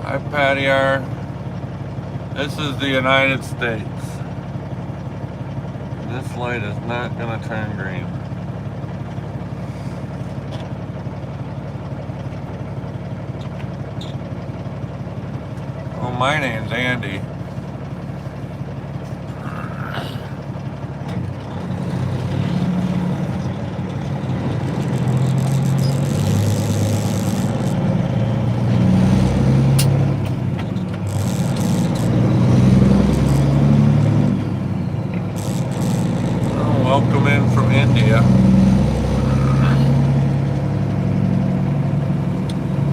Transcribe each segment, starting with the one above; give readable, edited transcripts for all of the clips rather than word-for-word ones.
Hi, Patty R. This is the United States. This light is not going to turn green. Oh, my name's Andy. Welcome in from India.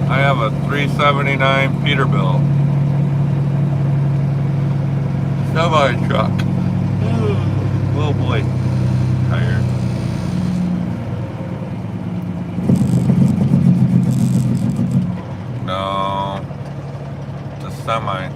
I have a 379 Peterbilt semi truck. Oh boy, tired. No, it's a semi.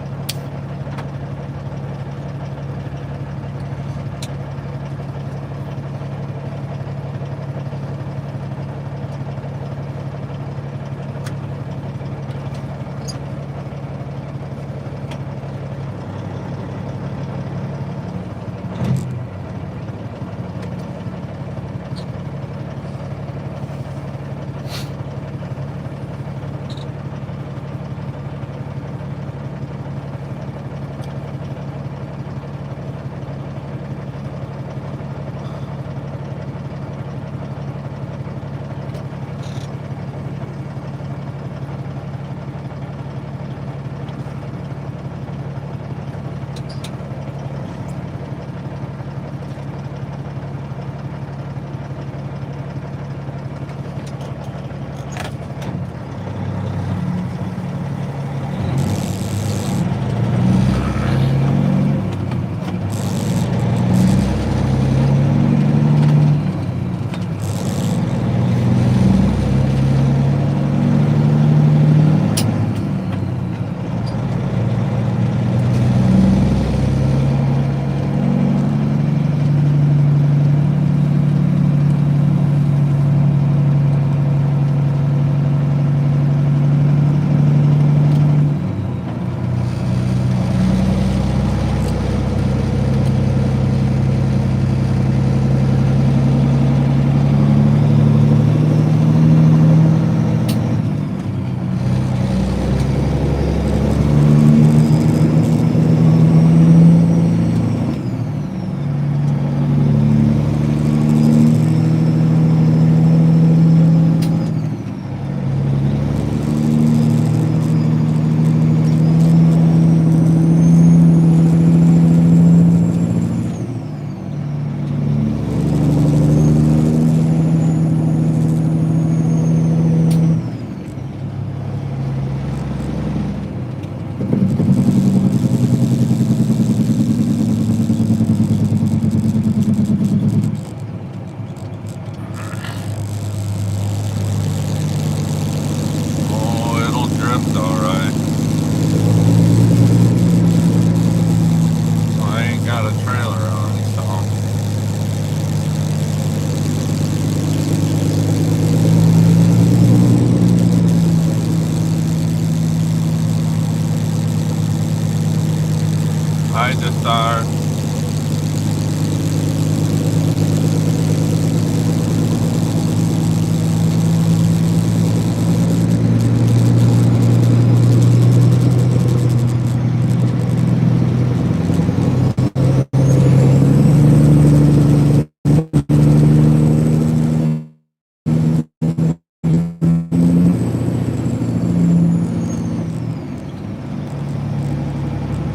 I just are.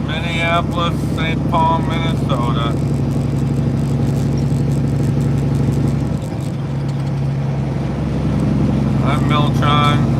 Minneapolis, St. Paul, Minnesota. I'm Milchon.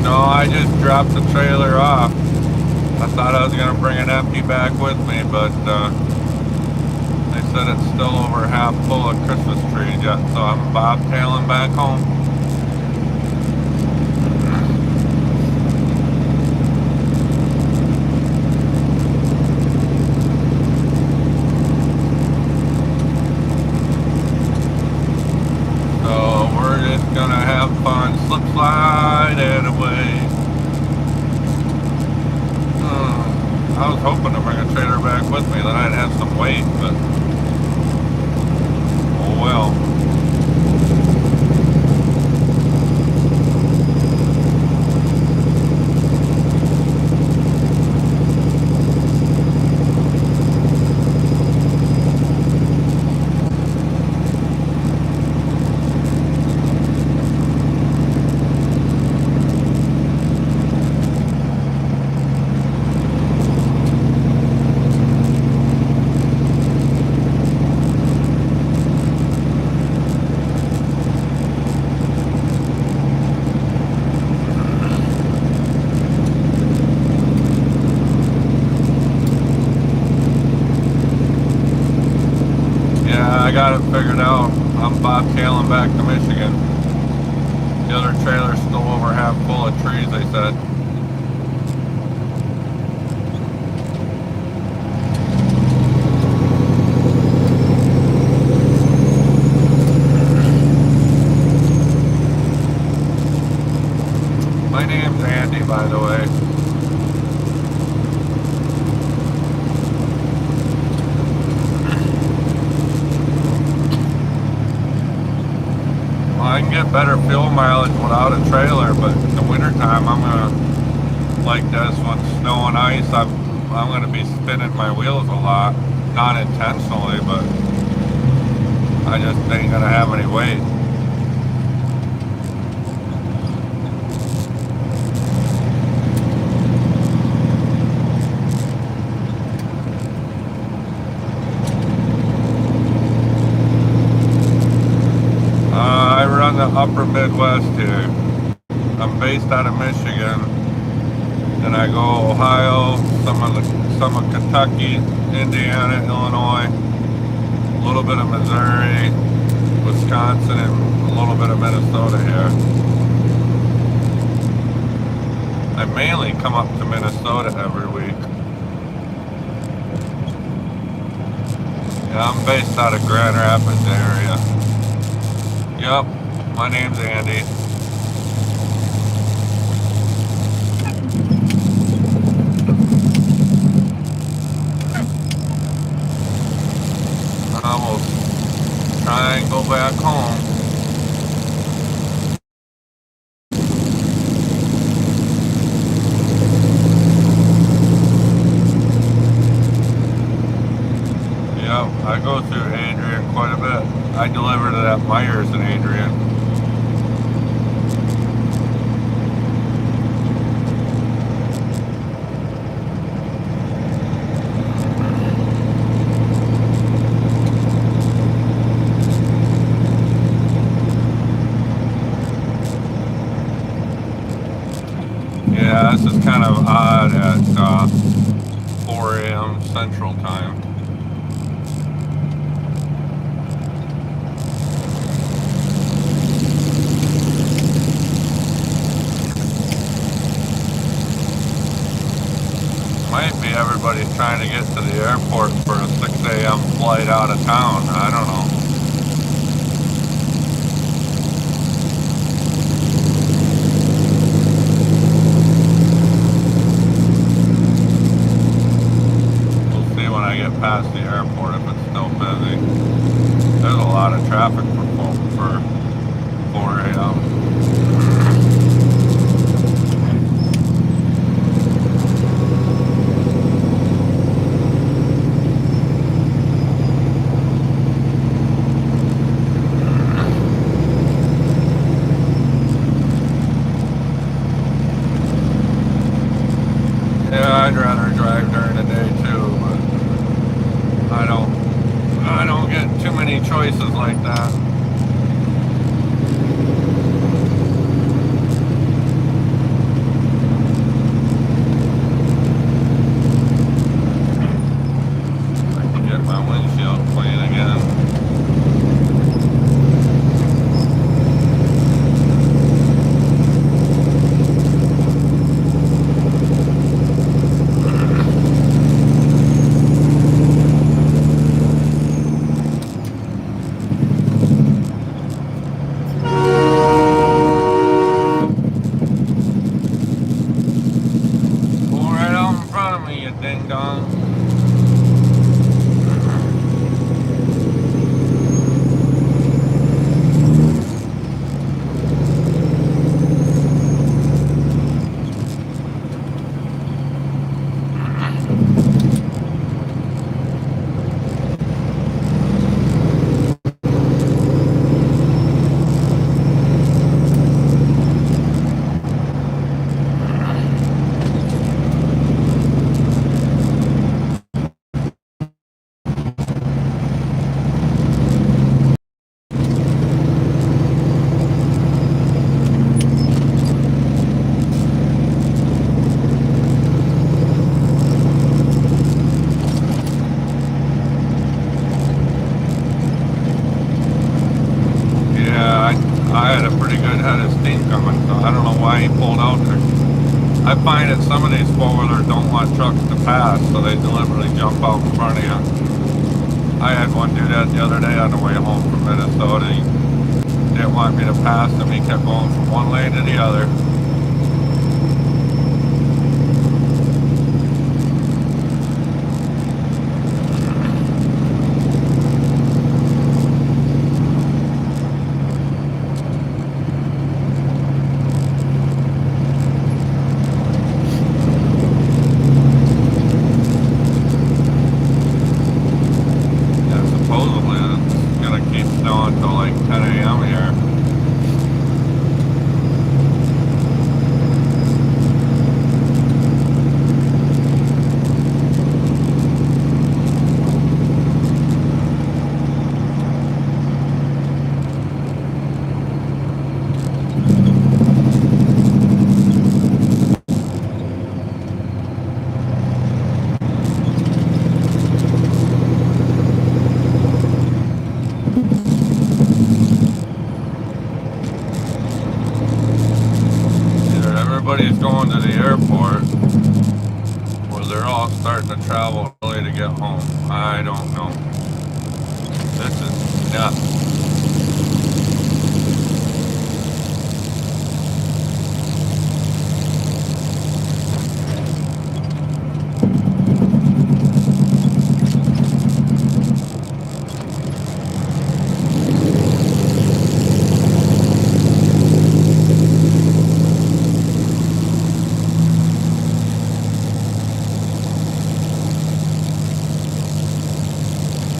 No, I just dropped the trailer off. I thought I was going to bring it empty back with me, but they said it's still over half full of Christmas trees yet, so I'm bobtailing back home. So we're just gonna have fun, slip slide it away. I was hoping to bring a trailer back with me, that I'd have some weight, but oh well. I got it figured out. I'm bobtailing back to Michigan. The other trailer's still over half full of trees, they said. My name's Andy, by the way. I can get better fuel mileage without a trailer, but in the wintertime I'm gonna, like this with snow and ice, I'm gonna be spinning my wheels a lot. Not intentionally, but I just ain't gonna have any weight. I run the upper Midwest here. I'm based out of Michigan. Then I go Ohio, some of Kentucky, Indiana, Illinois, a little bit of Missouri, Wisconsin, and a little bit of Minnesota here. I mainly come up to Minnesota every week. Yeah, I'm based out of Grand Rapids area. Yep, my name's Andy. I will try and go back home. Yep, I go through Adrian quite a bit. I delivered it at Myers in Adrian. Yeah, this is kind of odd at 4 a.m. Central Time. Might be everybody's trying to get to the airport for a 6 a.m. flight out of town. I don't know. We'll see when I get past the airport if it's still busy. There's a lot of traffic for 4 a.m. Yeah, I'd rather drive during the day too, but I don't get too many choices like that. I can get my windshield clean again. I had a pretty good head of steam coming, so I don't know why he pulled out there. I find that some of these four-wheelers don't want trucks to pass, so they deliberately jump out in front of you. I had one do that the other day on the way home from Minnesota. He didn't want me to pass him. He kept going from one lane to the other. Everybody's going to the airport, or they're all starting to travel early to get home. I don't know. This is nuts.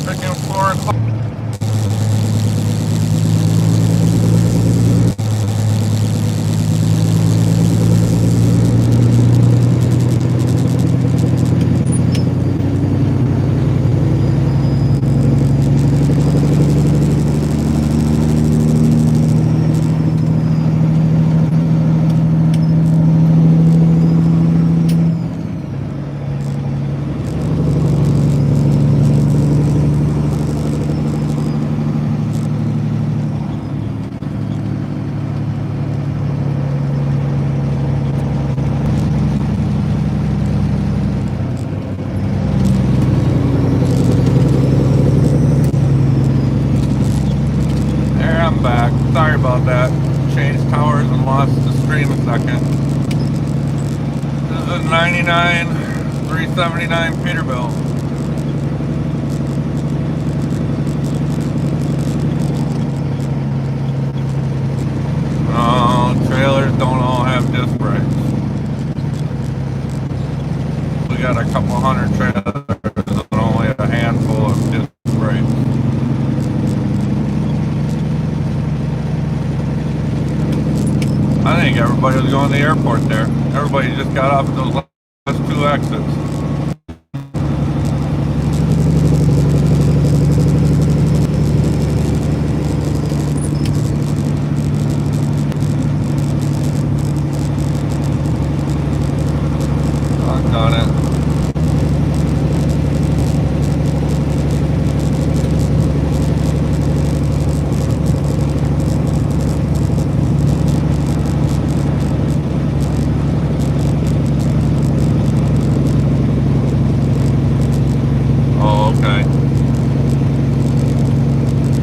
Freaking 4 o'clock. Back. Sorry about that. Changed towers and lost the stream a second. This is a 99 379 Peterbilt. Oh, trailers don't all have disc brakes. We got a couple hundred trailers and only a handful of disc brakes. I think everybody was going to the airport there. Everybody just got off at those last two exits. Done it.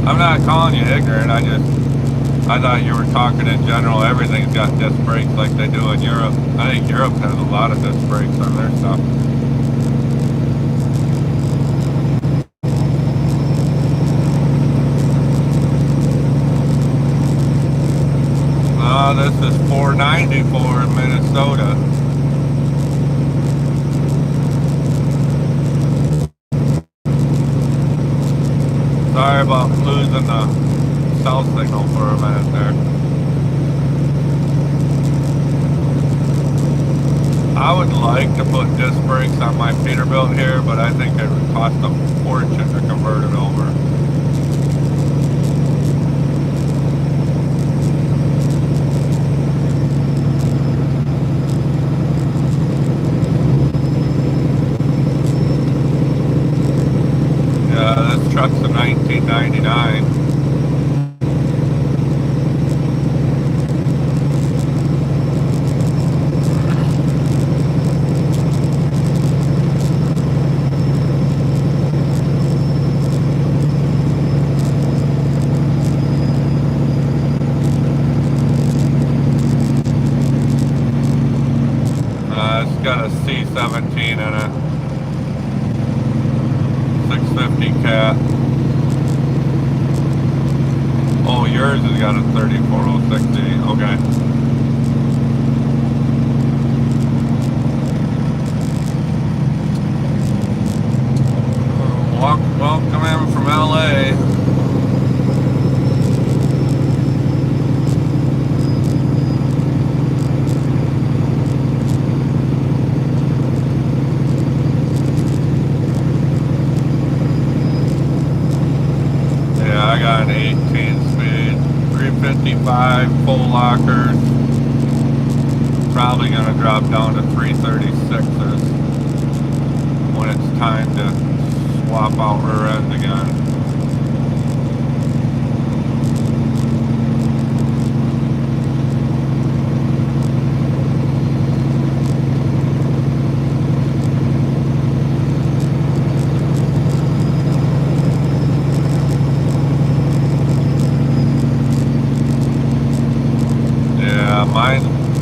I'm not calling you ignorant, I thought you were talking in general, everything's got disc brakes like they do in Europe. I think Europe has a lot of disc brakes on their stuff. This is 494 in Minnesota. Sorry about losing the cell signal for a minute there. I would like to put disc brakes on my Peterbilt here, but I think it would cost a fortune to convert it over. Yeah, this truck's a 1999. C17 in it. 650 cat. Oh, yours has got a 34060. Okay. Welcome in from LA. Yeah, I got an 18 speed, 355 full lockers. Probably gonna drop down to 336s when it's time to swap out rear ends again. Yeah,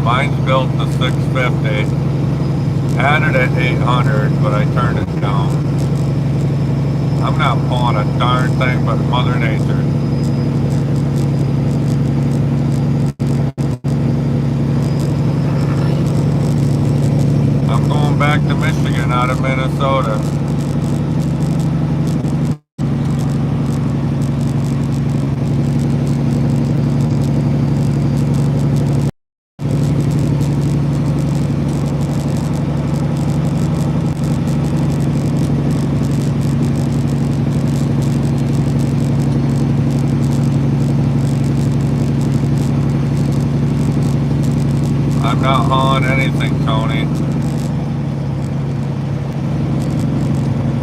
mine's built to 650. Had it at 800, but I turned it down. I'm not pulling a darn thing but Mother Nature. I'm going back to Michigan out of Minnesota. I'm not hauling anything, Tony.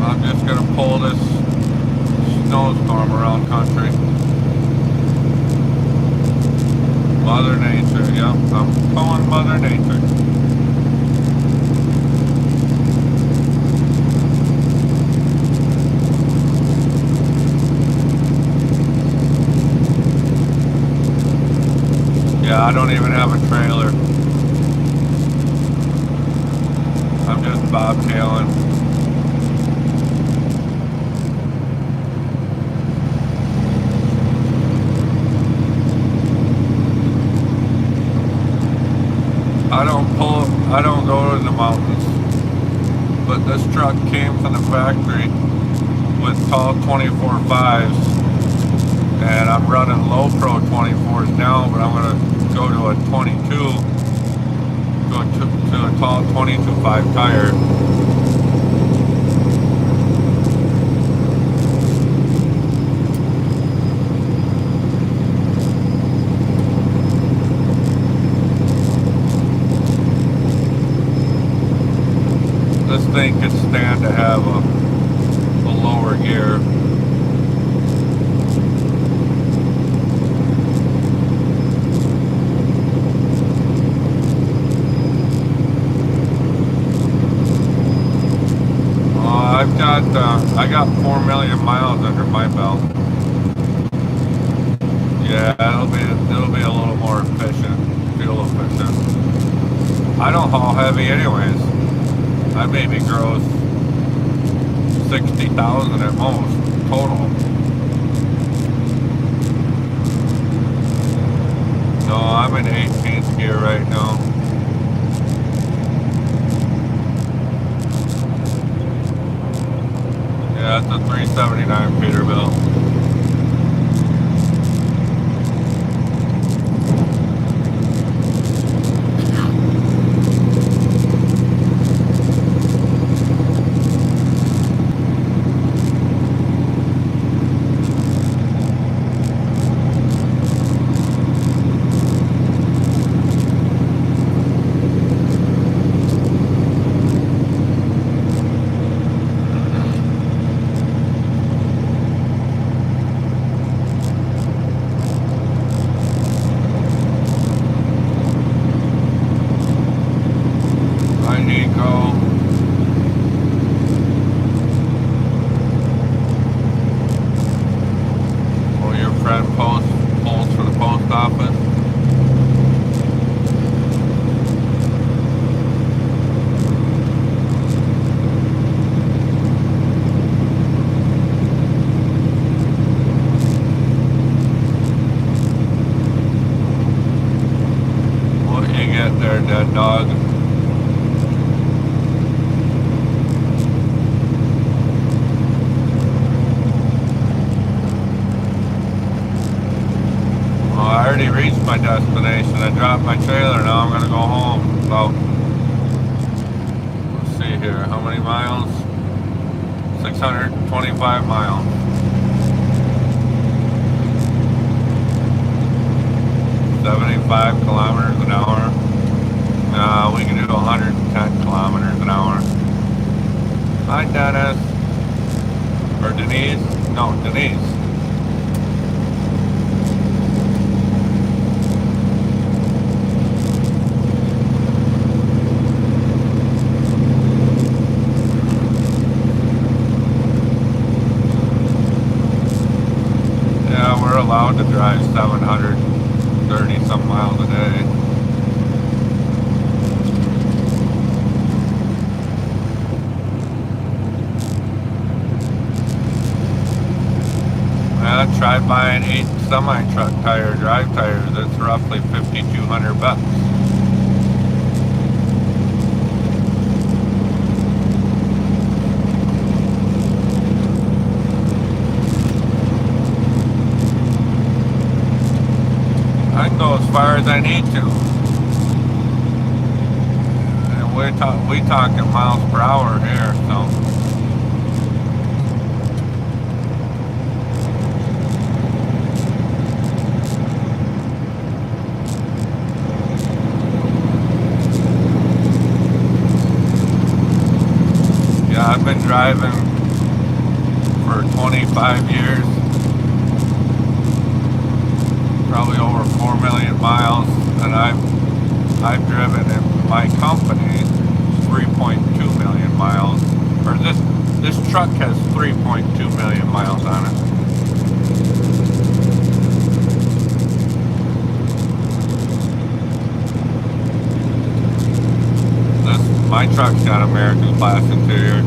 I'm just gonna pull this snowstorm around country. Mother Nature, yep, I'm pulling Mother Nature. Yeah, I don't even have a trailer. I'm just bobtailing. I don't go to the mountains. But this truck came from the factory with tall 24.5s, and I'm running low pro 24s now, but I'm gonna go to a 22, go to a tall 22.5 tire. This thing could stand to have a lower gear. I got 4 million miles under my belt. Yeah, it'll be a little more efficient, fuel efficient. I don't haul heavy anyways. I maybe gross 60,000 at most total. No, I'm in 18th gear right now. Yeah, it's a 379 Peterbilt. already reached my destination. I dropped my trailer. Now I'm gonna go home. About, let's see here, how many miles? 625 miles. 75 kilometers an hour. We can do 110 kilometers an hour. Hi, Dennis. Or Denise? No, Denise. Yeah, we're allowed to drive 730 some miles a day. Try buying 8 semi-truck tire drive tires. It's roughly $5,200. I can go as far as I need to, and we talking miles per hour here, so. I've been driving for 25 years, probably over 4 million miles, and I've driven in my company 3.2 million miles, or this truck has 3.2 million miles on it. My truck's got American Class interior.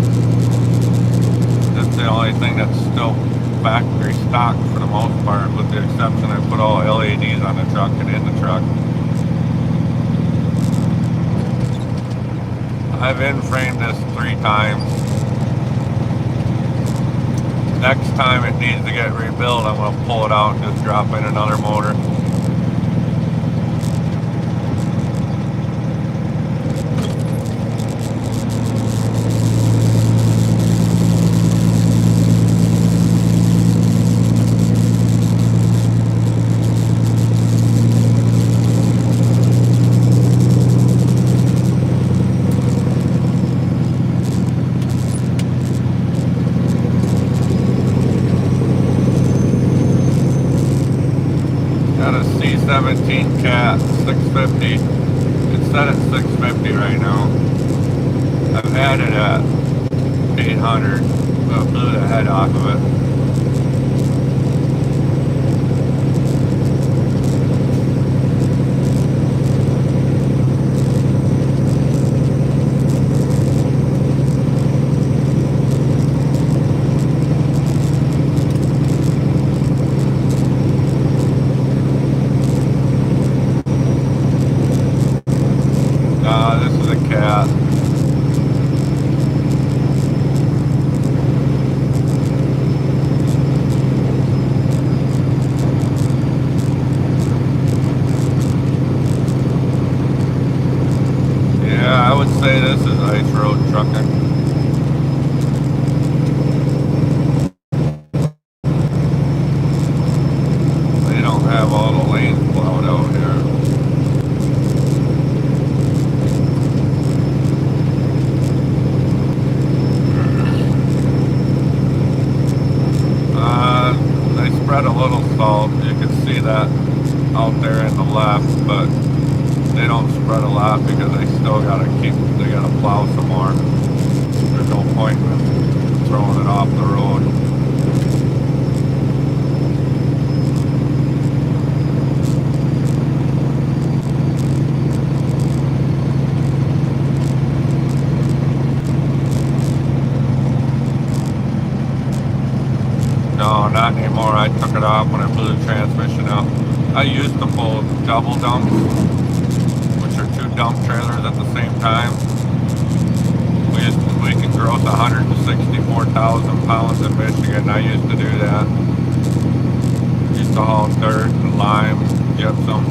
That's the only thing that's still factory stock for the most part, with the exception I put all LEDs on the truck and in the truck. I've in-framed this 3 times. Next time it needs to get rebuilt, I'm going to pull it out and just drop in another motor. Got a C17 Cat 650. It's set at 650 right now. I've had it at 800. I blew the head off of it. This is a Cat. Yeah, I would say this is ice road trucking. They don't have all the lanes plowed out here. Spread a little salt, you can see that out there in the left, but they don't spread a lot because they still gotta plow some more. There's no point in throwing it off the road. No, not anymore. I took it off when I blew the transmission out. I used to pull double dumps, which are 2 dump trailers at the same time. We can gross 164,000 pounds in Michigan. I used to do that. Used to haul dirt and lime, get some.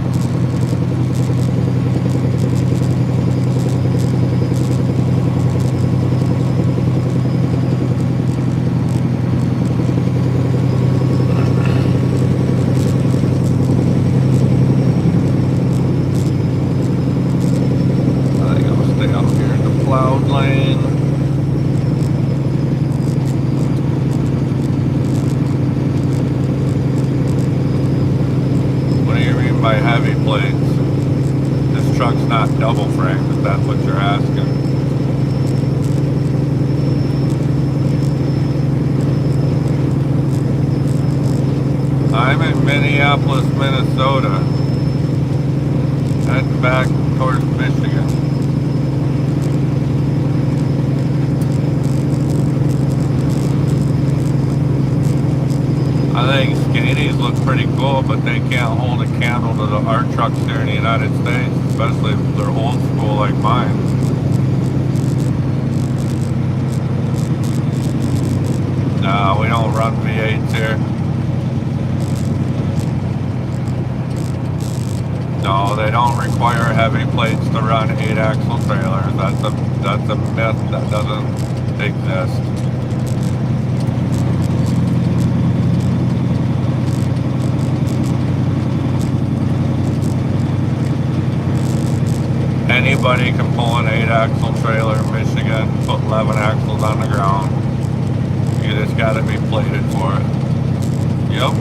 I think I'll stay out here in the plowed lane. By heavy plates. This truck's not double framed, if that's what you're asking. I'm in Minneapolis, Minnesota, heading back towards Michigan. I think Scannies look pretty cool, but they can't hold a candle to our trucks here in the United States, especially if they're old school like mine. We don't run V8s here. No, they don't require heavy plates to run 8-axle trailers. That's a myth that doesn't exist. Anybody can pull an 8-axle trailer in Michigan, put 11 axles on the ground. You just gotta be plated for it. Yep.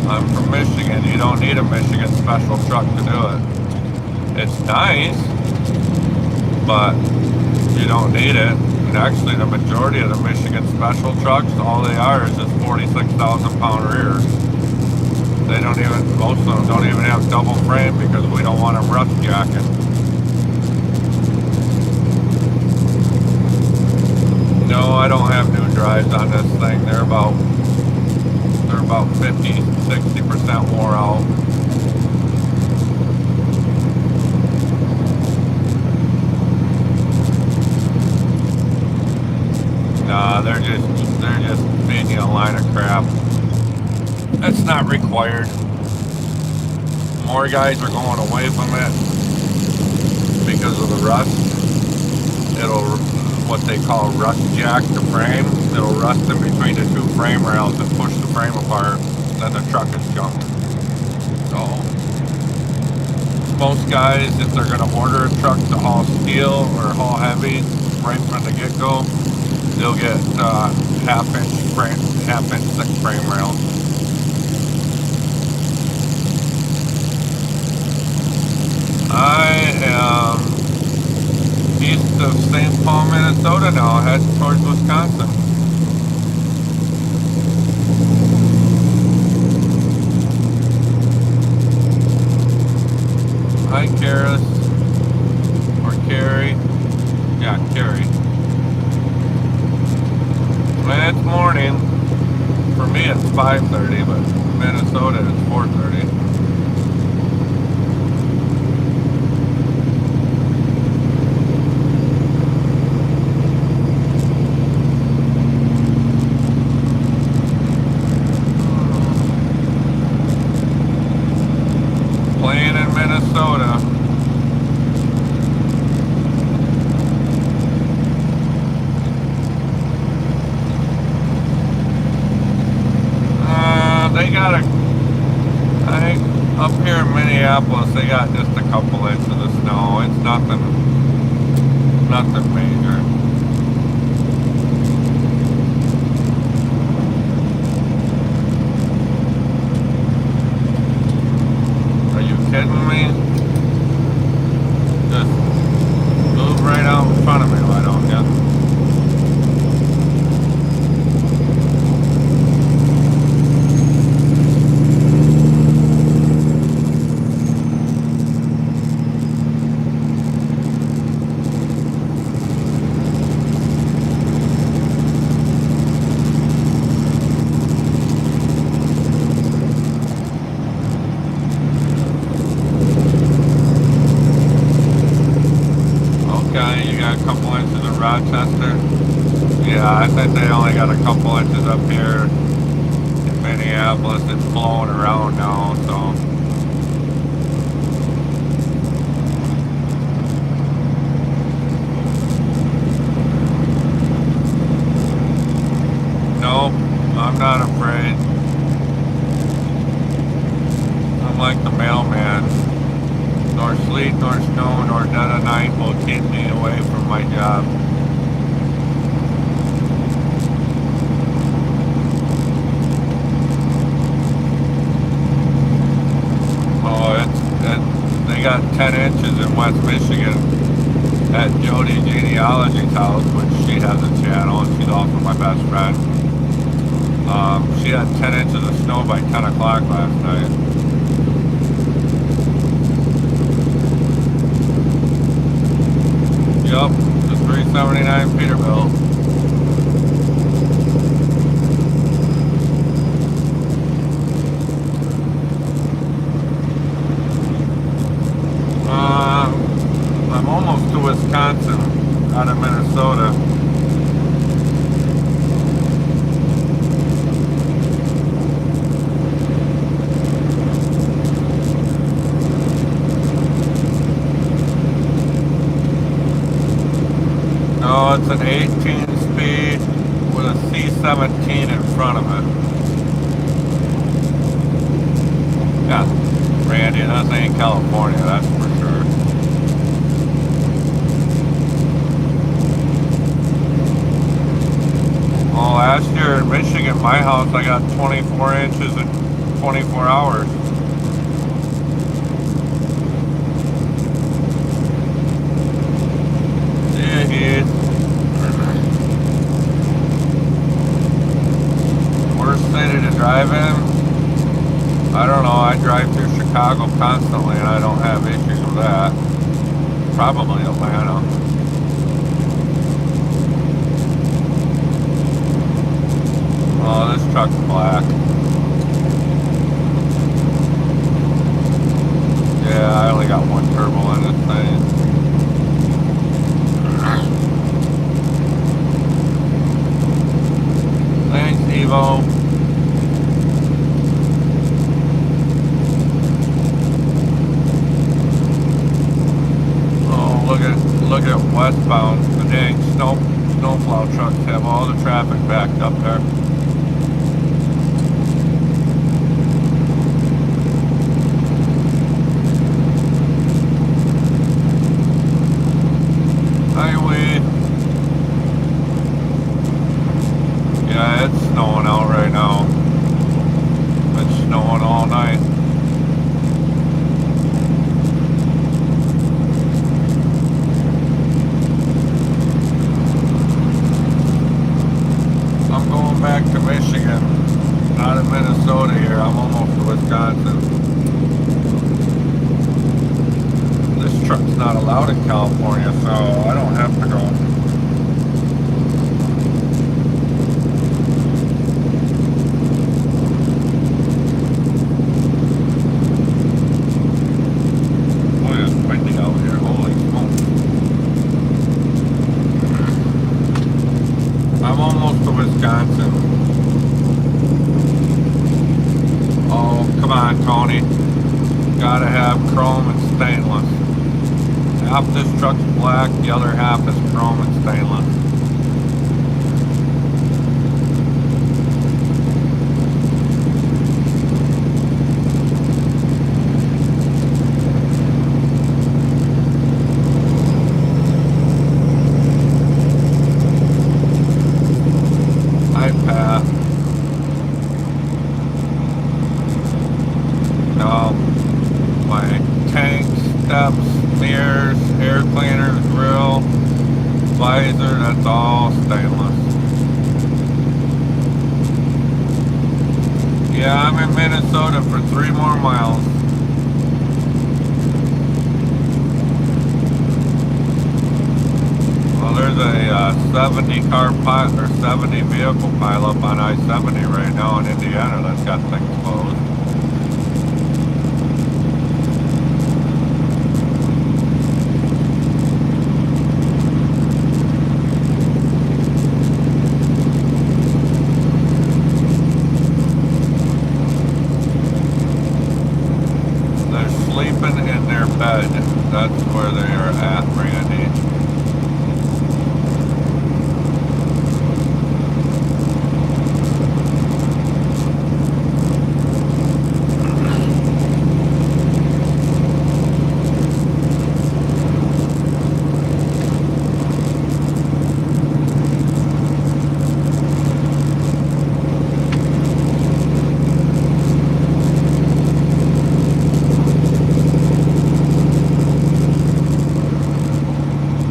I'm from Michigan. You don't need a Michigan special truck to do it. It's nice, but you don't need it. And actually, the majority of the Michigan special trucks, all they are is just 46,000 pound rears. They don't even, most of them don't even have double frame because we don't want them rust jacking. No, I don't have new drives on this thing. They're about 50, 60% wore out. Nah, they're just feeding you a line of crap. That's not required. More guys are going away from it because of the rust. It'll, what they call rust jack the frame. It'll rust in between the two frame rails and push the frame apart. Then the truck is junk. So most guys, if they're going to order a truck to haul steel or haul heavy right from the get-go, they'll get half-inch thick frame rails. I am east of St. Paul, Minnesota now, heading towards Wisconsin. Hi, Karis. Or Carrie. Yeah, Carrie. When it's morning, for me it's 5:30, but Minnesota it's 4:30. Minnesota. They got I think up here in Minneapolis, they got just a couple inches of snow. It's nothing major. Are you kidding me? Just move right out in front of me, why don't you? You got a couple inches in Rochester. Yeah, I think they only got a couple inches up here in Minneapolis. It's blowing around now, so. Nope, I'm not afraid. I'm like the mailman. Nor sleet, nor snow, nor dead of night will keep me away from my job. They got 10 inches in West Michigan at Jody Genealogy's house, which she has a channel, and she's also my best friend. She had 10 inches of snow by 10 o'clock last night. Yup, the 379 Peterbilt. I'm almost to Wisconsin out of Minnesota. No, it's an 18 speed with a C17 in front of it. Yeah, Randy, this ain't California, that's for sure. Well, last year in Michigan, my house, I got 24 inches in 24 hours. Worst city to drive in? I don't know, I drive through Chicago constantly and I don't have issues with that. Probably Atlanta. Oh, this truck's black. Yeah, I only got one turbo in this thing. Thanks, Evo. Oh, look at westbound. The dang snowplow trucks have all the traffic backed up there. Highway. Yeah, it's snowing out right now. It's snowing all night. I'm going back to Michigan, out of Minnesota here. I'm almost to Wisconsin. This truck's not allowed in California, so I don't have to go. Boy, it's windy out here. Holy smoke. I'm almost to Wisconsin. Oh, come on, Tony. Gotta have chrome and stainless. Half this truck's black, the other half is chrome and stainless. Hi, Pat. No, my tank, steps, mirrors, air cleaners, grill, visor, that's all stainless. Yeah, I'm in Minnesota for 3 more miles. Well, there's a 70 car pilot or 70 vehicle pileup on I-70 right now in Indiana that's got things closed. sleeping in their bed. That's where they are at, Randy.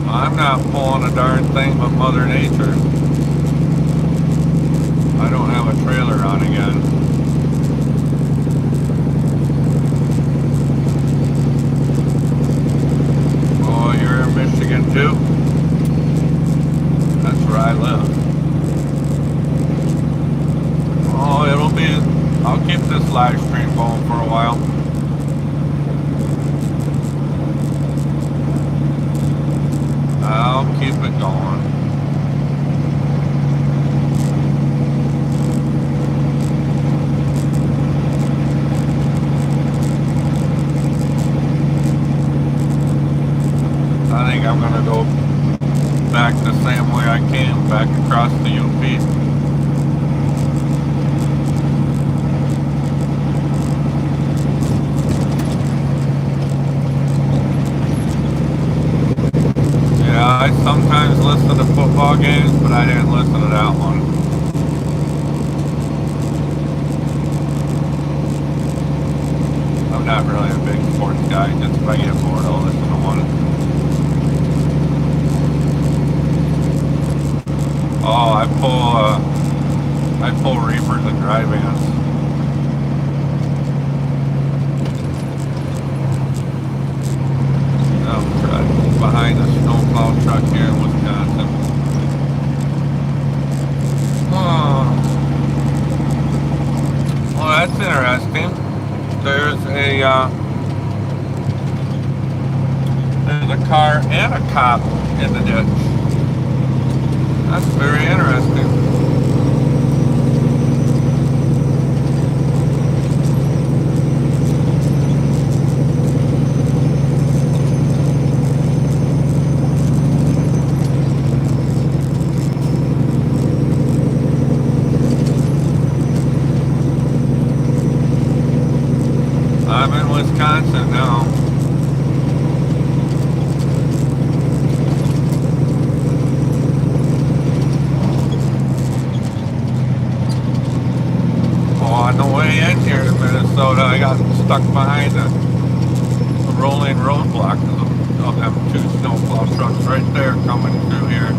I'm not pulling a darn thing but Mother Nature. I don't have a trailer on again. Oh, you're in Michigan too? That's where I live. Oh, I'll keep this live stream going for a while. I'll keep it going. I think I'm gonna go back the same way I came, back across the UP. I sometimes listen to football games, but I didn't listen to that one. I'm not really a big sports guy. Just if I get bored, I'll listen to one. Oh, I pull reefers and dry vans. Behind a snowplow truck here in Wisconsin. Oh. Well, that's interesting. There's a car and a cop in the ditch. That's very interesting. I'm in Wisconsin now. Oh, on the way in here to Minnesota, I got stuck behind a rolling roadblock of them two snowplow trucks right there coming through here.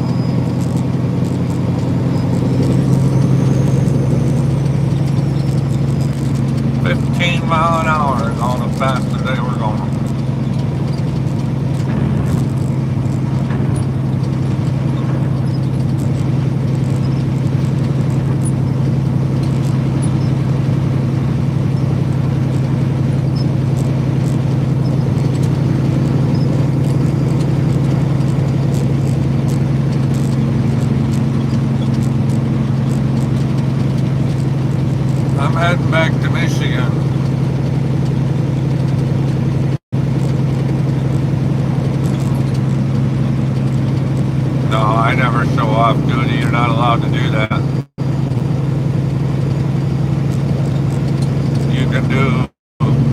Mile an hour is all the fastest they were going. I'm heading back to Michigan. No, I never show off duty. You're not allowed to do that. You can do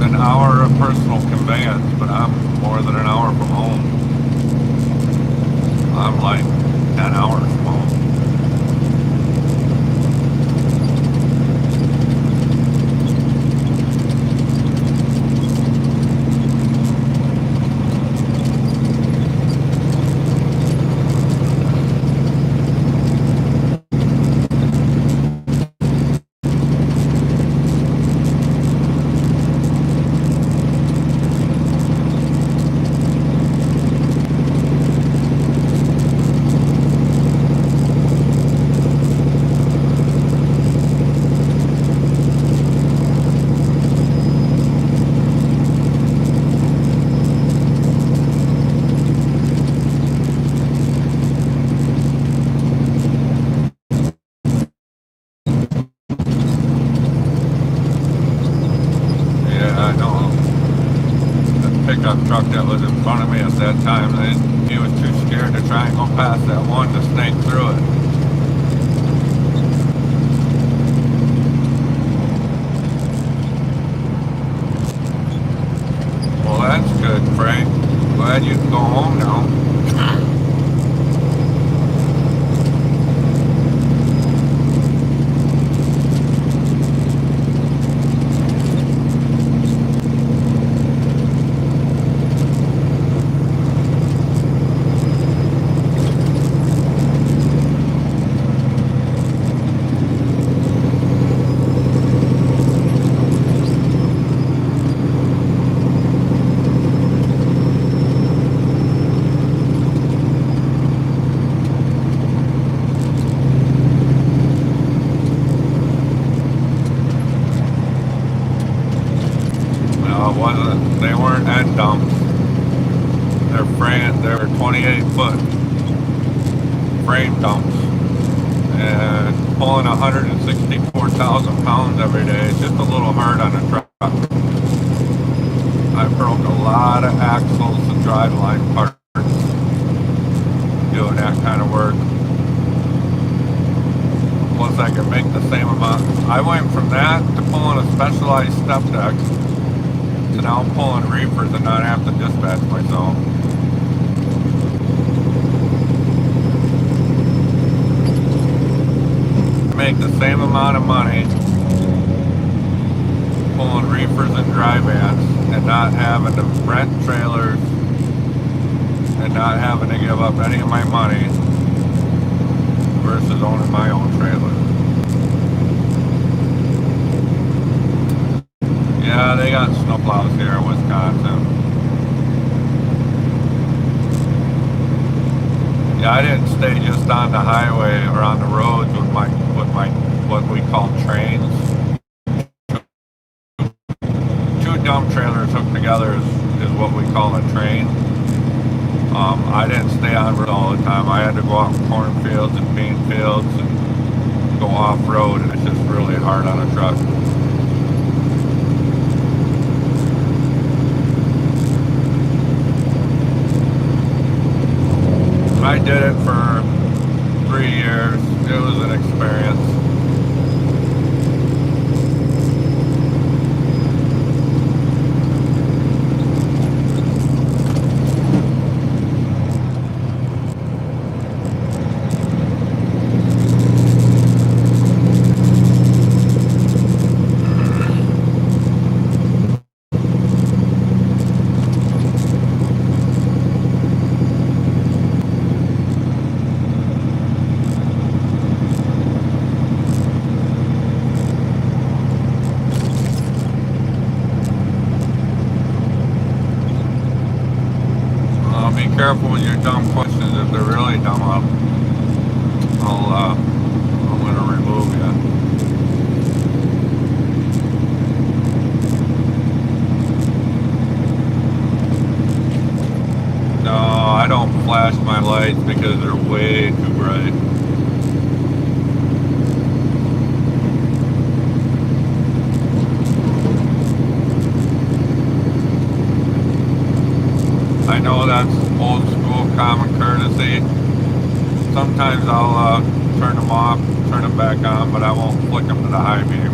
an hour of personal conveyance, but I'm more than an hour from home. I'm like 10 hours from home. that was in front of me at that time. And he was too scared to try and go past that one to snake through it. Well, that's good, Frank. Glad you can go home now. They weren't end dumps. They're 28-foot frame dumps. And pulling 164,000 pounds every day is just a little hard on a truck. I broke a lot of axles and driveline parts doing that kind of work. Plus I could make the same amount. I went from that to pulling a specialized step deck to now pulling reefers and not have to dispatch myself. Make the same amount of money pulling reefers and dry vans and not having to rent trailers and not having to give up any of my money versus owning my own trailer. Yeah, they got snowplows here in Wisconsin. Yeah, I didn't stay just on the highway or on the roads with my what we call trains. Two dump trailers hooked together is what we call a train. I didn't stay on road all the time. I had to go out in cornfields and bean fields and go off road, and it's just really hard on a truck. I did it for 3 years. It was an experience. Be careful with your dumb questions. If they're really dumb, I'm going to remove you. No, I don't flash my lights because they're way too bright. I know that's old school common courtesy. Sometimes I'll turn them off, turn them back on, but I won't flick them to the high beam.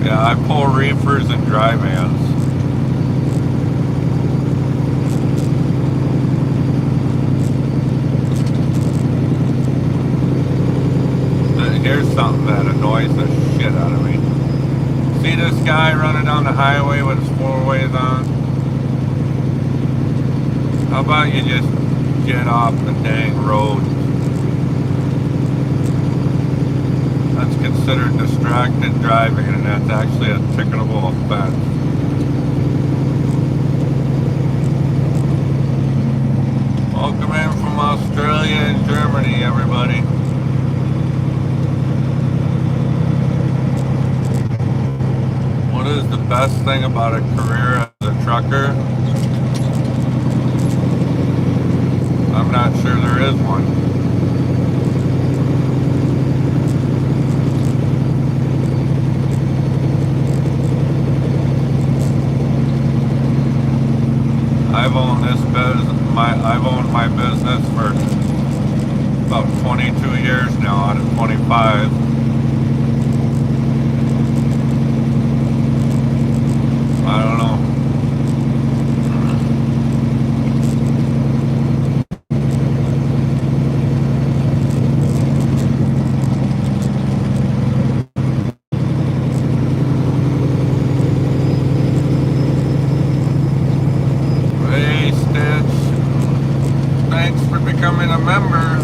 Yeah, I pull reefers and dry vans. Here's something that annoys the shit out of me. See this guy running down the highway with his four-ways on? How about you just get off the dang road? That's considered distracted driving, and that's actually a ticketable offense. Welcome in from Australia and Germany, everybody. What is the best thing about a career as a trucker? I'm not sure there is one. I've owned my business for about 22 years now out of 25. I don't know. Hey, Stitch. Thanks for becoming a member.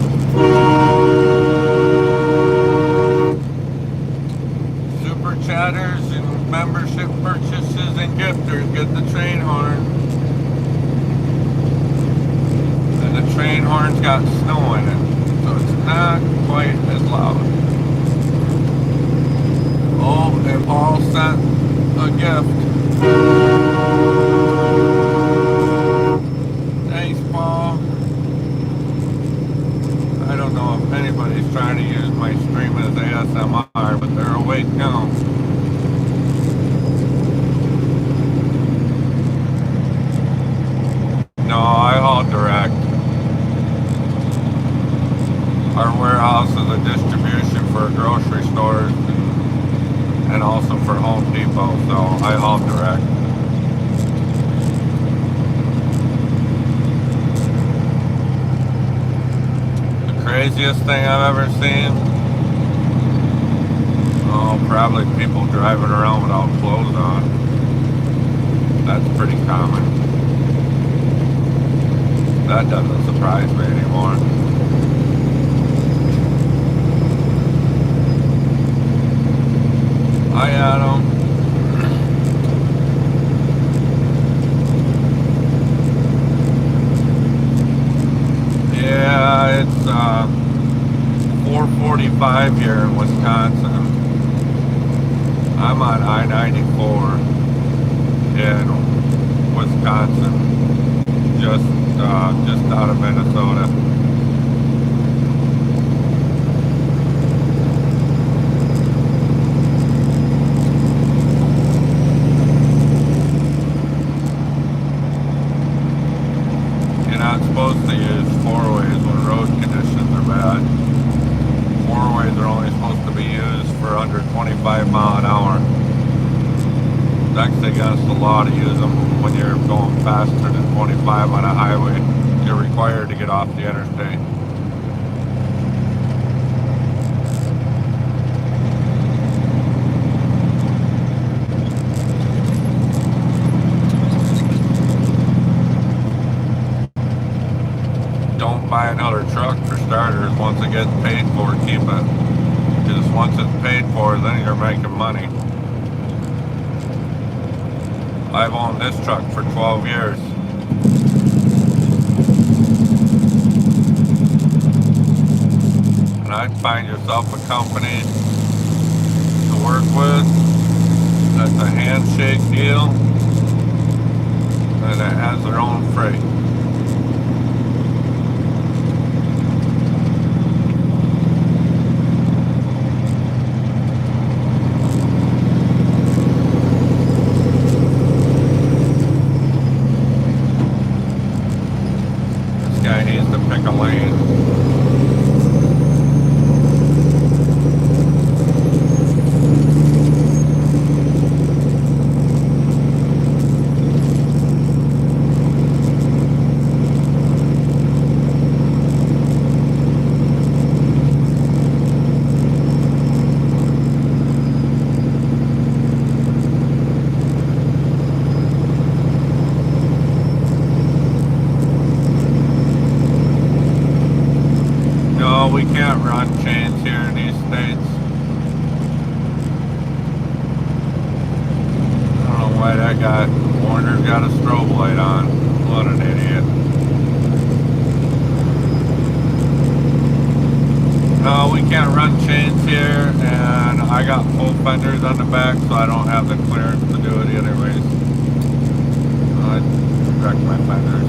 Super chatters and membership purchases and gifters get the train horn. And the train horn's got snow in it, so it's not quite as loud. Oh, and Paul sent a gift. Thanks, Paul. I don't know if anybody's trying to use my stream as ASMR, but they're awake now. No, I haul direct. Our warehouse is a distribution for grocery stores and also for Home Depot, so I haul direct. Craziest thing I've ever seen? Oh, probably people driving around without clothes on. That's pretty common. That doesn't surprise me anymore. Hi, Adam. Yeah, it's 4:45 here in Wisconsin. I'm on I-94 in Wisconsin, just out of Minnesota. You're not supposed to use four-ways when road conditions are bad. Four-ways are only supposed to be used for under 25 mile an hour. It's actually against the law to use them when you're going faster than 25 on a highway. You're required to get off the interstate. Don't buy another truck for starters. Once it gets paid for, keep it. Because once it's paid for, then you're making money. I've owned this truck for 12 years. And I'd find yourself a company to work with that's a handshake deal and it has their own freight. Guy needs to pick a lane. We can't run chains here in these states. I don't know why that guy, Warner's got a strobe light on. What an idiot. No, we can't run chains here, and I got full fenders on the back, so I don't have the clearance to do it anyways. I wrecked my fenders.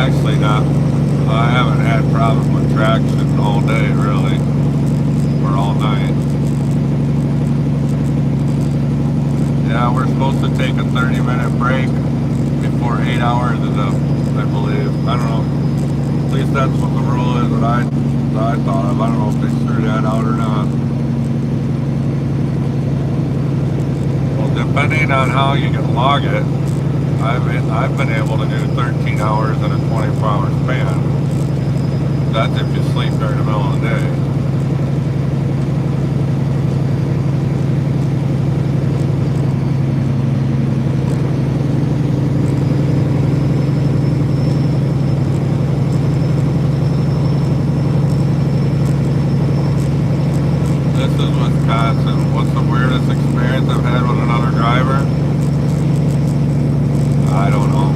actually not. I haven't had problems with traction all day, really, or all night. Yeah, we're supposed to take a 30-minute break before 8 hours is up, I believe. I don't know. At least that's what the rule is that I thought of. I don't know if they threw that out or not. Well, depending on how you can log it, I've been able to do 13 hours in a 24-hour span. That's if you sleep during the middle of the day. This is Wisconsin. What's the weirdest experience I've had with another driver? I don't know.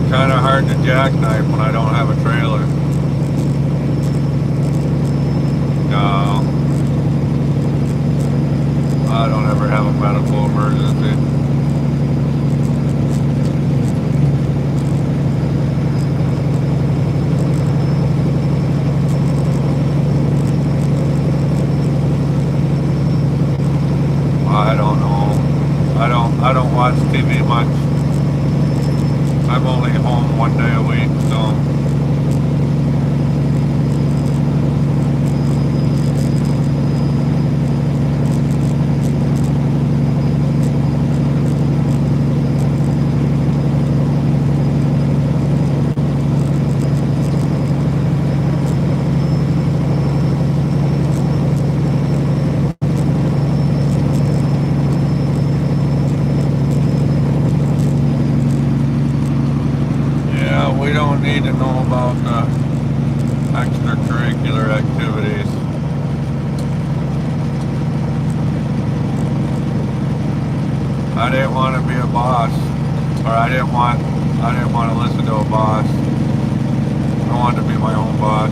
Kind of hard to jackknife when I don't have a trailer. No, I don't ever have a medical emergency. I don't know. I don't watch TV much. I'm only home one day a week, so. We don't need to know about the extracurricular activities. I didn't want to be a boss, or I didn't want to listen to a boss. I wanted to be my own boss.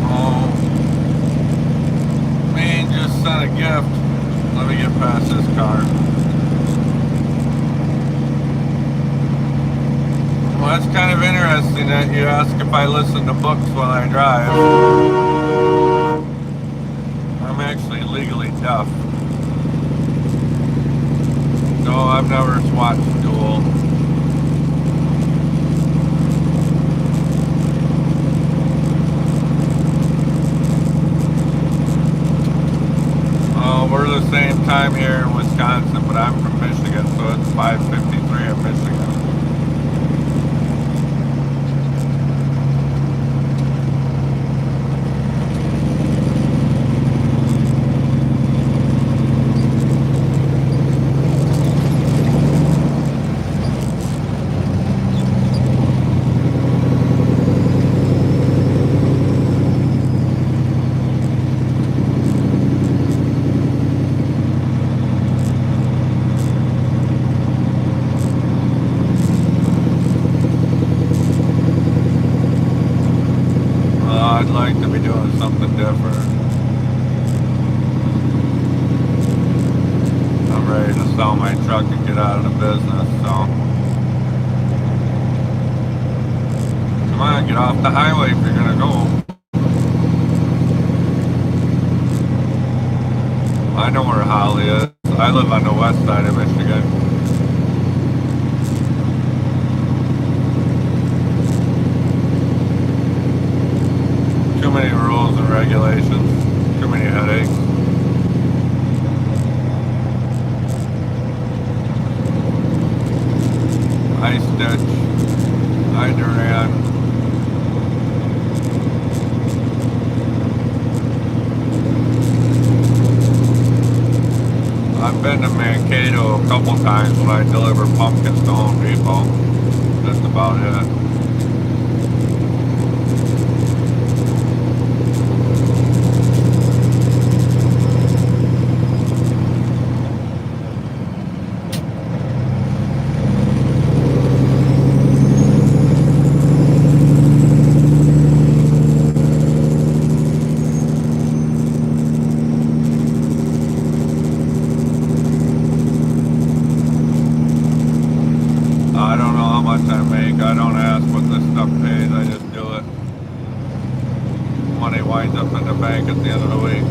Oh, man, just sent a gift. Let me get past this car. Well, that's kind of interesting that you ask if I listen to books while I drive. I'm actually legally deaf. So I've never watched Duel. We're the same time here in Wisconsin, but I'm from Michigan, so it's 5:53 in Michigan. I'd like to be doing something different. I'm ready to sell my truck and get out of the business, so. Come on, get off the highway if you're gonna go. I know where Holly is. I live on the west side of Michigan. Too many rules and regulations, too many headaches. iStitch, iDuran. I've been to Mankato a couple times when I deliver pumpkins to Home Depot. That's about it. money winds up in the bank at the end of the week.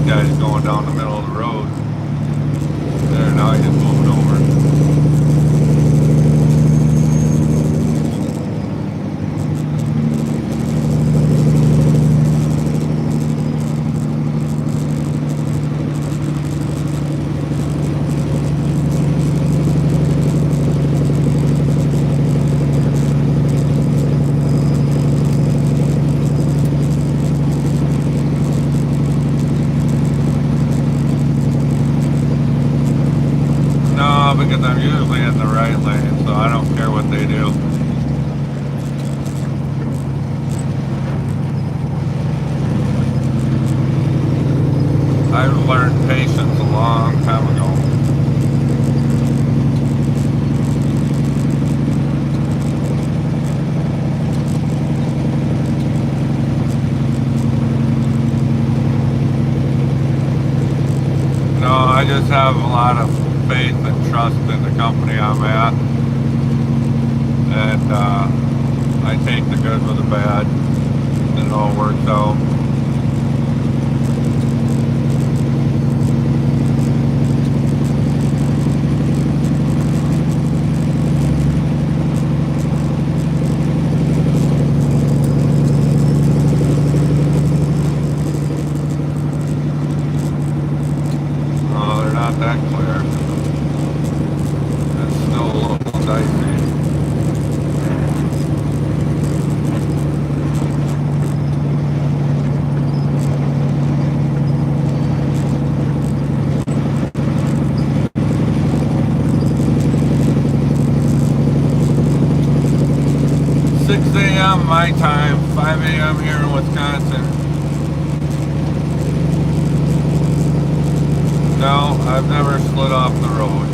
Guy's going down the middle of the road. There, now he's moving over. Because I'm usually in the right lane, so I don't care what they do. I've learned patience a long time ago. No, I just have a lot of faith and trust in the company I'm at, and I take the good with the bad, and it all works out. Oh, they're not that clear. 6 a.m. my time, 5 a.m. here in Wisconsin. No, I've never slid off the road.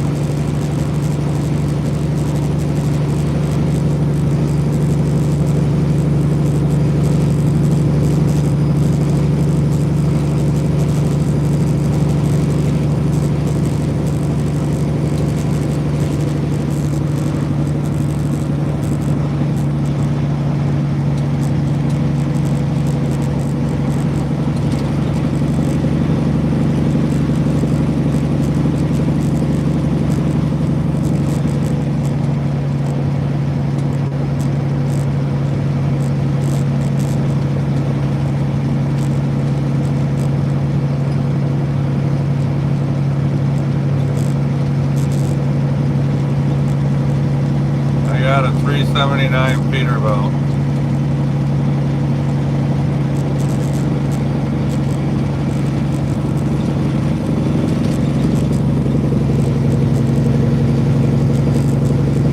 Got a 379 Peterbilt.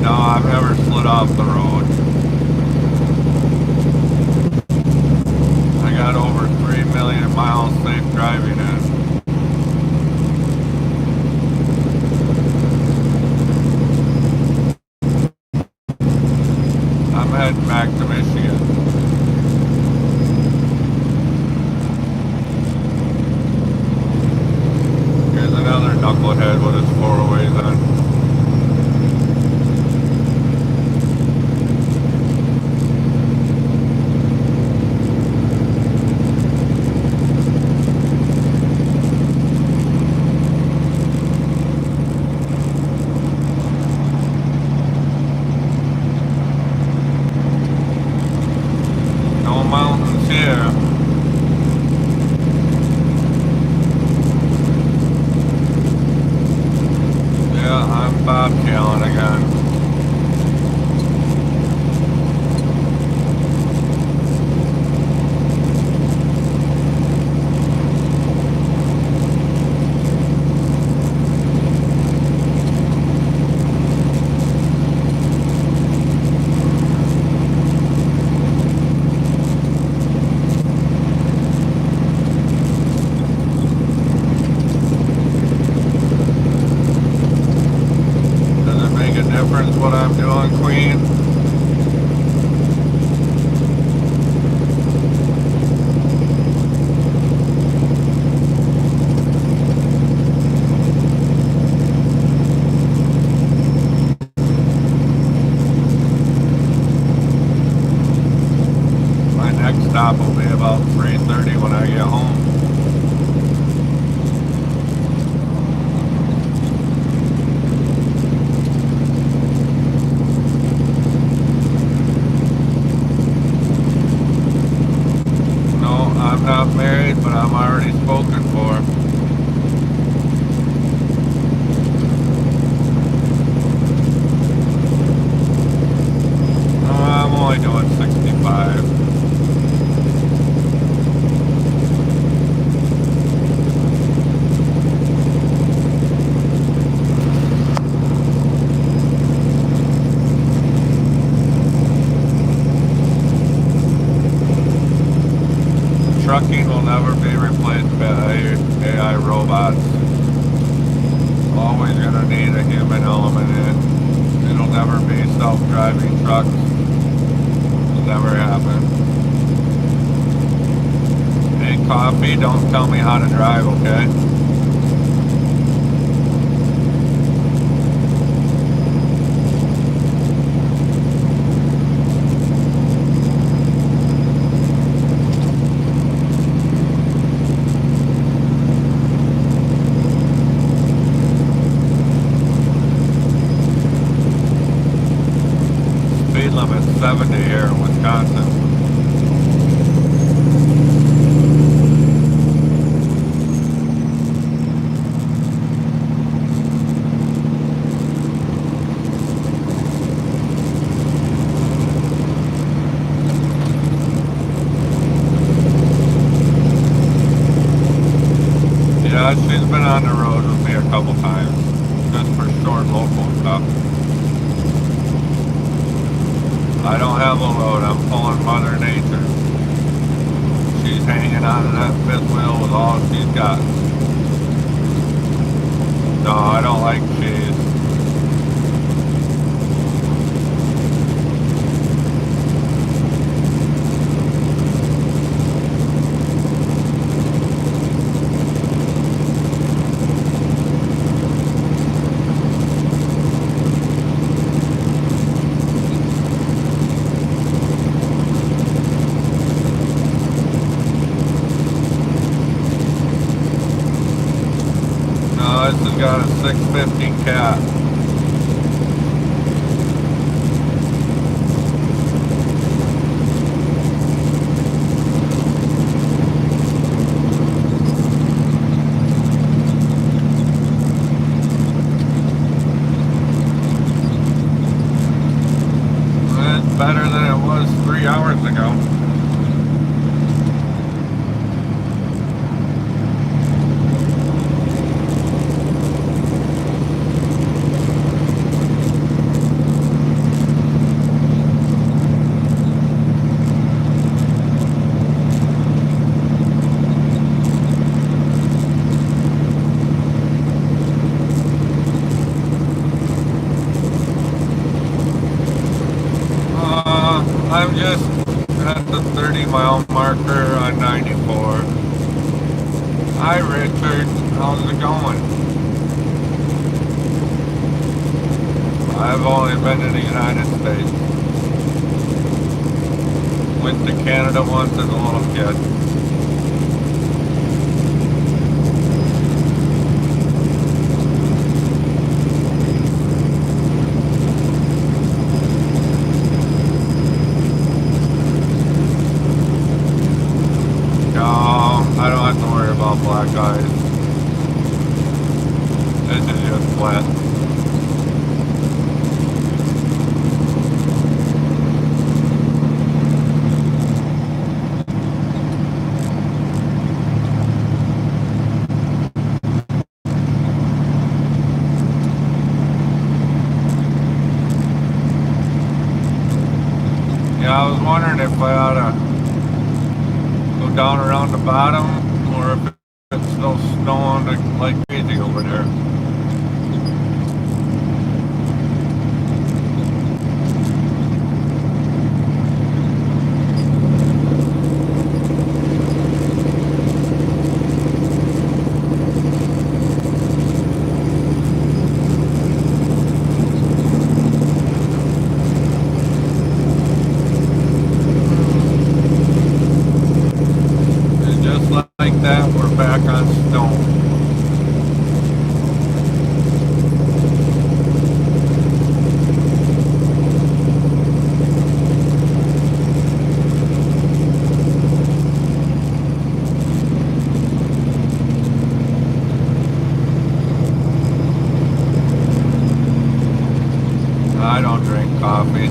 No, I've never slid off the road. I got over 3 million miles safe driving in. I'm heading back to Michigan. Here's another knucklehead with his four-ways on. Mountains here. Yeah, I'm bobtailing again. Difference what I'm doing, Queen? stop will be about 3:30 when I get home. No, I'm not married, but I'm already spoken for. I'm only doing 65. Trucking will never be replaced by AI robots. Always gonna need a human element in it. It'll never be self-driving trucks. It'll never happen. Hey, coffee, don't tell me how to drive, okay? Speed limit 70 here in Wisconsin. Yeah, she's been on the road with me a couple times, just for short local stuff. I don't have a load, I'm pulling Mother Nature. She's hanging on to that fifth wheel with all she's got. No, I don't like cheese. No, this has got a 650 cat. It's better than it was 3 hours ago. I'm just at the 30-mile marker on 94. Hi, Richard. How's it going? I've only been to the United States. Went to Canada once as a little kid. I don't have to worry about black eyes. This is just flat. Yeah, I was wondering if I ought to go down around the bottom, or if it's still snowing like crazy over there. like that, we're back on stone. I don't drink coffee.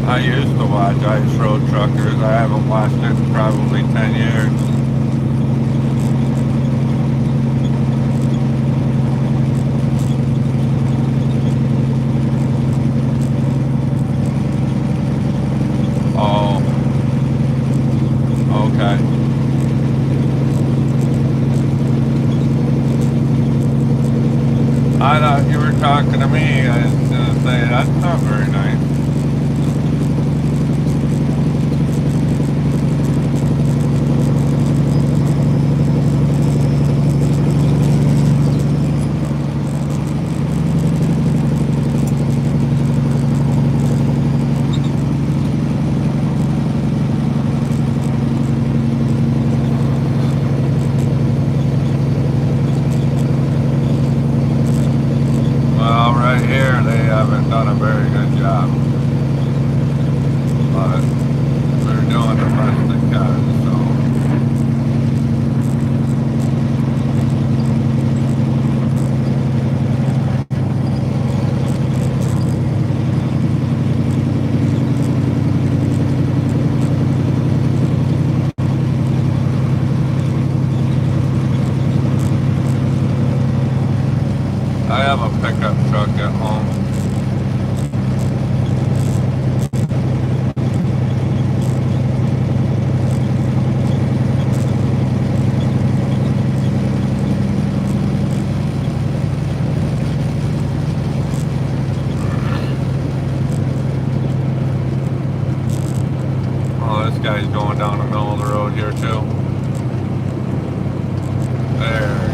I used to watch Ice Road Truckers. I haven't watched it in probably 10 years. Oh, okay. I thought you were talking to me. I was going to say, that's not very nice. Well, right here they haven't done a very good job, but they're doing the best they can, so. I have a pickup truck at home. Oh, this guy's going down the middle of the road here too. There.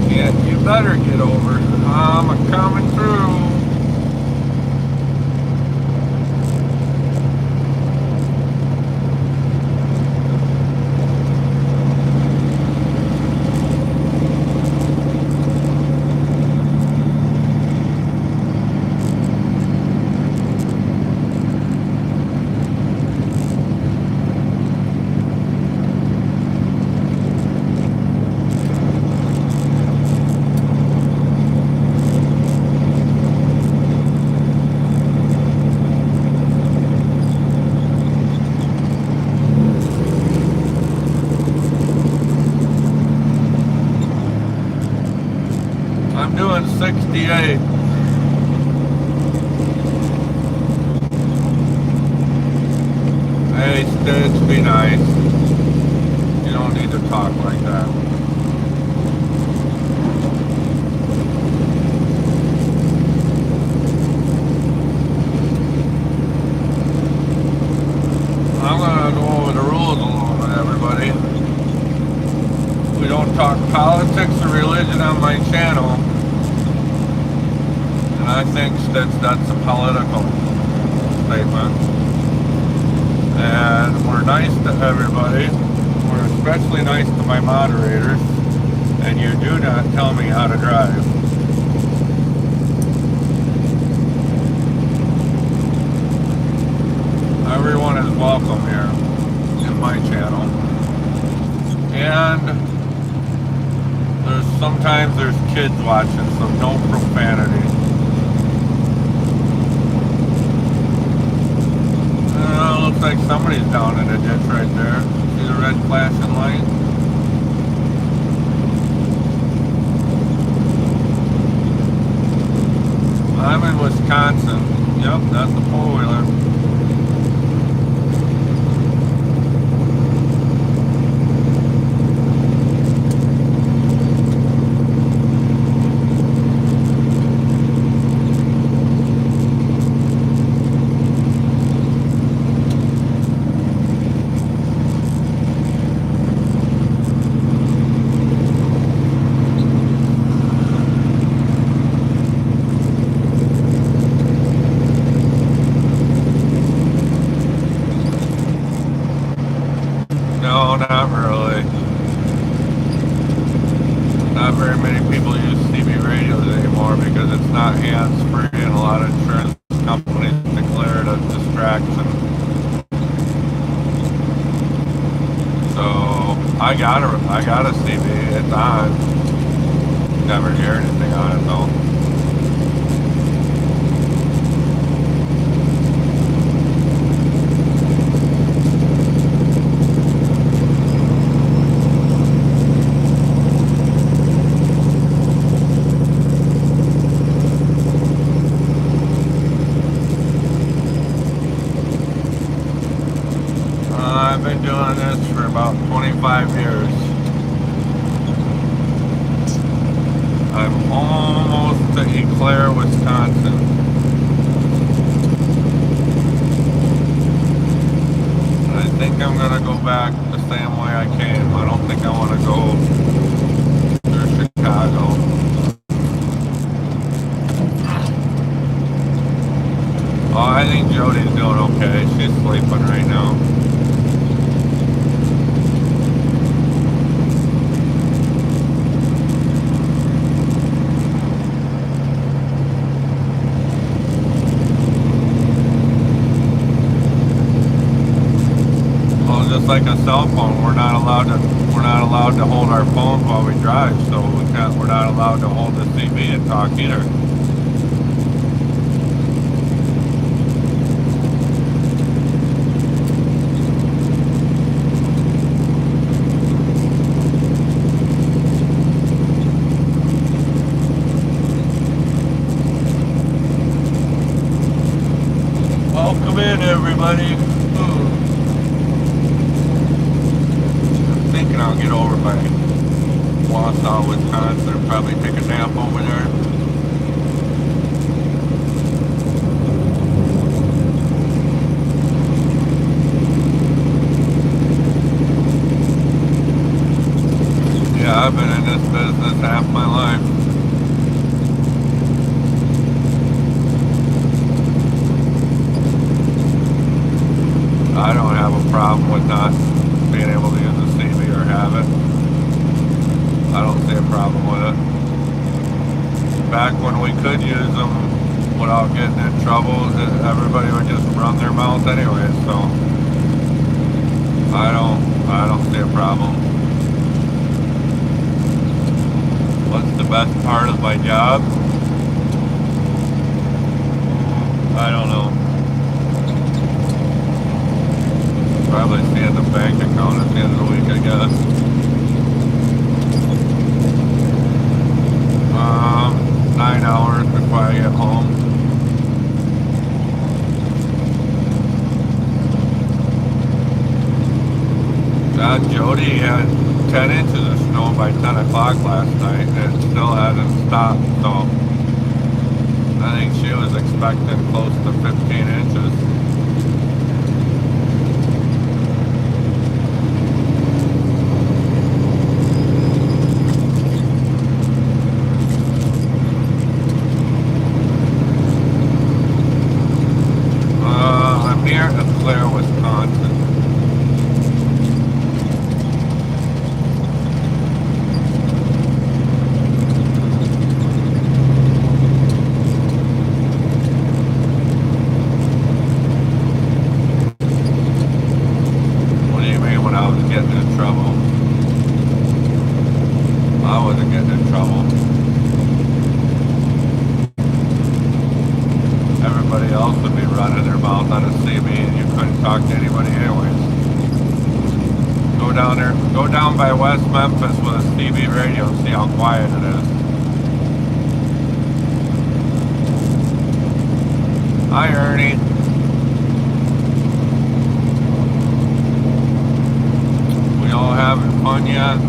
Yeah, you better get over. I'm coming through. I'm doing 68. Hey, Stitch, be nice. You don't need to talk like that. I'm gonna go over the rules a little bit, everybody. We don't talk politics or religion on my channel. And I think that's a political statement. And we're nice to everybody. We're especially nice to my moderators. And you do not tell me how to drive. Everyone is welcome here in my channel. And sometimes there's kids watching, so no profanity. Looks like somebody's down in a ditch right there. See the red flashing light? I'm in Wisconsin. Yep, that's the four-wheeler. I got a CB. It's on. Never hear anything on it though. I've been doing this for about 25 years. I'm almost to Eau Claire, Wisconsin. I think I'm gonna go back the same way I came. I don't think I want to go through Chicago. Oh, I think Jody's doing okay. She's sleeping right now. Just like a cell phone, we're not allowed to hold our phones while we drive, so we're not allowed to hold the CB and talk either. Welcome in, everybody. I'll get over by Wausau, Wisconsin, and probably take a nap over there. Yeah, I've been in this business half my life. I don't have a problem with not being able to use the CB or have it. I don't see a problem with it. Back when we could use them without getting in trouble, everybody would just run their mouth anyway, so I don't see a problem. What's the best part of my job? I don't know. Probably seeing the bank account at the end of the week, I guess. 9 hours before I get home. Jody had 10 inches of snow by 10 o'clock last night, and it still hasn't stopped, so I think she was expecting close to 15 inches. I'm near Eau Claire, Wisconsin. What do you mean when I was getting in trouble? I wasn't getting in trouble. Everybody else would be running their mouth on a CB and you couldn't talk to anybody anyways. Go down there, go down by West Memphis with a CB radio and see how quiet it is. Hi Ernie. We all having fun yet?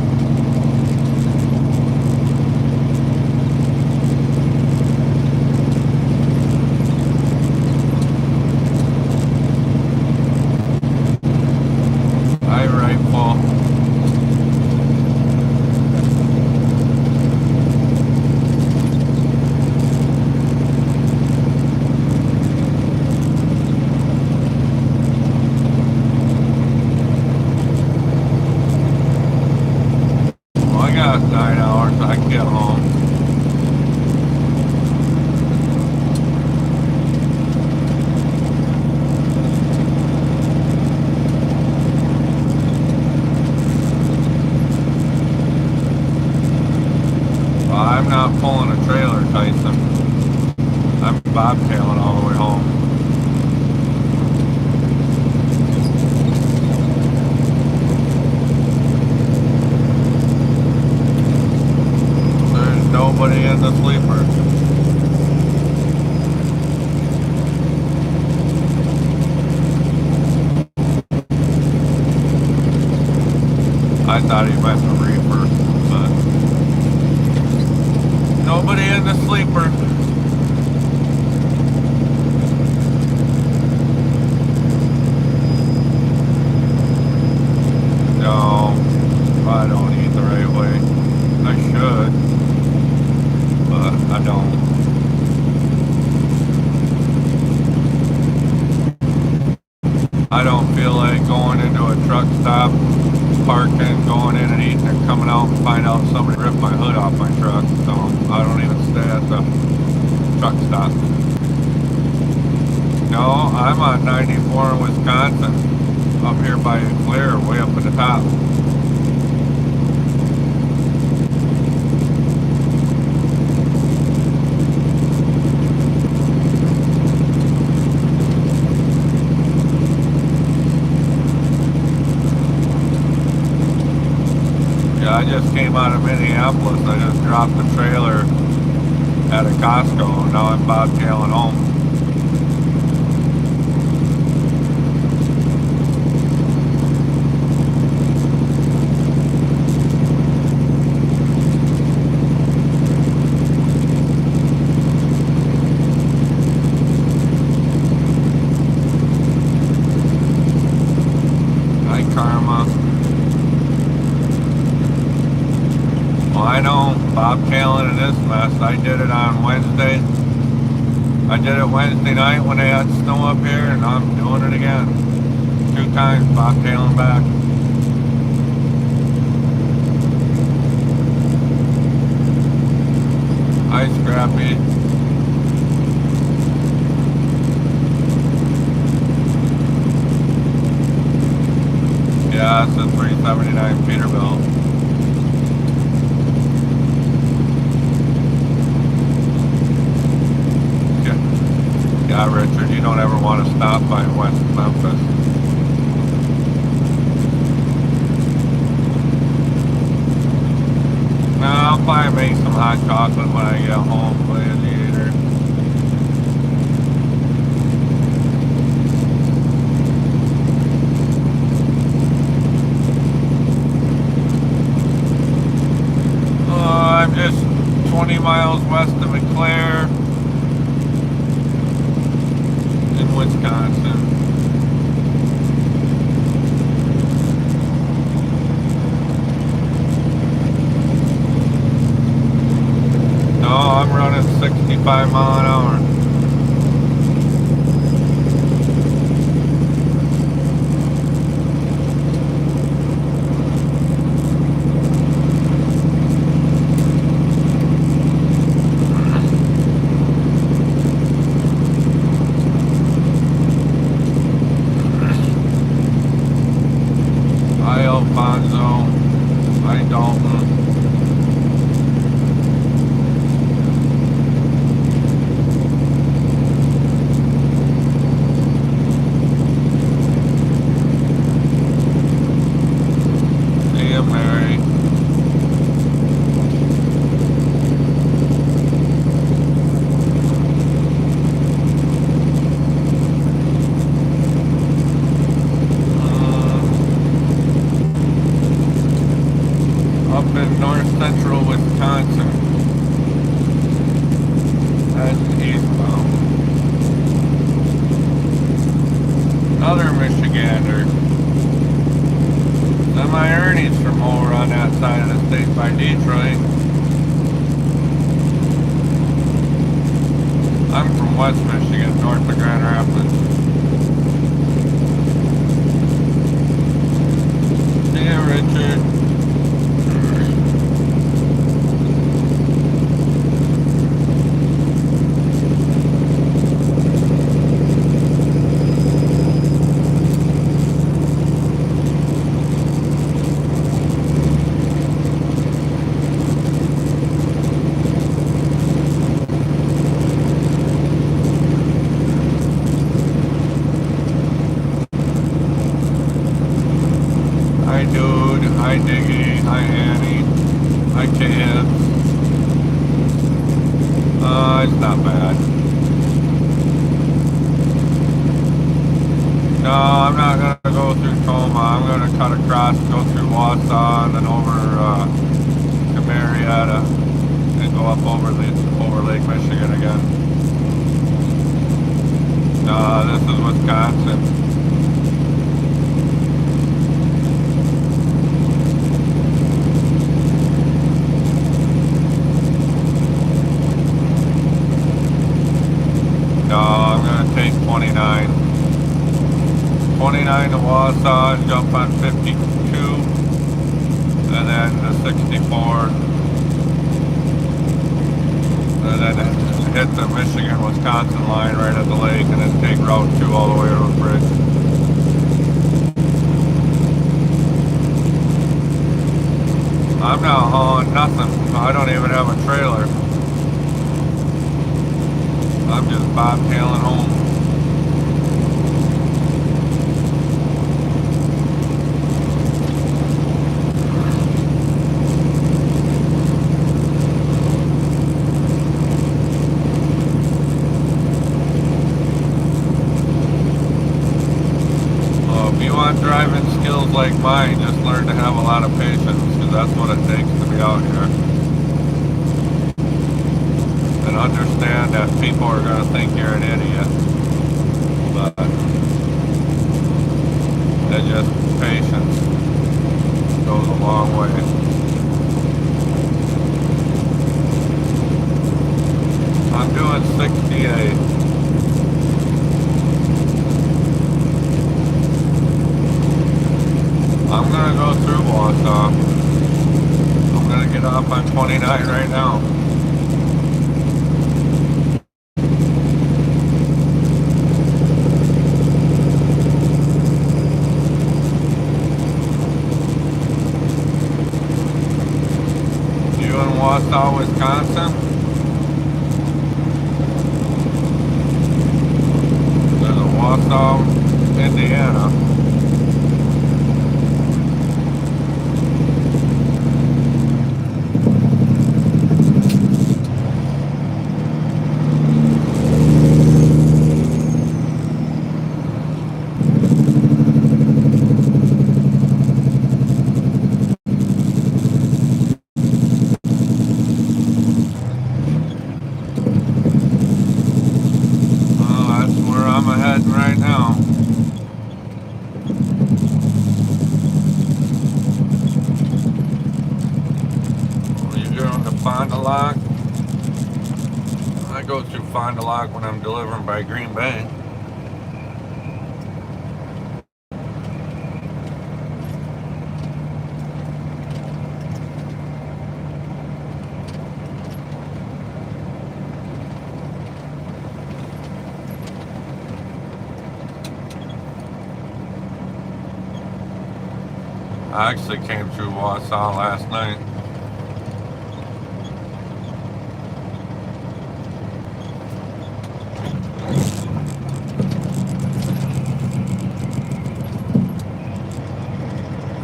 pulling a trailer, Tyson. I'm bobtailing all the way home. There's nobody in the sleeper. I thought he meant the reaper, but nobody in the sleeper. No, I don't eat the right way. I should, but I don't. I don't feel like going into a truck stop, parking, going in and eating, and coming out and find out somebody ripped my hood off my truck. So I don't even stay at the truck stop. No, I'm on 94 in Wisconsin, up here by Clear, way up at the top. Yeah, I just came out of Minneapolis. I just dropped the trailer at a Costco. Now I'm bobtailing home. Hi, Karma. Well, I know bobtailing in this mess. I did it on Wednesday. I did it Wednesday night when they had snow up here, and I'm doing it again. 2 times bobtailing back. Hi, Scrappy. Yeah, it's a 379 Peterbilt. Yeah, Richard, you don't ever want to stop by West Memphis. No, I'll probably make some hot chocolate when I get home, Gladiator. I'm just 20 miles west of Eau Claire in Wisconsin. No, I'm running 65 mile an hour. Hi, Alfonso. Hi, Dalton. Mary. Up in north central Wisconsin. That's eastbound. Another Michigander. Then my Ernie's from over on that side of the state by Detroit. I'm from West Michigan, north of Grand Rapids. See ya, Richard. Hi Dude, hi Diggy, hi Annie, hi Kids. It's not bad. No, I'm not gonna go through Toma. I'm gonna cut across, go through Wausau, and then over to Marietta, and go up over Lake Michigan again. No, this is Wisconsin. No, I'm gonna take 29. 29 to Wausau and jump on 52, and then the 64, and then hit the Michigan-Wisconsin line right at the lake, and then take Route 2 all the way to the bridge. I'm not hauling nothing. I don't even have a trailer. I'm just bobtailing home. If you want driving skills like mine, just learn to have a lot of patience, because that's what it takes to be out here. And understand that people are going to think you're an idiot. But it's just patience goes a long way. I'm doing 68. I'm gonna go through Wausau. I'm gonna get off on 29 right now. You in Wausau, Wisconsin? There's a Wausau, Indiana. Right now. You're going to Fond du Lac. I go through Fond du Lac when I'm delivering by Green Bay. I actually came through Wausau last night.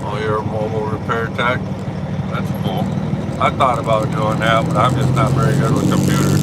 Oh, you're a mobile repair tech? That's cool. I thought about doing that, but I'm just not very good with computers.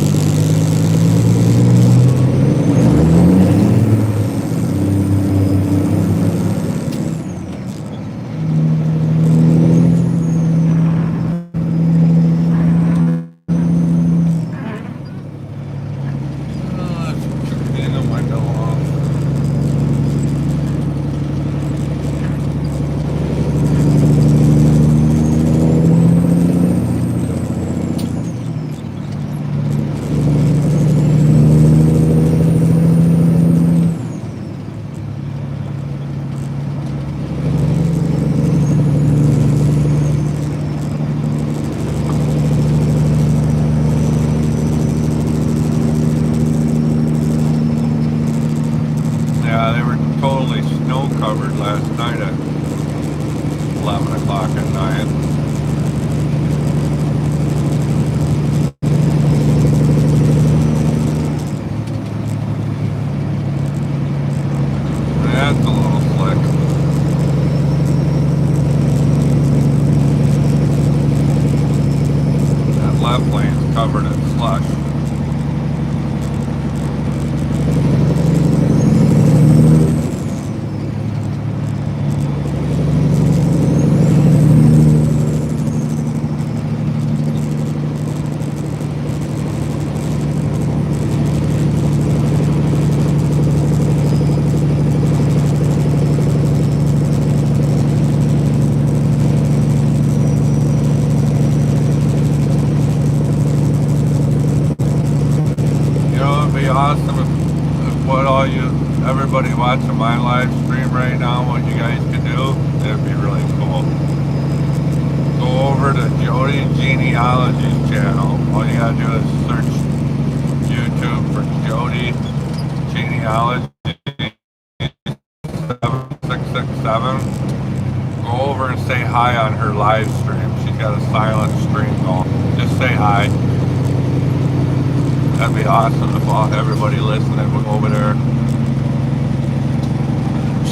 Yeah, they were totally snow covered last night at 11 o'clock at night. That's a little slick. everybody watching my live stream right now, what you guys could do, it'd be really cool. Go over to Jody Genealogy's channel. All you gotta do is search YouTube for Jody Genealogy 7667. Go over and say hi on her live stream. She's got a silent stream going. Just say hi. That'd be awesome if everybody listening would go over there.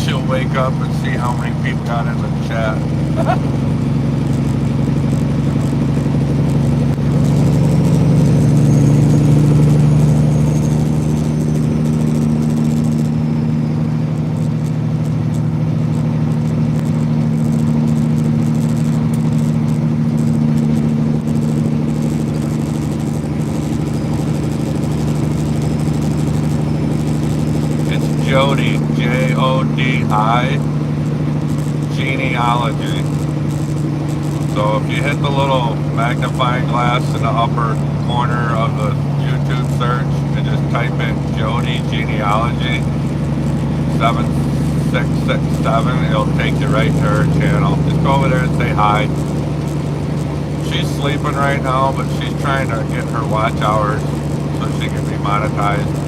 She'll wake up and see how many people got in the chat. Jody, Jodi, Genealogy. So if you hit the little magnifying glass in the upper corner of the YouTube search and just type in Jody Genealogy 7667, it'll take you right to her channel. Just go over there and say hi. She's sleeping right now, but she's trying to get her watch hours so she can be monetized.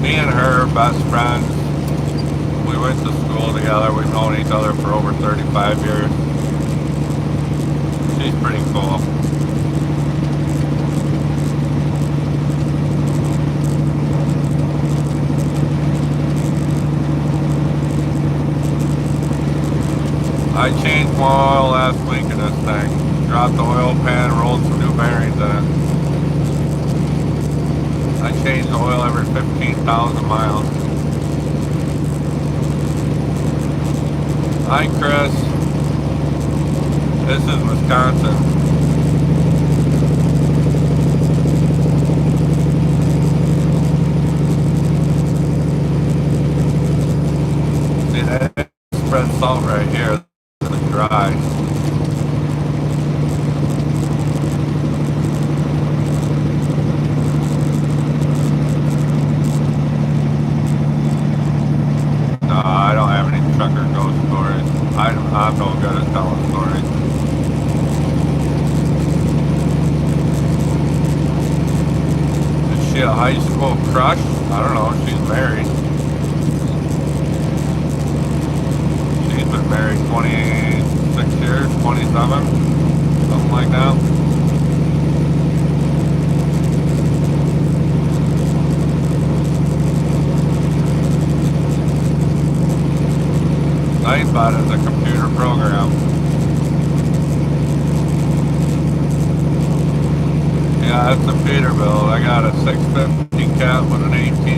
Me and her, best friends, we went to school together. We've known each other for over 35 years. She's pretty cool. I changed my oil last week in this thing. Dropped the oil pan, rolled some new bearings in it. I change the oil every 15,000 miles. Hi, Chris. This is Wisconsin. See, that spread salt right here. It's dry. I don't have any trucker ghost stories. I'm no good at telling stories. Is she a high school crush? I don't know. She's married. She's been married 26 years, 27, something like that. Nightbot is a computer program. Yeah, it's a Peterbilt. I got a 650 cat with an 18 speed.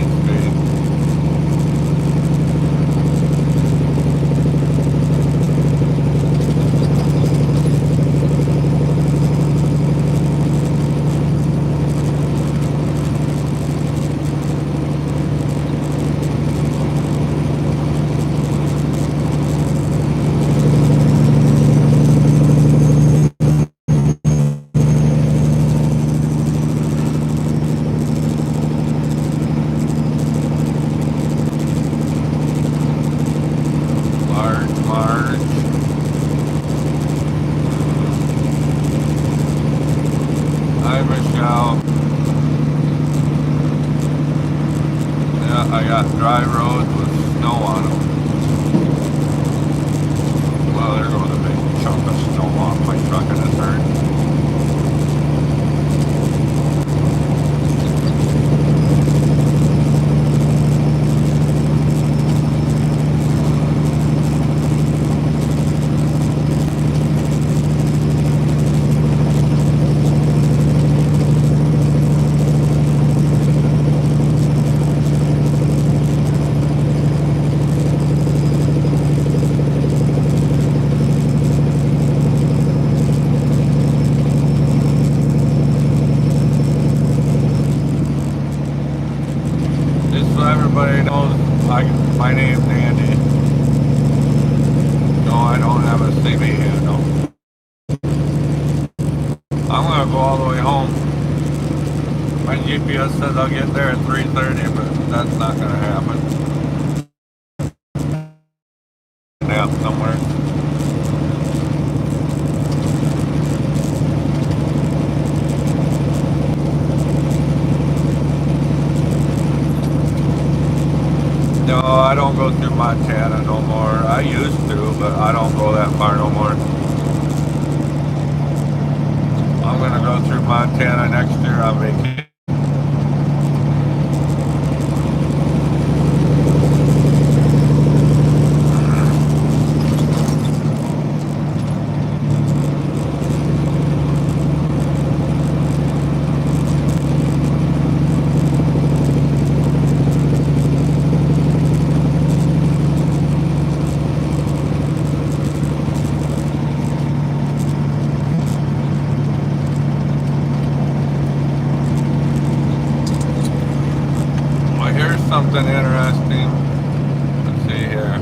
I got dry roads with snow on them. Well, there goes a big chunk of snow off my truck in this turn. Everybody knows my name's Andy. No, I don't have a CB handle. go all the way home. My GPS says I'll get there at 3:30, but that's not going to happen. Nap somewhere. No, I don't go through Montana no more. I used to, but I don't go that far no more. I'm going to go through Montana next year on vacation. Something interesting. Let's see here.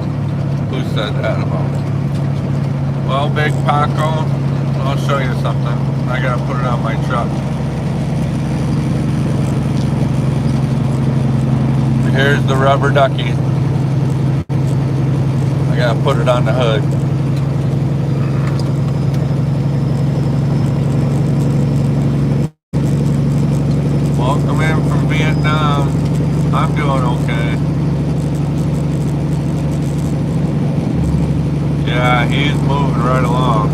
Who said that about? Well, Big Paco, I'll show you something. I gotta put it on my truck. Here's the rubber ducky. I gotta put it on the hood. Welcome in from Vietnam. I'm doing okay. Yeah, he's moving right along.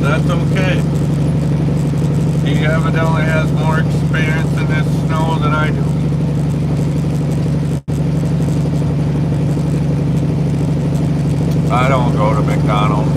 That's okay. He evidently has more experience in this snow than I do. I don't go to McDonald's.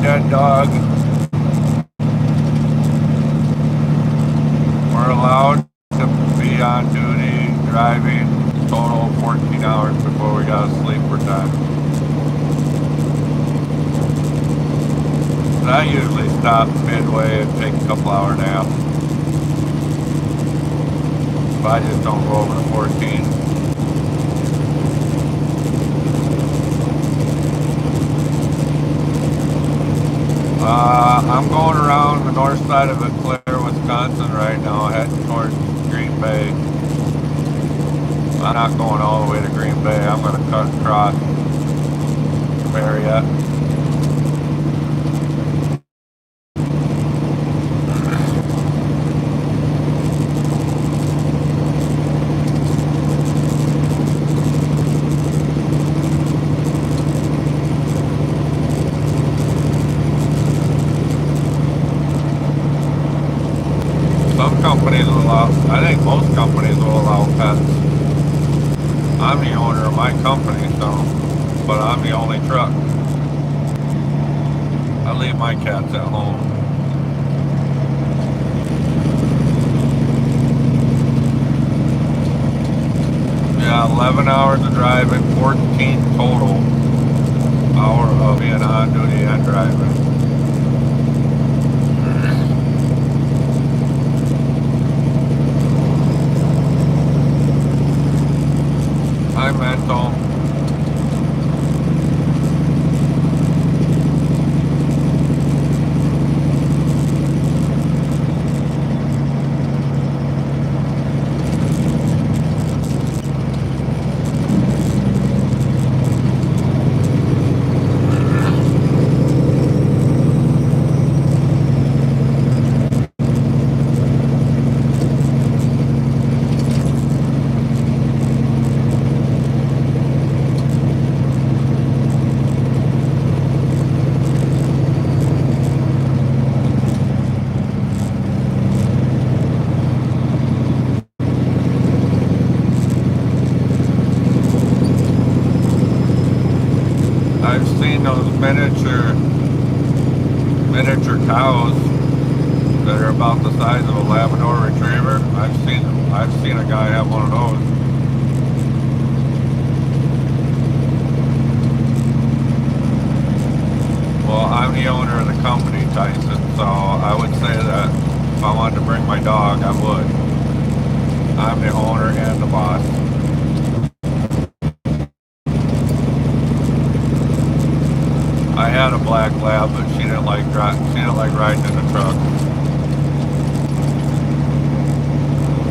Dead dog. We're allowed to be on duty driving total 14 hours before we gotta sleep for time. But I usually stop midway and take a couple hour nap. But I just don't go over the 14. I'm going around the north side of Eau Claire, Wisconsin right now, heading towards Green Bay. I'm not going all the way to Green Bay. I'm going to cut across Marietta. Some companies will allow, I think most companies will allow pets. I'm the owner of my company, so, but I'm the only truck. I leave my cats at home. Yeah, 11 hours of driving, 14 total hour of being on duty and driving. Hi, Mental. I've seen those miniature cows that are about the size of a Labrador Retriever. I've seen a guy have one of those. Well, I'm the owner of the company, Tyson, so I would say that if I wanted to bring my dog, I would. I'm the owner and the boss. I had a black lab, but she didn't like riding in the truck.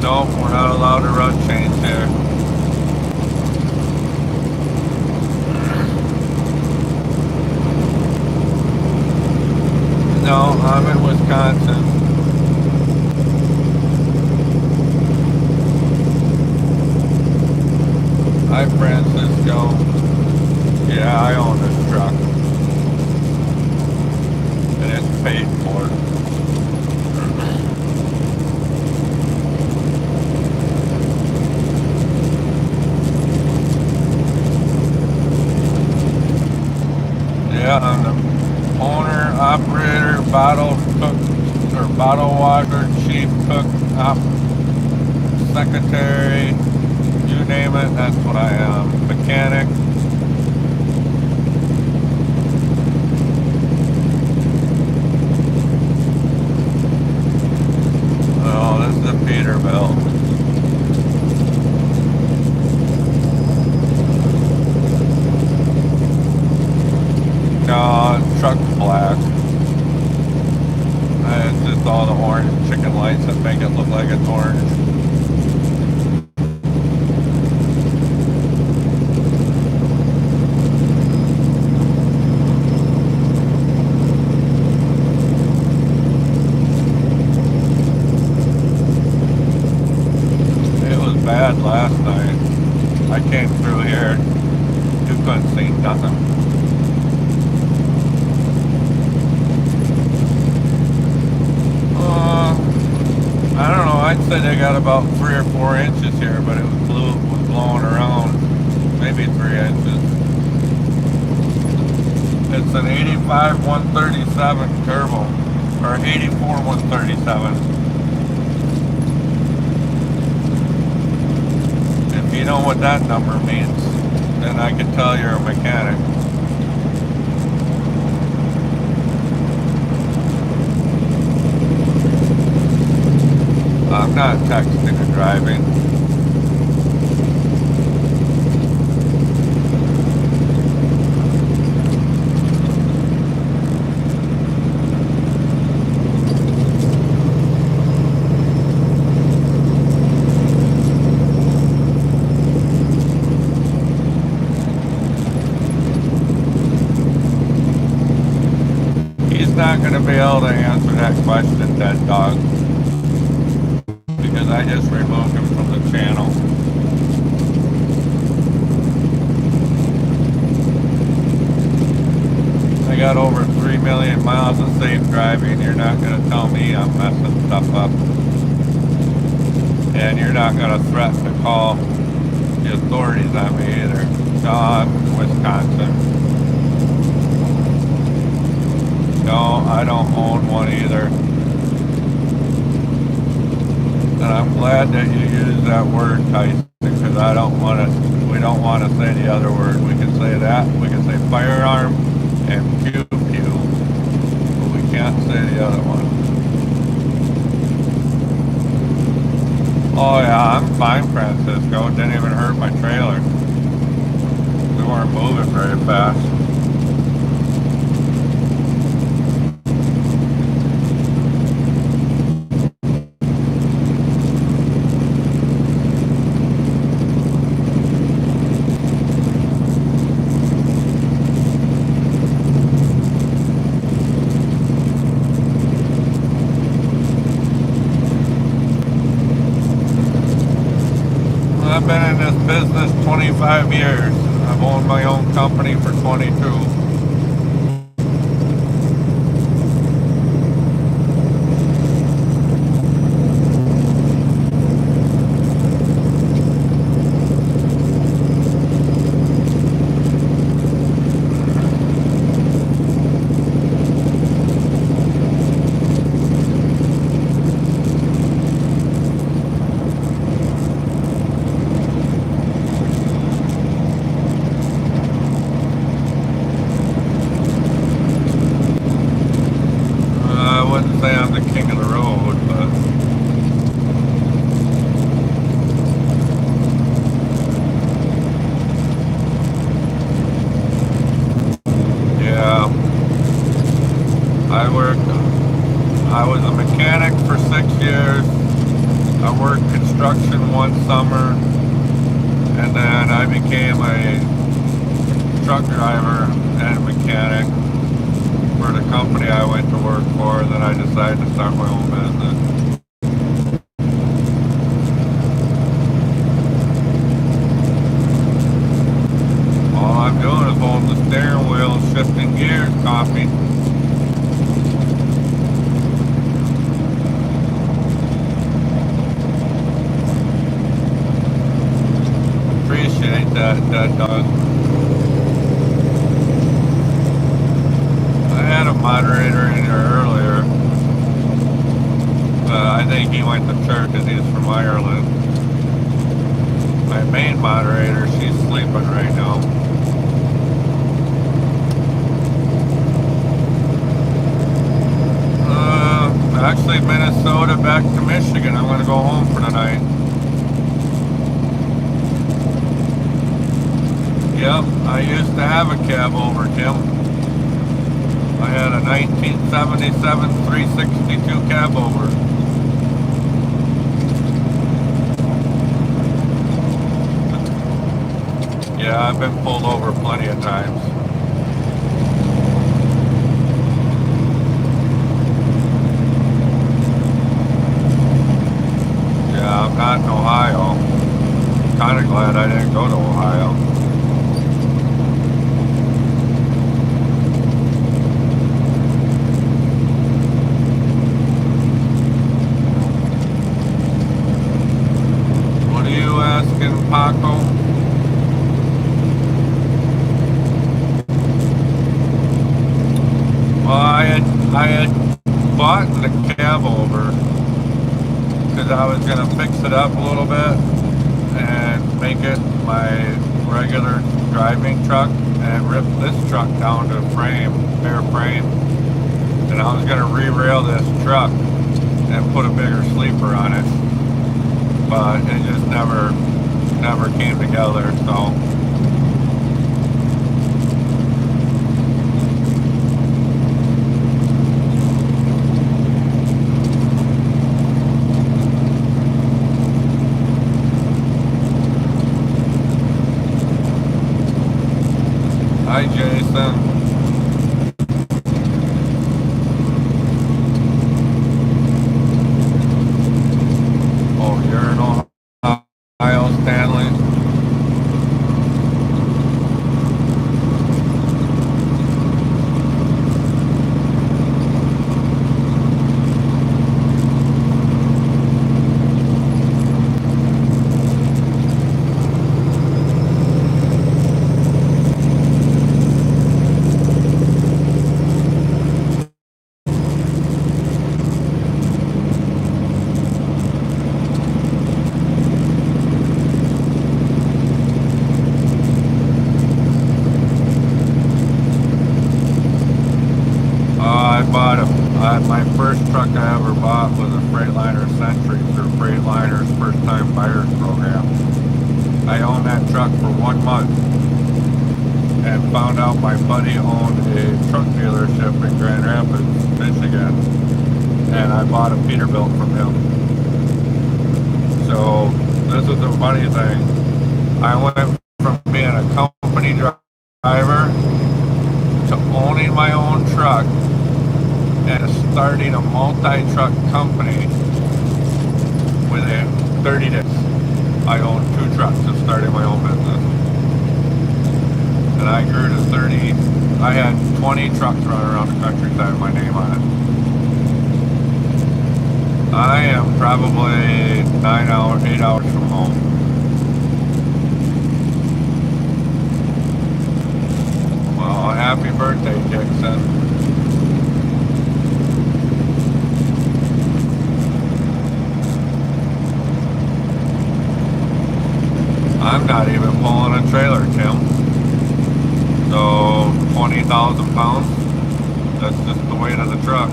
No, we're not allowed to run chains here. No, I'm in Wisconsin. Hi, Francisco. Yeah, I own this truck. And it's paid for. Yeah, I'm the owner, operator, bottle cook, or bottle washer, chief cook, secretary, you name it, that's what I am. Mechanic. Oh, this is a Peterbilt. No, truck's black. It's just all the orange chicken lights that make it look like it's orange. Bad last night. I came through here. You couldn't see nothing. I don't know. I'd say they got about 3 or 4 inches here, but it was blowing around. Maybe 3 inches. It's an 85 137 turbo, or 84 137. If you know what that number means, then I can tell you're a mechanic. I'm not texting and driving. Not going to be able to answer that question, Dead Dog, because I just removed him from the channel. I got over 3 million miles of safe driving. You're not going to tell me I'm messing stuff up. And you're not going to threaten to call the authorities on me either. No, I'm in Wisconsin. No, I don't own one either. And I'm glad that you used that word, Tyson, because we don't want to say the other word. We can say that, we can say firearm and pew pew, but we can't say the other one. Oh yeah, I'm fine, Francisco. It didn't even hurt my trailer. We weren't moving very fast. I've been in this business 25 years. I've owned my own company for 22. work. I was a mechanic for 6 years. I worked construction one summer, and then I became a truck driver and mechanic for the company I went to work for. Then I decided to start my own business. All I'm doing is holding the steering wheel, shifting gears, coffee. Appreciate that dog. I had a moderator in here earlier, but I think he went to church because he's from Ireland. My main moderator, she's sleeping right now. Actually, Minnesota back to Michigan. I'm going to go home for the night. Yep, I used to have a cab over, Tim. I had a 1977 362 cab over. Yeah, I've been pulled over plenty of times. Yeah, I'm not in Ohio. Kind of glad I didn't go to Ohio. What are you asking, Paco? Well, I had bought the cab over because I was going to fix it up a little bit and make it my regular driving truck and rip this truck down to bare frame. And I was going to re-rail this truck and put a bigger sleeper on it. But it just never came together, so. Hi, Jason. Oh, you're in Ohio, Stanley. My first truck I ever bought was a Freightliner Century through Freightliner's first time buyers program. I owned that truck for 1 month and found out my buddy owned a truck dealership in Grand Rapids, Michigan, and I bought a Peterbilt from him. So this is the funny thing. I went from being a company driver to owning my own truck and starting a multi-truck company within 30 days. I owned 2 trucks and started my own business. And I grew to 30. I had 20 trucks running around the countryside with my name on it. I am probably 8 hours from home. Well, happy birthday, Dixon. I'm not even pulling a trailer, Tim. So 20,000 pounds, that's just the weight of the truck.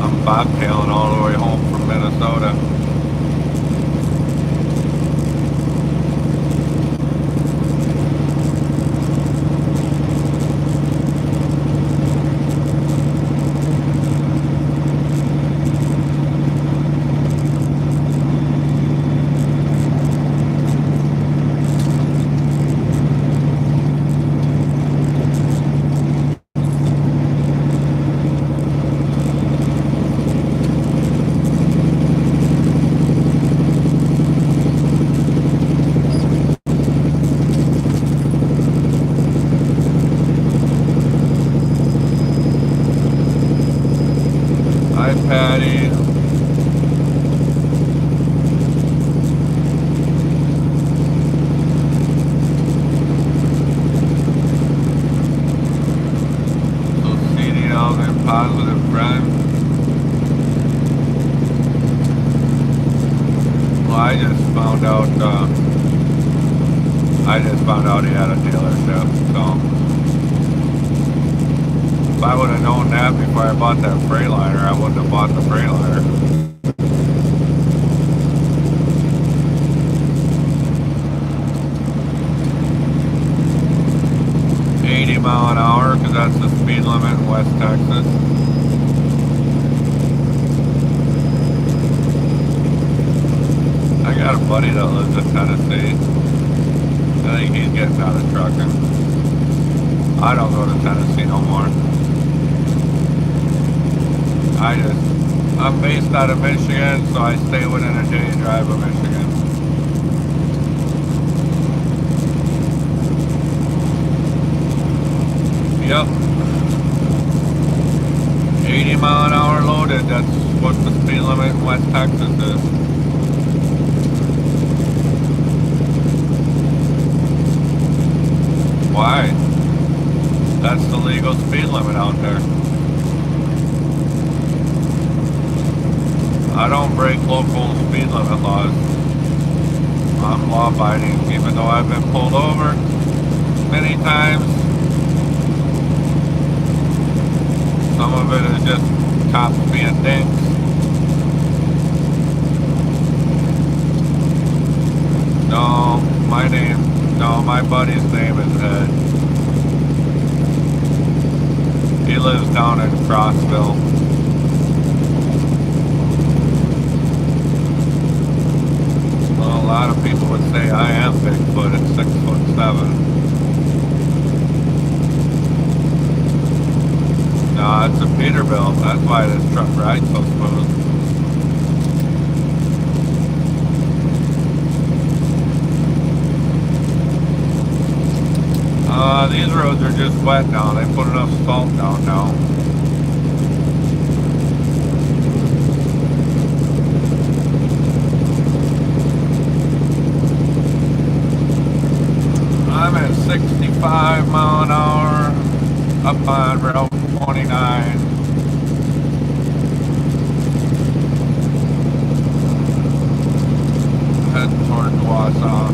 I'm bobtailing all the way home from Minnesota. Hi, Patty. So CDL's in positive, friend. Well, I just found out he had a dealership, so if I would have known that before I bought that Freightliner, I wouldn't have bought the Freightliner. mph, because that's the speed limit in West Texas. I got a buddy that lives in Tennessee. I think he's getting out of trucking. I don't go to Tennessee no more. I'm based out of Michigan, so I stay within a day drive of Michigan. Yep. 80 mile an hour loaded, that's what the speed limit in West Texas is. Why? That's the legal speed limit out there. I don't break local speed limit laws. I'm law abiding, even though I've been pulled over many times. Some of it is just cops being dinks. No, my buddy's name is Ed. He lives down in Crossville. Well, a lot of people would say I am Bigfoot at 6'7". No, it's a Peterbilt. That's why this truck rides so smooth. These roads are just wet now. They put enough salt down now. I'm at 65 mile an hour up on Route 29. Heading towards Wausau.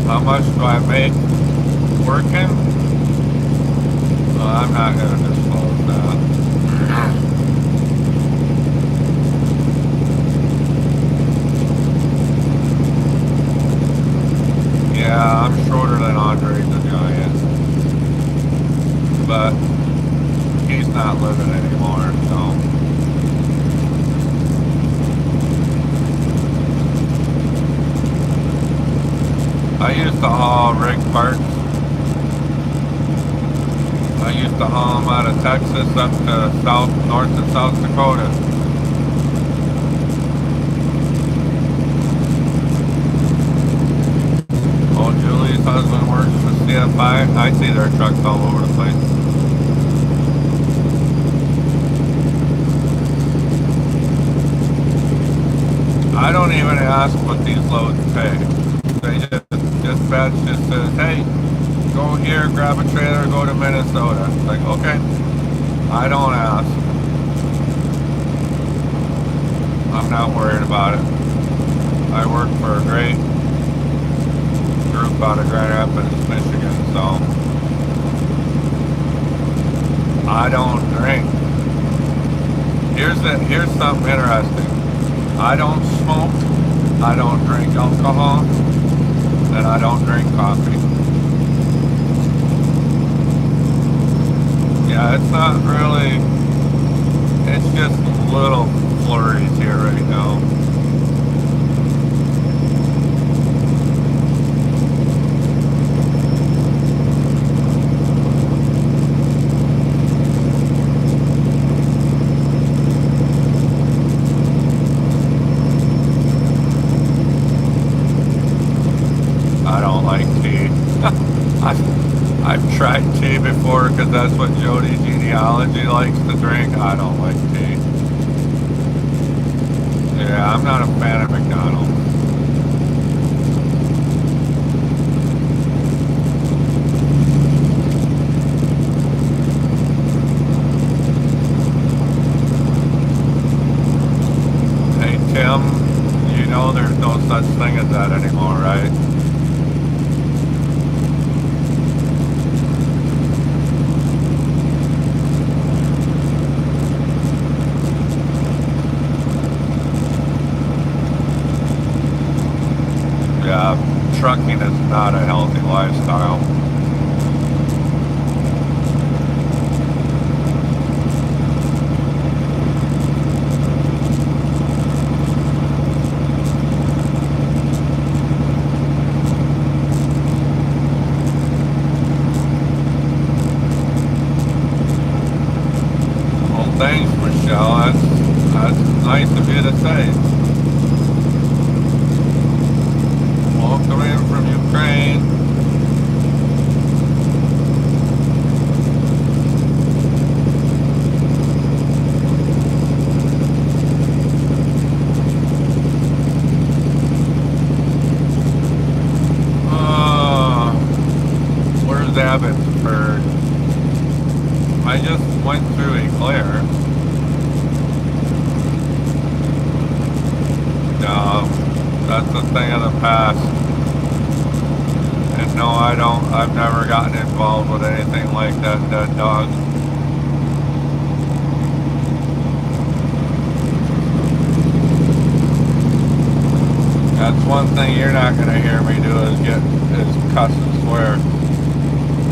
How much do I make working? Well, I'm not going to disclose that. Yeah, I'm shorter than Andre the Giant. But he's not living anymore, so. I used to haul rig parts. I used to haul them out of Texas up to North and South Dakota. Oh, Julie's husband works for CFI. I see their trucks all over the place. I don't even ask what these loads pay. They dispatch just says, hey, go here, grab a trailer, go to Minnesota. It's like, okay. I don't ask. I'm not worried about it. I work for a great group out of Grand Rapids, Michigan, so I don't drink. Here's something interesting. I don't smoke, I don't drink alcohol, and I don't drink coffee. Yeah, it's not really, it's just little flurries here right now. I don't like tea. I've tried tea before because that's what Jody Genealogy likes to drink. I don't like tea. Yeah, I'm not a fan of McDonald's. Hey Tim, you know there's no such thing as that anymore, right? Yeah, trucking is not a healthy lifestyle. Well, thanks, Michelle. That's nice of you to say. Welcome in from Ukraine. Where's Abbotsford? I just went through Eclair. No, that's a thing of the past. And no, I've never gotten involved with anything like that dead dog. That's one thing you're not going to hear me do is cuss and swear.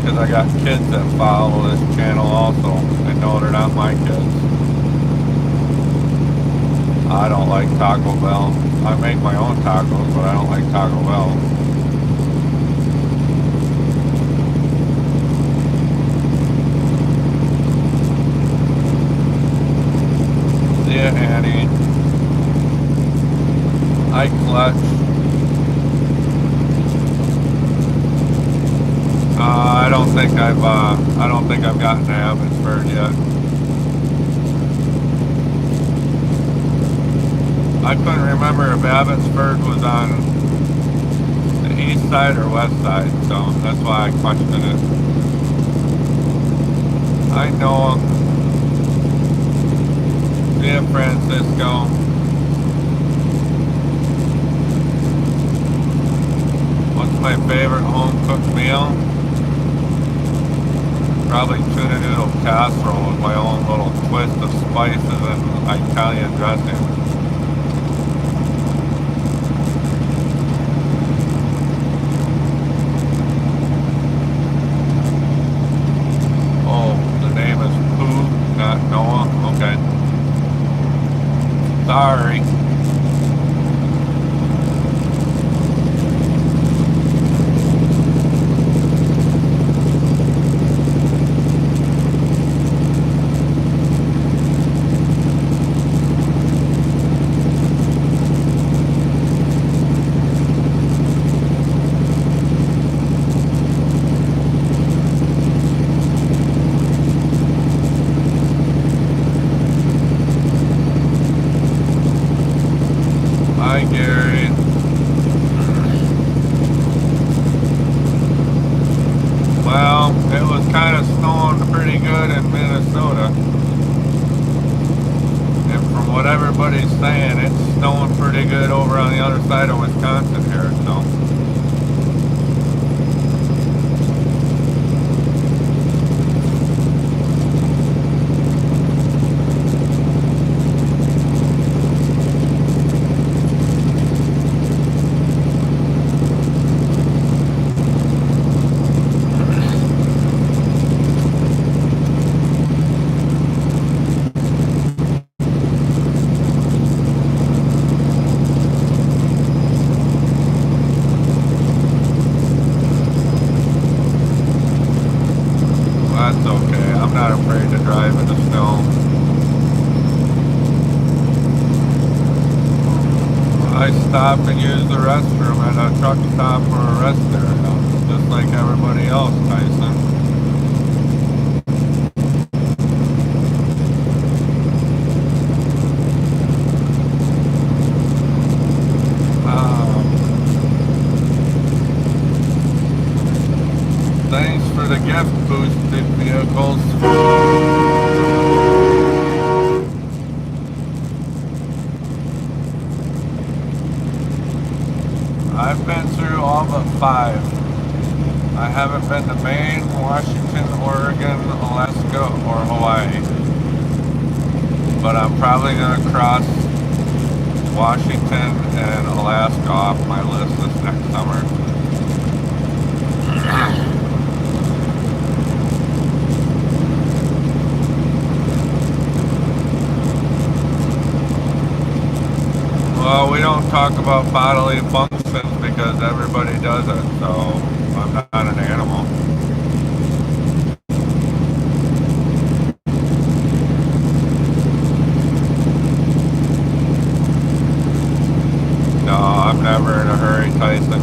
Because I got kids that follow this channel also. And no, they're not my kids. I don't like Taco Bell. I make my own tacos, but I don't like Taco Bell. Yeah, Annie. I clutch. I don't think I've gotten to Abbotsford yet. I couldn't remember if Abbotsford was on the east side or west side, so that's why I questioned it. I know. Yeah, Francisco. What's my favorite home-cooked meal? Probably tuna noodle casserole with my own little twist of spices and Italian dressing. Oh, the name is Pooh, not Noah? Okay. Sorry. Hi, Gary. Well, it was kind of snowing pretty good in Minnesota. And from what everybody's saying, it's snowing pretty good over on the other side of Wisconsin here, so. drive in the snow. I stop and use the restroom at a truck stop or a rest area, just like everybody else, Tyson. Thanks for the gift, boosted vehicles. I've been through all but 5. I haven't been to Maine, Washington, Oregon, Alaska, or Hawaii. But I'm probably going to cross Washington and Alaska off my list this next summer. Well, we don't talk about bodily functions because everybody does it, so I'm not an animal. No, I'm never in a hurry, Tyson.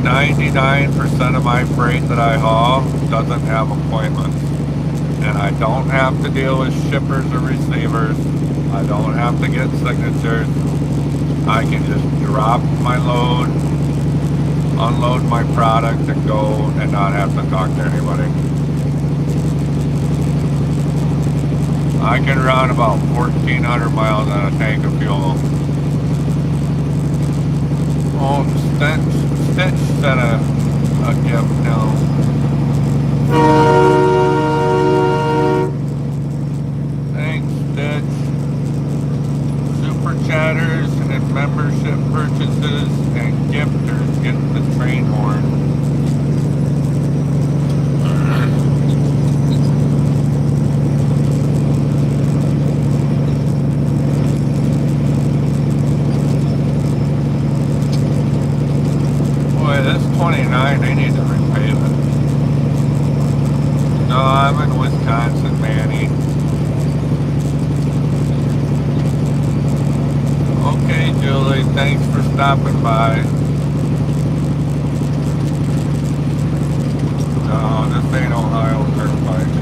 99% of my freight that I haul doesn't have appointments. And I don't have to deal with shippers or receivers. I don't have to get signatures. I can just drop my load, unload my product, and go and not have to talk to anybody. I can run about 1,400 miles on a tank of fuel. Oh, Stitch sent a gift now. Thanks, Stitch. Super chatters and membership purchases and gifters get the train horn. Boy, this 29, they need to repave it. No, I'm in Wisconsin, Manny. Okay, Julie, thanks for stopping by. No, this ain't Ohio Turnpike.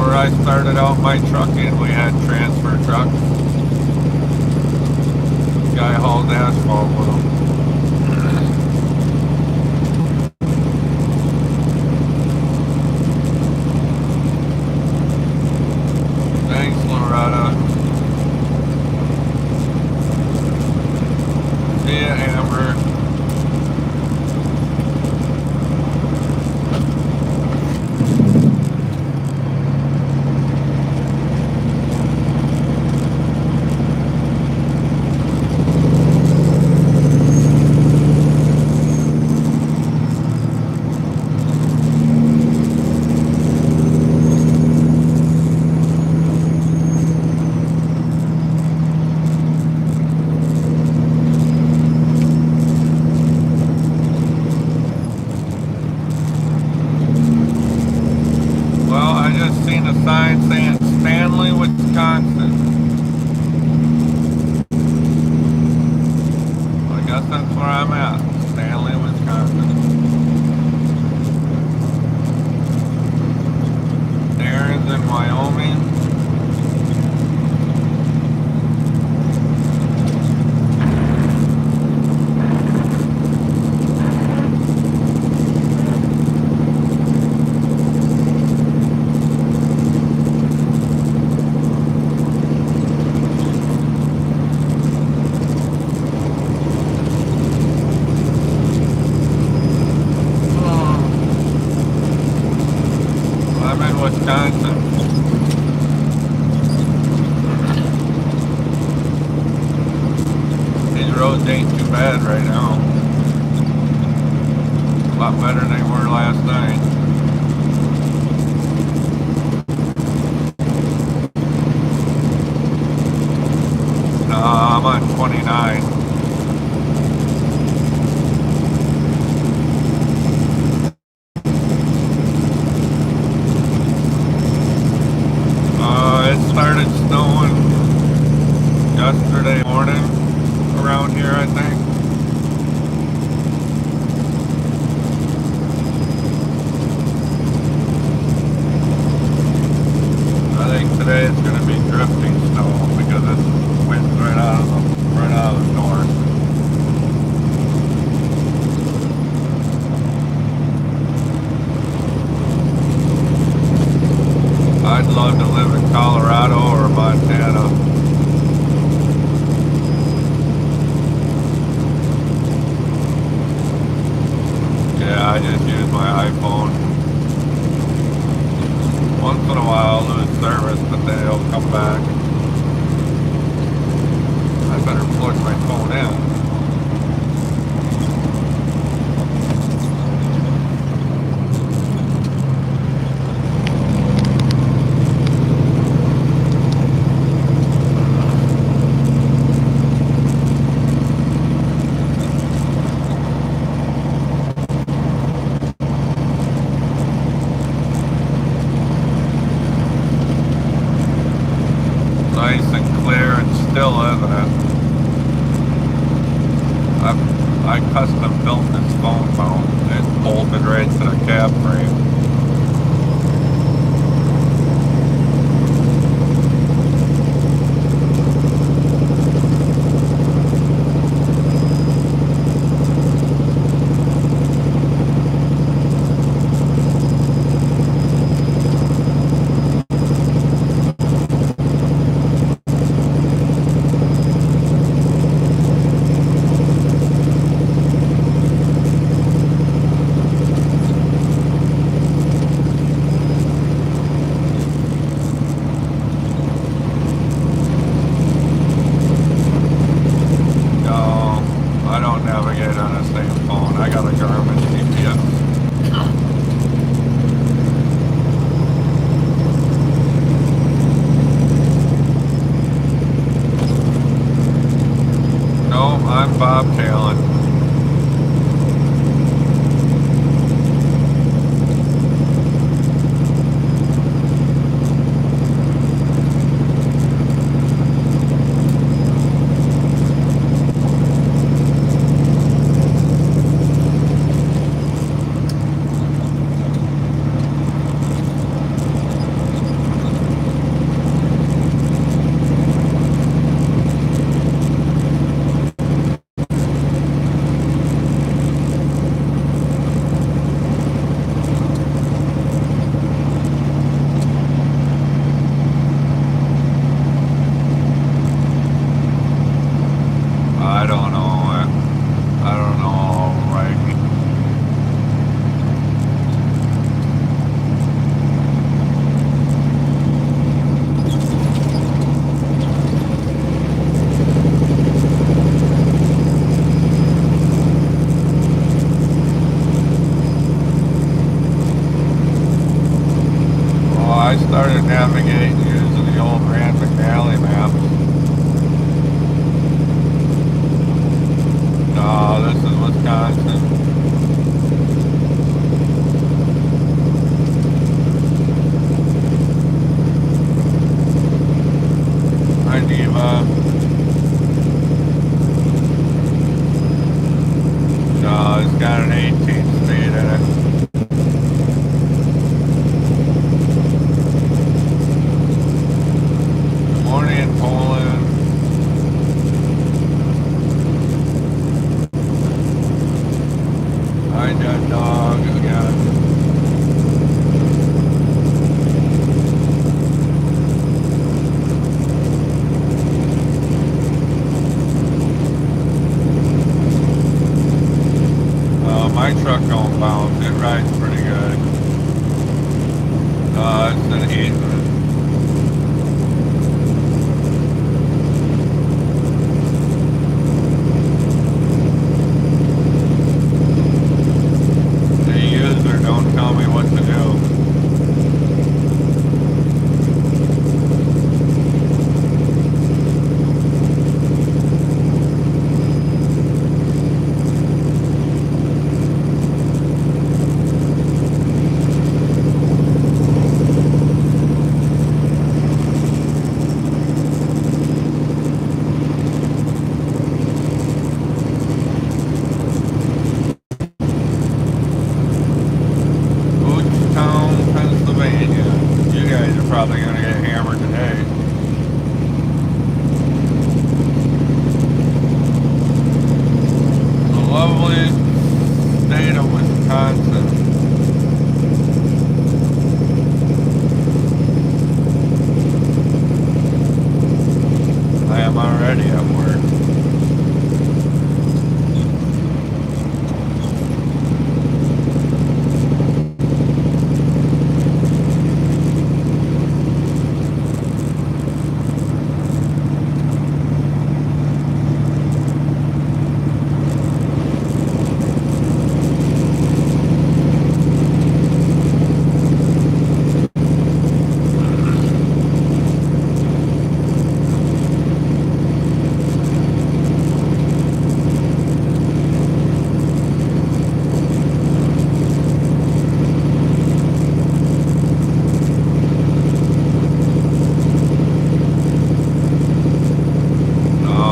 I started out my trucking, we had transfer trucks. Guy hauled asphalt with them. Thanks, Loretta. See ya, Amber. Sign saying Stanley, Wisconsin. Well, I guess that's where I'm at. Stanley, Wisconsin. Darren's in Wyoming. Wisconsin. These roads ain't too bad right now. A lot better than they were last night. I'm on 29. It started snowing yesterday morning around here, I think. I think today it's going to be drifting snow because it's winds right out of the north. I'd love to live in Colorado or Montana. Yeah, I just use my iPhone. Once in a while I'll lose service, but then it'll come back. I better plug my phone in. Nice and clear and still, isn't it? I custom built this phone mount. It's bolted right to the cab frame. I'm bobtailing. I started navigating using the old Rand McNally map. No, this is Wisconsin. Hi, Diva. No, it's got an 18 speed in it. Dog again. My truck don't bounce. It rides pretty good. It's been eating. The user don't tell me what to do. Town, Pennsylvania. You guys are probably going to get hammered today. The lovely state of Wisconsin. I am already at work.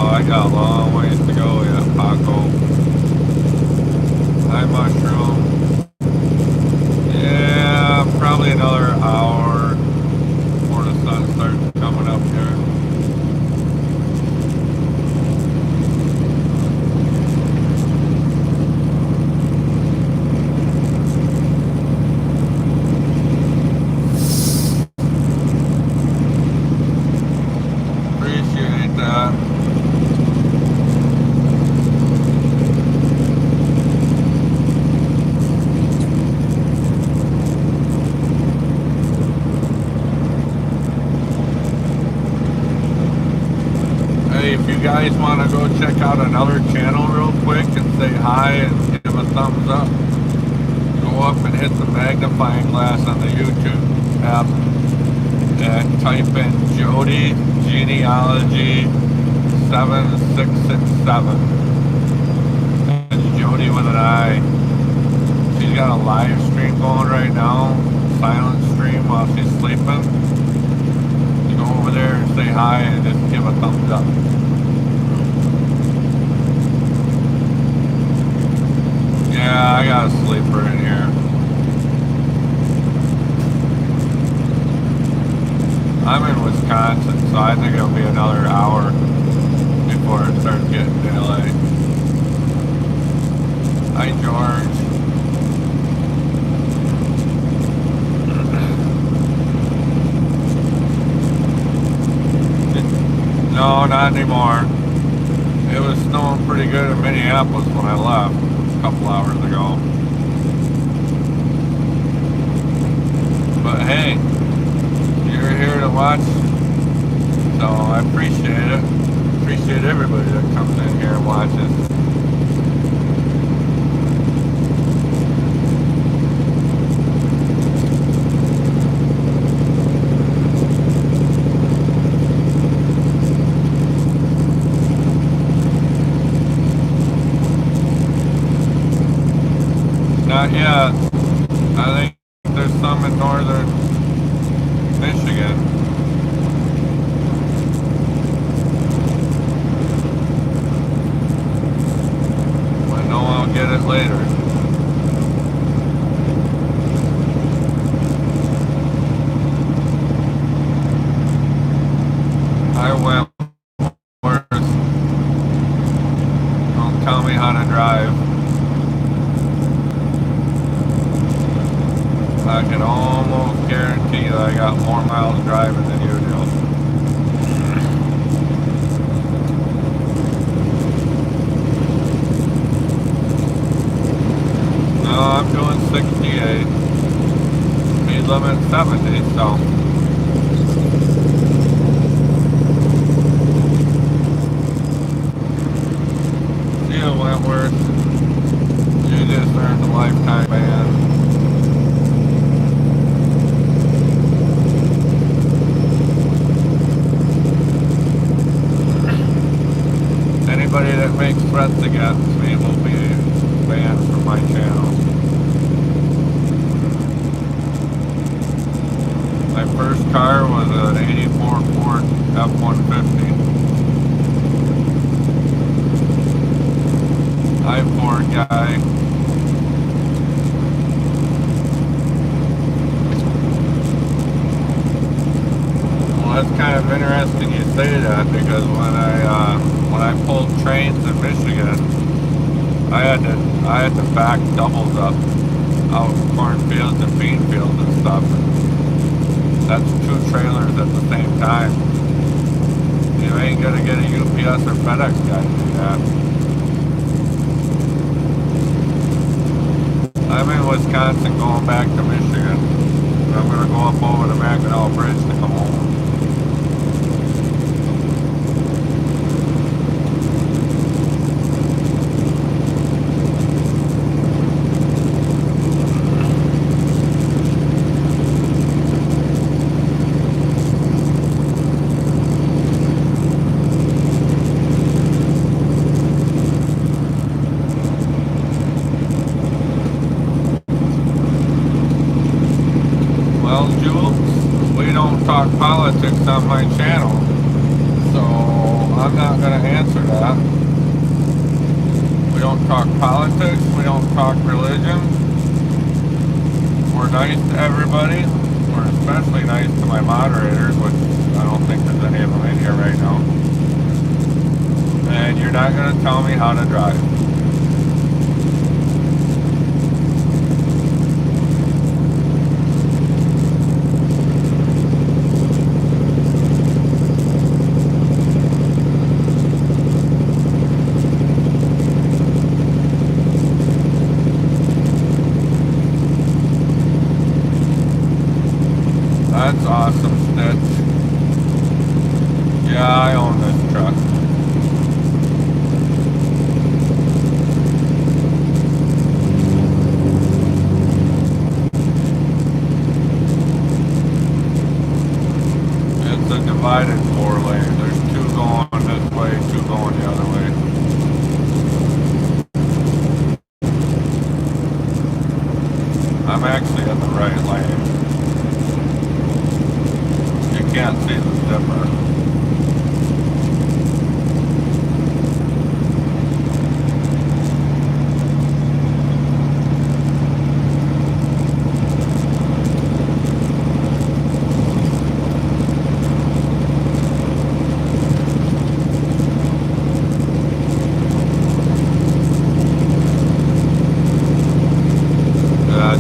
I got a long ways to go yet, Paco. Hi, Mushroom. Yeah, probably another hour before the sun starts coming up here. Appreciate that. If you guys want to go check out another channel real quick and say hi and give a thumbs up, go up and hit the magnifying glass on the YouTube app and type in Jody Genealogy 7667. That's Jody with an I. She's got a live stream going right now, silent stream while she's sleeping. You go over there and say hi and just give a thumbs up. Yeah, I got a sleeper in here. I'm in Wisconsin, so I think it'll be another hour before it starts getting daylight. Hi, George. No, not anymore. It was snowing pretty good in Minneapolis when I left a couple hours ago. But hey, you're here to watch, so I appreciate it. Appreciate everybody that comes in here and watches. Not yet. I think there's some in northern Michigan. I know I'll get it later. I went worse. Don't tell me how to drive. I can almost guarantee that I got more miles driving than you do. No, I'm doing 68. Me limit 70, so. See you, Wentworth. You just earned a lifetime ban. Anybody that makes threats against me will be banned from my channel. My first car was an 84 Ford F-150. Hi, Ford guy. Well, that's kind of interesting you say that, because when I pulled trains in Michigan, I had to back doubles up out in cornfields and bean fields and stuff. That's 2 trailers at the same time. You ain't gonna get a UPS or FedEx guy to do that. I'm in Wisconsin going back to Michigan. I'm gonna go up over the Mackinac Bridge to come home. Well, Jules, we don't talk politics on my channel, so I'm not going to answer that. We don't talk politics, we don't talk religion. We're nice to everybody. We're especially nice to my moderators, which I don't think there's any of them in here right now. And you're not going to tell me how to drive. That's awesome, Stitch. Yeah, I own this truck. It's a divided 4-lane. There's 2 going this way, 2 going the other way. I'm actually in the right lane. Can't see the zipper.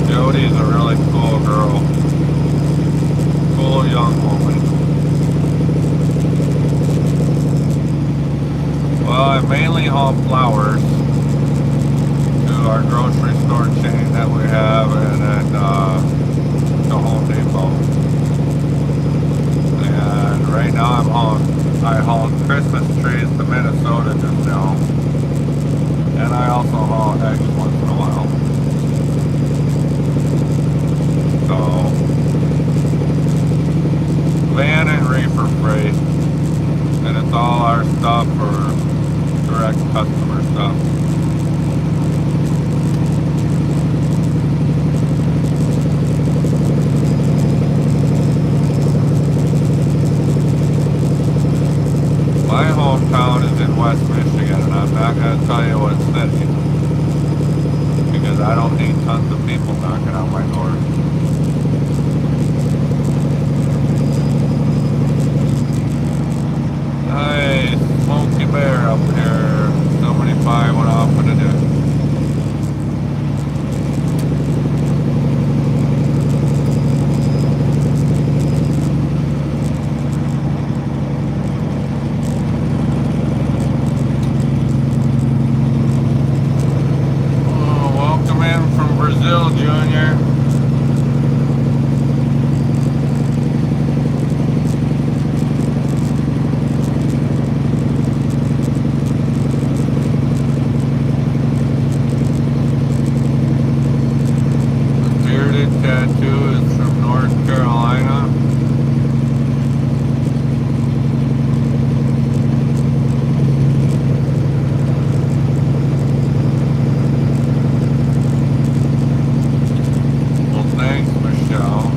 Jody's a really cool girl. Cool young woman. Well, I mainly haul flowers to our grocery store chain that we have, and then to Home Depot. And right now I haul Christmas trees to Minnesota just now. And I also haul eggs once in a while. So, van and reefer freight. And it's all our stuff or direct customer stuff. My hometown is in West Michigan, and I'm not going to tell you what city, because I don't need tons of people knocking on my door. Hey, Smokey Bear up here. Somebody buy what I'm gonna do. Oh, welcome in from Brazil, Junior. tattoo is from North Carolina. Well, thanks, Michelle.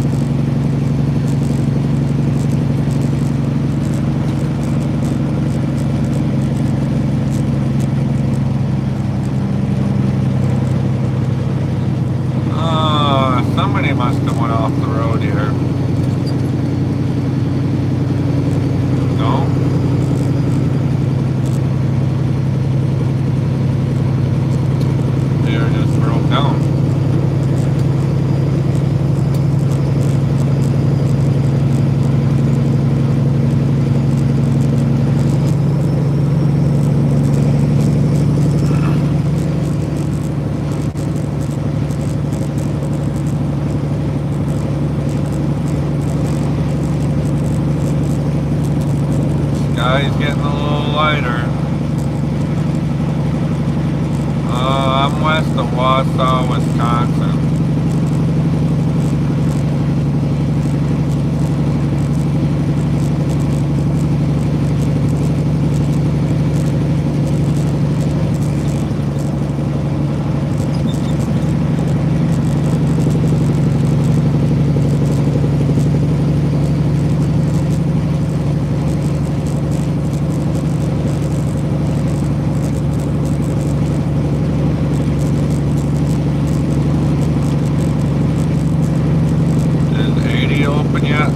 Somebody must have went off the road here. No? They just broke down. Sky's getting a little lighter. I'm west of Wausau, Wisconsin.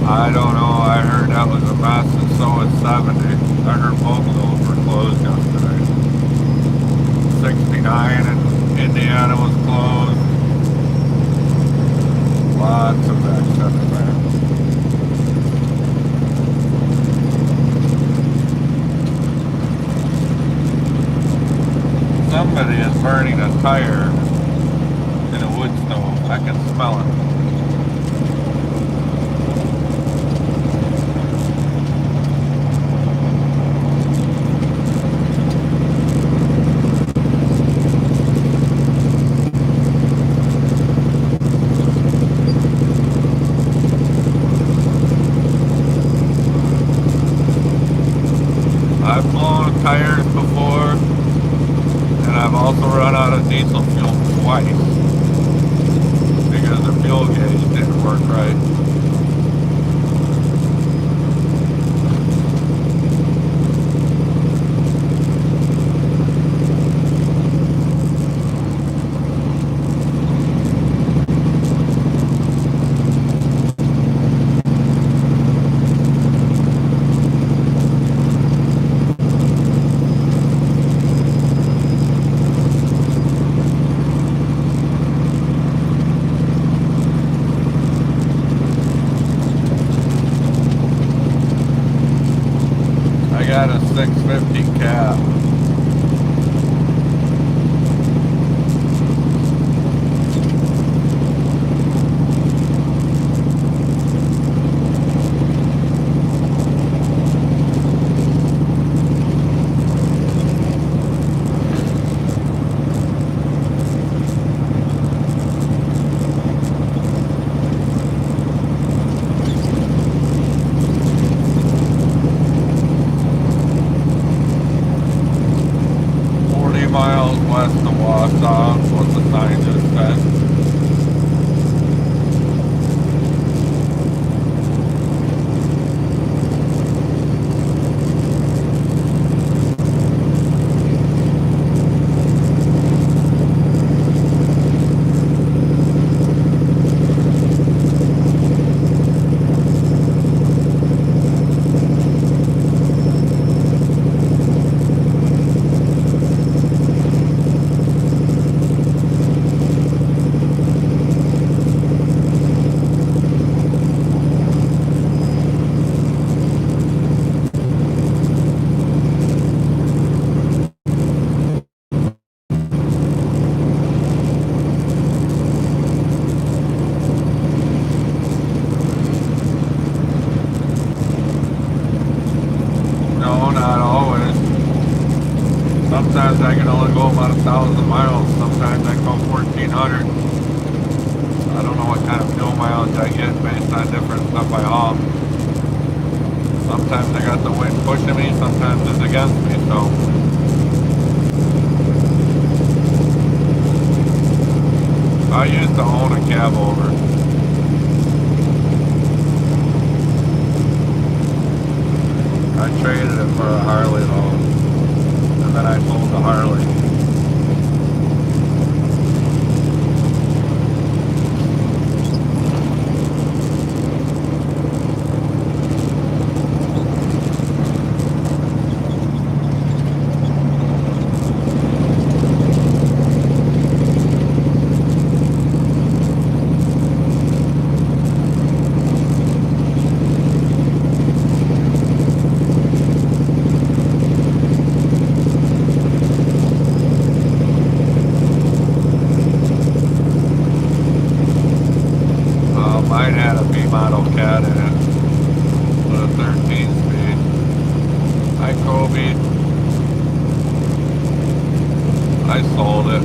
I don't know. I heard that was a mess, and so is 70. I heard both of those were closed yesterday. 69 in Indiana was closed. Lots of accidents there. Somebody is burning a tire in a wood stove. I can smell it. I've blown tires before, and I've also run out of diesel fuel twice because the fuel gauge didn't work right. I got a 650 cap. Miles west of Wausau, what the sign just said. No, not always. Sometimes I can only go about 1,000 miles. Sometimes I go 1,400. I don't know what kind of fuel mileage I get based on different stuff I haul. Sometimes I got the wind pushing me, sometimes it's against me, so. I used to own a cab over. I traded it for a Harley though, and then I sold the Harley. Mine had a B-model cat in it with a 13 speed. Hi Kobe. I sold it.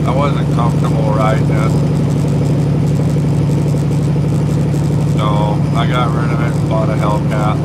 I wasn't comfortable riding it. So I got rid of it and bought a Hellcat.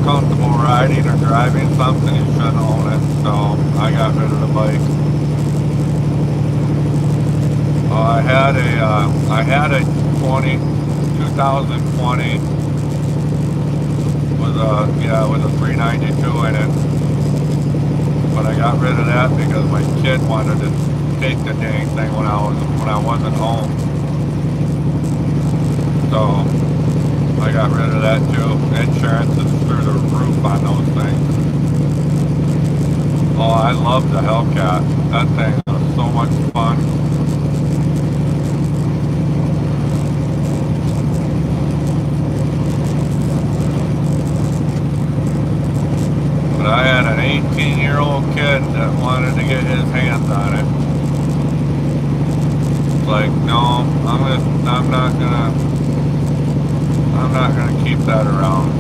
Comfortable riding or driving something, you shouldn't own it. So I got rid of the bike. I had a 2020 with a 392 in it, but I got rid of that because my kid wanted to take the dang thing when I wasn't home. So I got rid of that too. Insurance is through the roof on those things. Oh, I love the Hellcat. That thing was so much fun. But I had an 18-year-old kid that wanted to get his hands on it. It's like, no, I'm not gonna keep that around.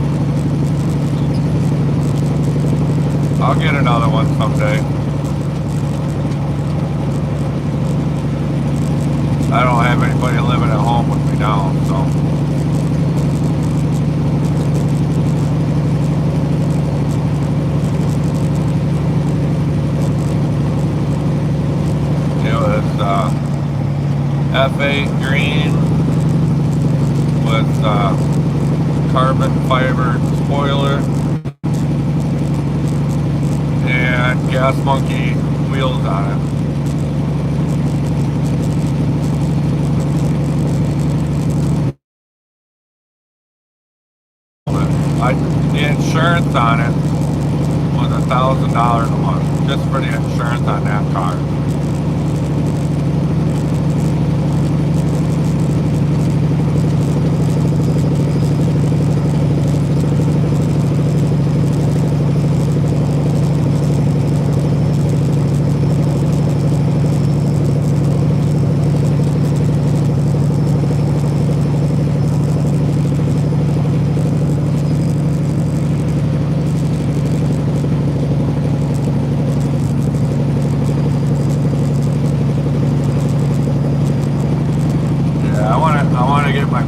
I'll get another one someday. I don't have anybody living at home with me now, so. It was F8 green with carbon fiber spoiler and Gas Monkey wheels on it. The insurance on it was $1,000 a month just for the insurance on that car.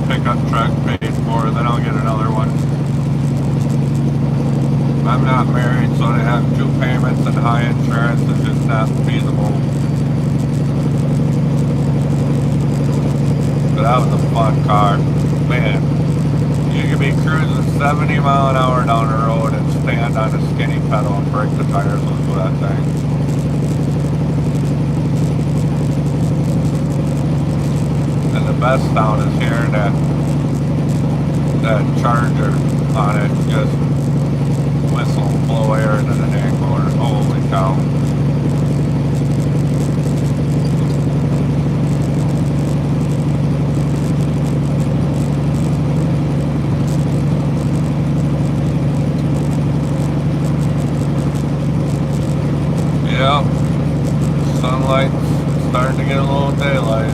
Pickup truck paid for, then I'll get another one. I'm not married, so to have two payments and high insurance is just not feasible. But that was a fun car. Man, you could be cruising 70 mile an hour down the road and stand on a skinny pedal and break the tires with that thing. And the best sound is hearing that charger on it just whistle, blow air into the tank motor. Holy cow. lights. Starting to get a little daylight.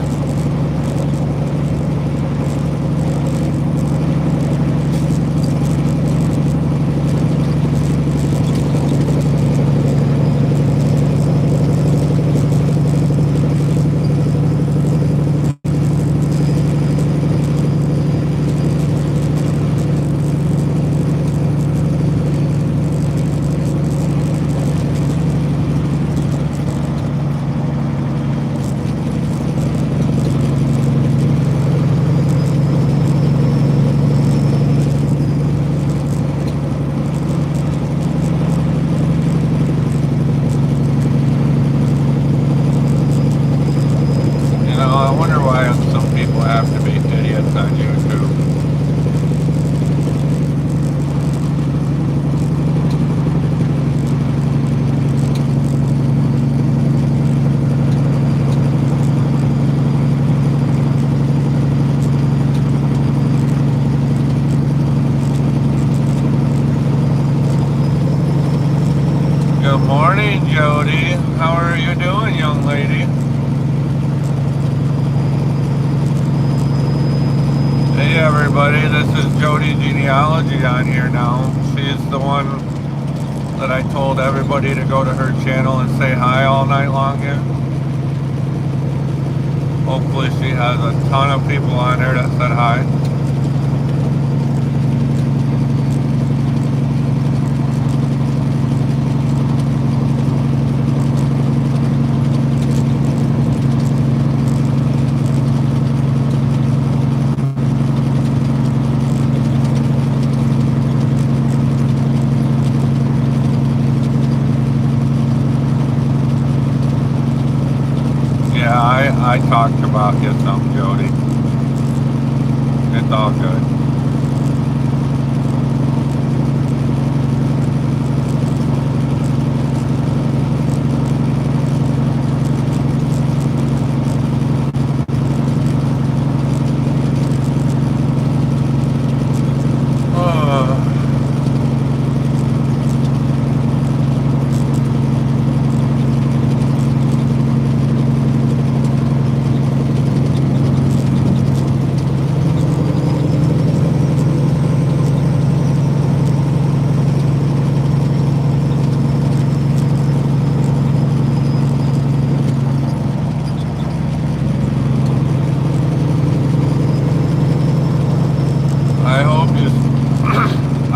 I wonder why some people have to be idiots on YouTube. Good morning, Jody. How are you doing, young lady? Hey everybody, this is Jody Genealogy on here now. She's the one that I told everybody to go to her channel and say hi all night long in. Hopefully she has a ton of people on there that said hi. Yeah, I talked about you some, Jody. It's all good.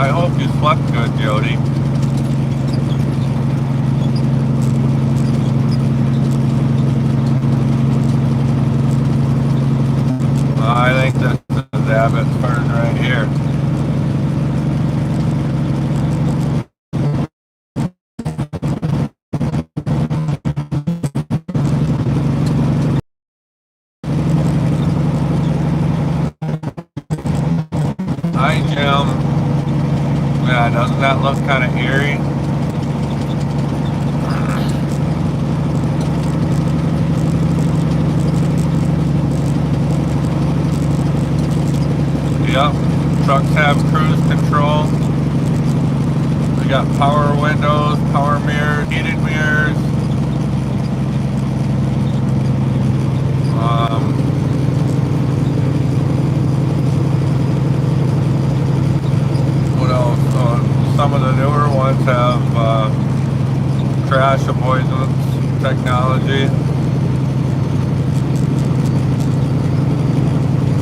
I hope you slept good, Jody. I think this is Abbotsford right here. Hi, Jim. Yeah, doesn't that look kind of eerie? Yep, trucks have cruise control. We got power windows, power mirrors, heated mirrors. What else? Some of the newer ones have crash avoidance technology.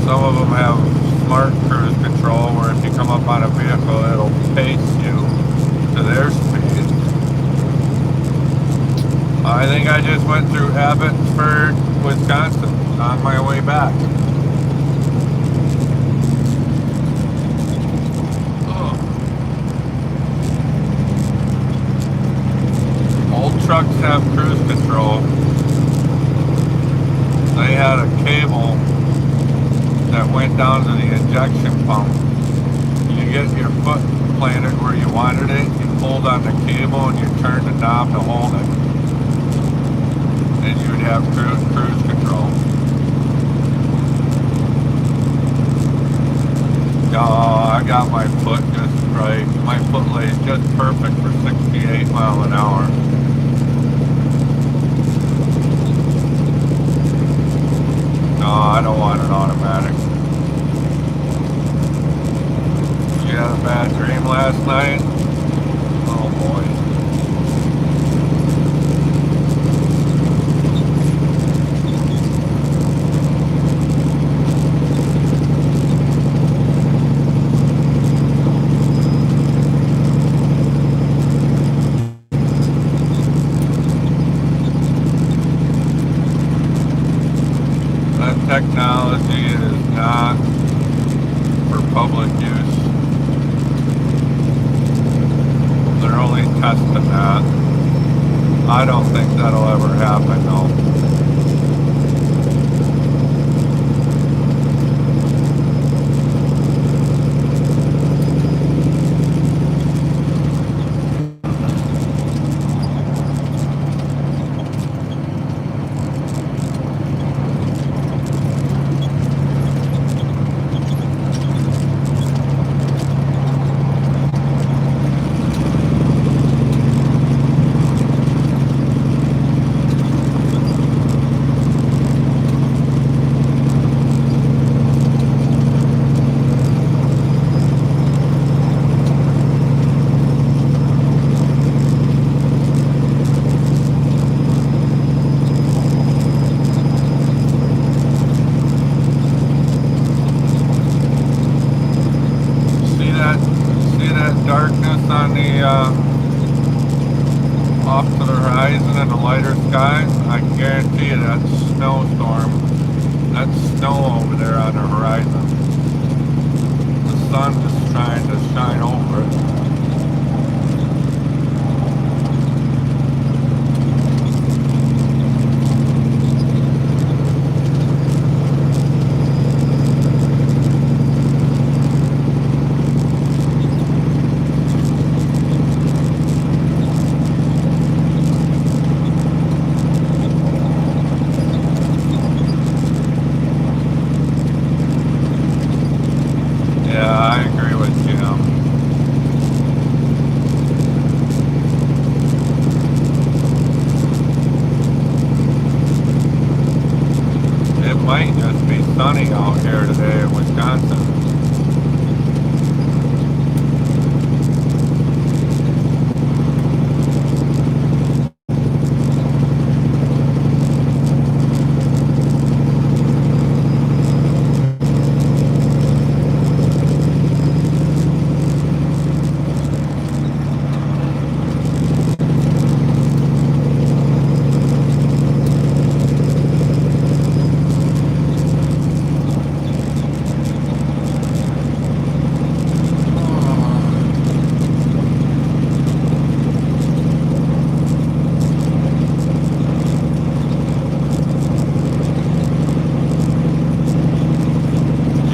Some of them have smart cruise control where if you come up on a vehicle, it'll pace you to their speed. I think I just went through Abbotsford, Wisconsin on my way back. Old trucks have cruise control. They had a cable that went down to the injection pump. You get your foot planted where you wanted it, you hold on the cable and you turn the knob to hold it. And you would have cruise control. Oh, I got my foot just right. My foot lays just perfect for 68 miles an hour. I don't want an automatic. You had a bad dream last night? Oh boy. That technology is not for public use. They're only testing that. I don't think that'll ever happen though. See that darkness on the off to the horizon and the lighter sky? I guarantee you that's snowstorm. That's snow over there on the horizon. The sun is trying to shine over it. Yeah, I agree with Jim. It might just be sunny out here today in Wisconsin.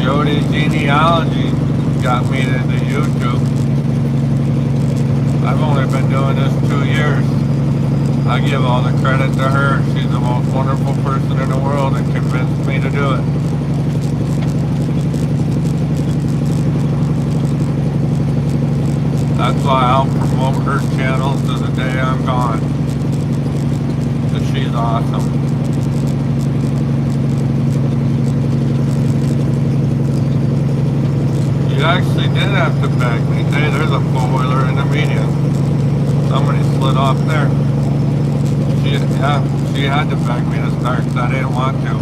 Jody Genealogy got me into YouTube. I've only been doing this 2 years. I give all the credit to her. She's the most wonderful person in the world and convinced me to do it. That's why I'll promote her channel to the day I'm gone. Because she's awesome. You actually did have to beg me. Hey, there's a four-wheeler in the median. Somebody slid off there. She had to beg me to start because I didn't want to.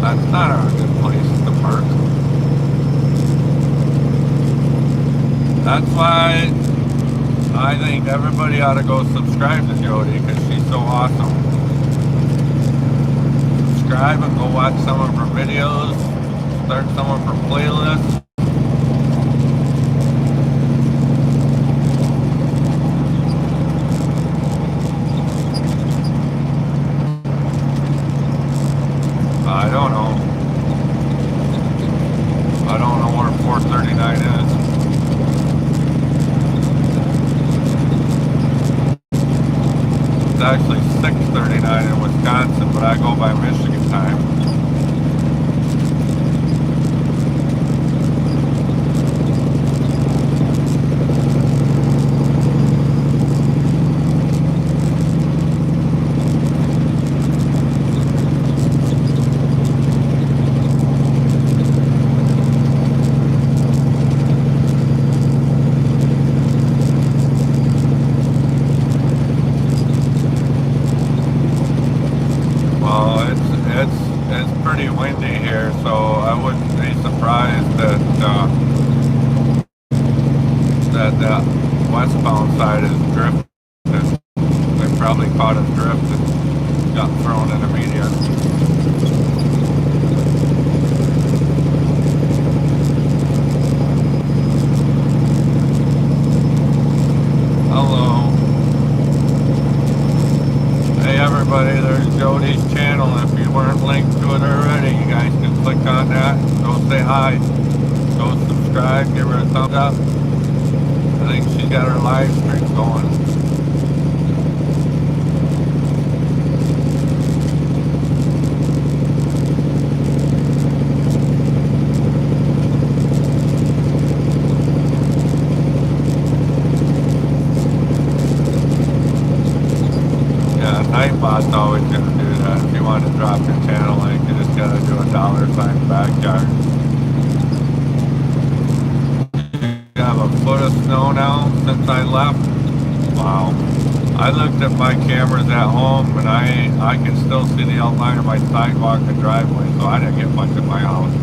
That's not a good place to park. That's why I think everybody ought to go subscribe to Jody because she's so awesome. Subscribe and go watch some of her videos, start some of her playlists. I don't know. I don't know where 439 is. It's actually 6:39 in Wisconsin, but I go by Michigan time. empty here, so I wouldn't be surprised that that westbound side is drifting. They probably caught a drift and got thrown in a median. Hello. Hey everybody, there's Jody's channel. If you weren't linked to it already, you guys can click on that. Go say hi. Go subscribe. Give her a thumbs up. I think she's got her live stream going. Nightbot's always going to do that. If you want to drop your channel link, you just got to do a $sign backyard. You have a foot of snow now since I left. Wow. I looked at my cameras at home and I can still see the outline of my sidewalk and driveway, so I didn't get much at my house.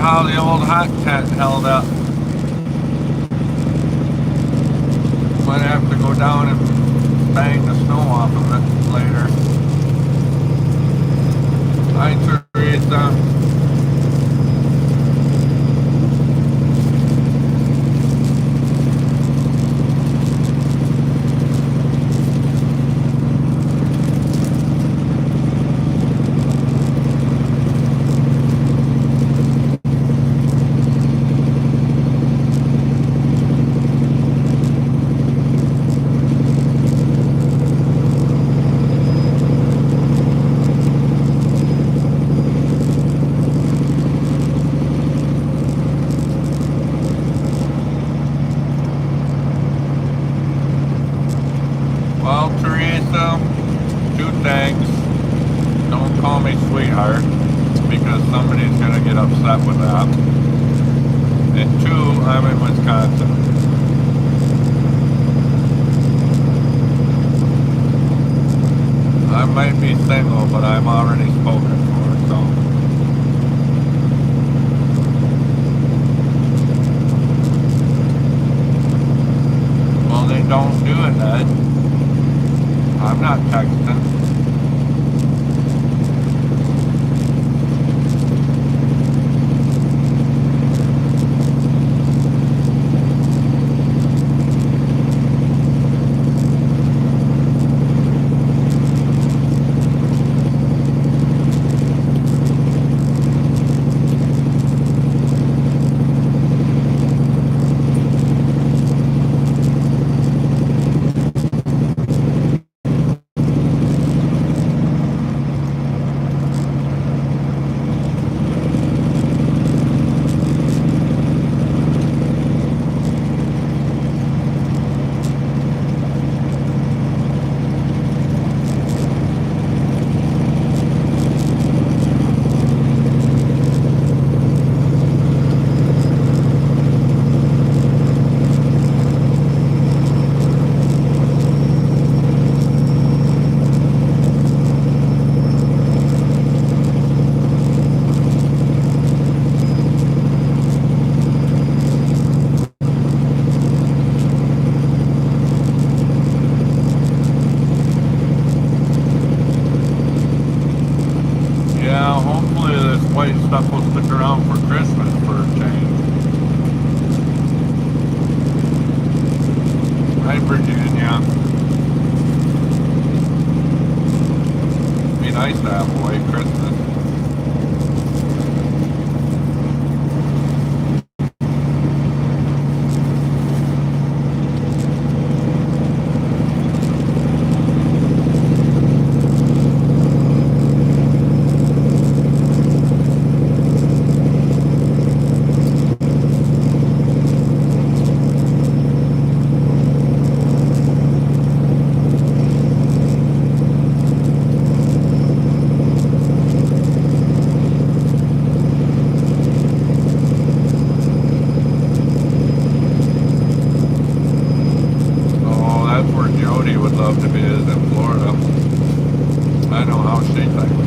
How the old hot tent held up. Might have to go down and bang the snow off of it later. Hi Teresa. Well, Teresa, two things. Don't call me sweetheart, because somebody's going to get upset with that. And two, I'm in Wisconsin. I might be single, but I'm already spoken for, so. Well, they don't do it, Ed. I'm not texting. Stuff will stick around for Christmas for a change. Hi, Virginia. Be nice to have a white Christmas. snow sheet things.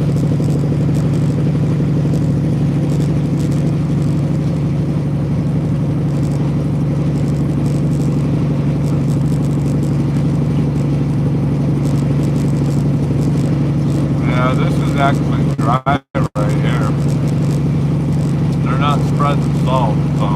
Yeah, this is actually dry right here. They're not spreading salt, so.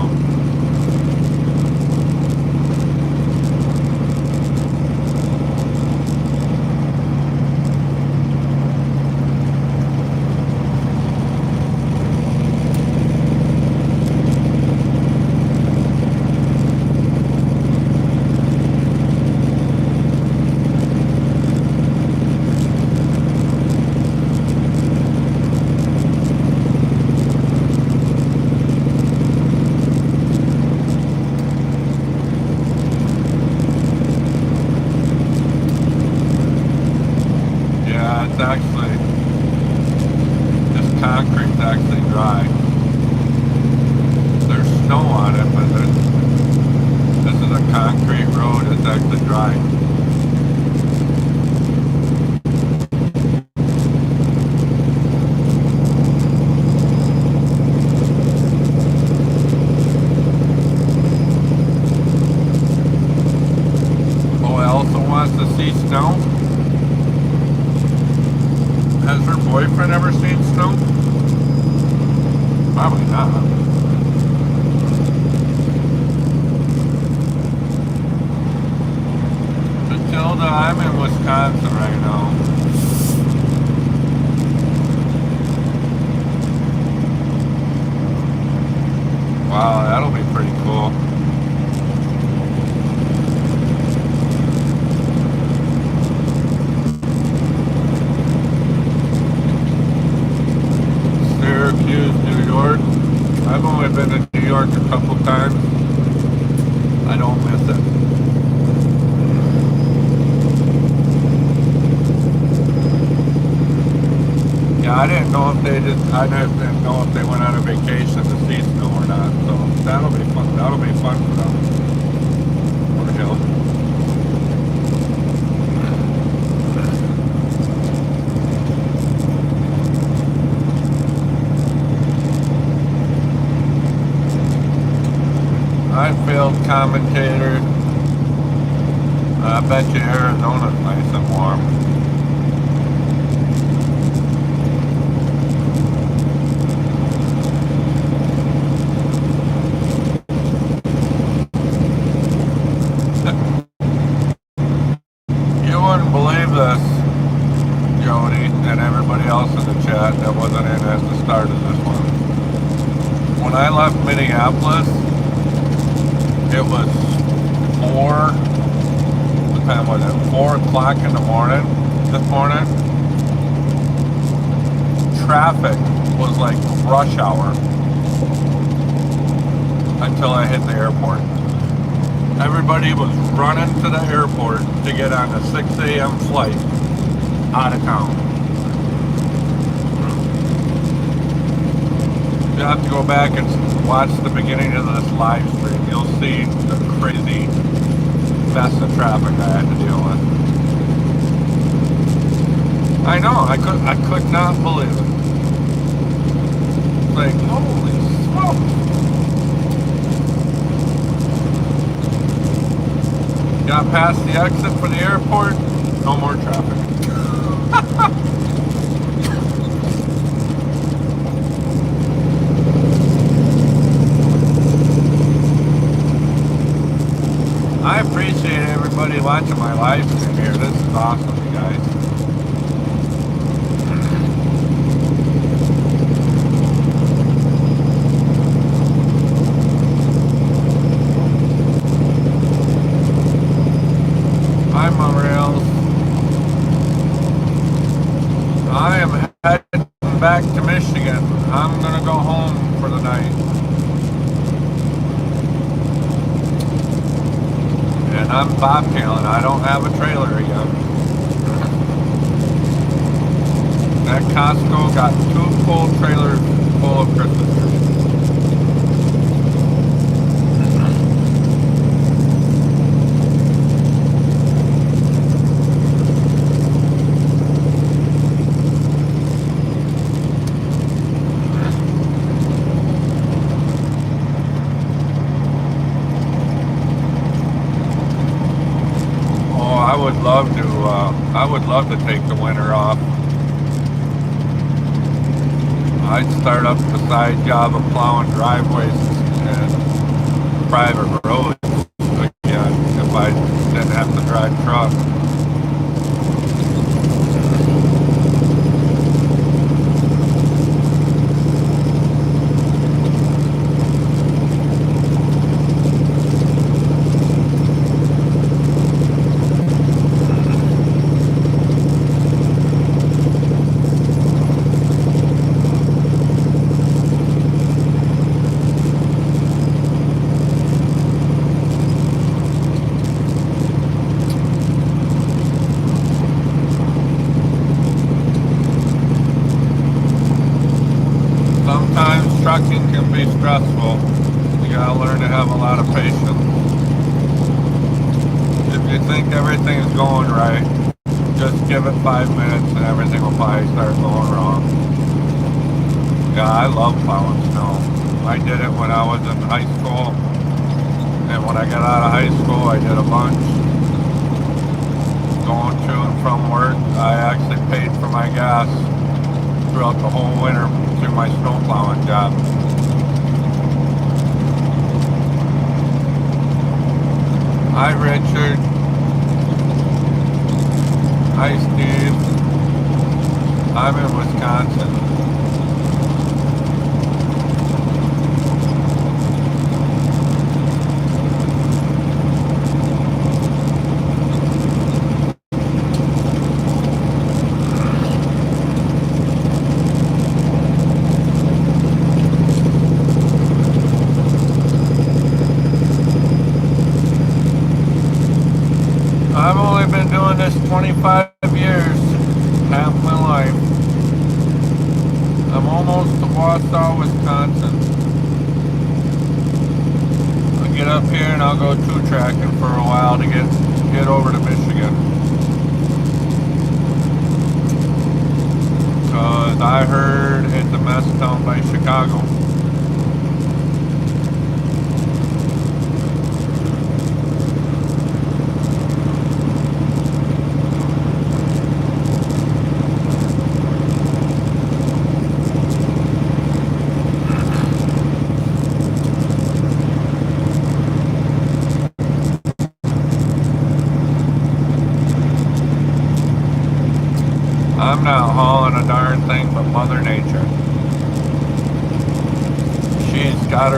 Yeah, it's actually, this concrete's actually dry. There's snow on it, but this is a concrete road, it's actually dry. Oh, I also wants to see snow. Has her boyfriend ever seen snow? Probably not. Matilda, I'm in Wisconsin right now. Wow, that'll be pretty cool. Syracuse, New York. I've only been to New York a couple times. I don't miss it. Yeah, I didn't know if I just didn't know if they went on a vacation to see snow or not. So that'll be fun. That'll be fun for them. For Hill. I failed commentator. I bet you Arizona's nice and warm. You wouldn't believe this, Jody, and everybody else in the chat that wasn't in at the start of this one. When I left Minneapolis, it was 4 o'clock in the morning, this morning. Traffic was like rush hour until I hit the airport. Everybody was running to the airport to get on a 6 a.m. flight out of town. You have to go back and watch the beginning of this live stream. You'll see the crazy mess of traffic I had to deal with. I know, I could not believe it. Like, holy smokes. Got past the exit for the airport, no more traffic. I appreciate everybody watching my live stream here. This is awesome, you guys. Hi, Morales. I am heading back to Michigan. I'm going to go home for the night. And I'm bobtailing. I don't have a trailer again. That Costco got 2 full trailers full of Christmas trees. would love to take the winter off. I'd start up the side job of plowing driveways and private roads again if I didn't have to drive truck. Sometimes trucking can be stressful. You gotta learn to have a lot of patience. If you think everything's going right, just give it 5 minutes and everything will probably start going wrong. Yeah, I love plowing snow. I did it when I was in high school, and when I got out of high school I did a bunch. Going to and from work, I actually paid for my gas throughout the whole winter through my snow plowing job. Hi Richard. Hi Steve. I'm in Wisconsin. I've only been doing this 25 years, half my life. I'm almost to Wausau, Wisconsin. I'll get up here and I'll go two-tracking for a while to get over to Michigan. Because I heard it's a mess down by Chicago. I'm not hauling a darn thing but Mother Nature. She's got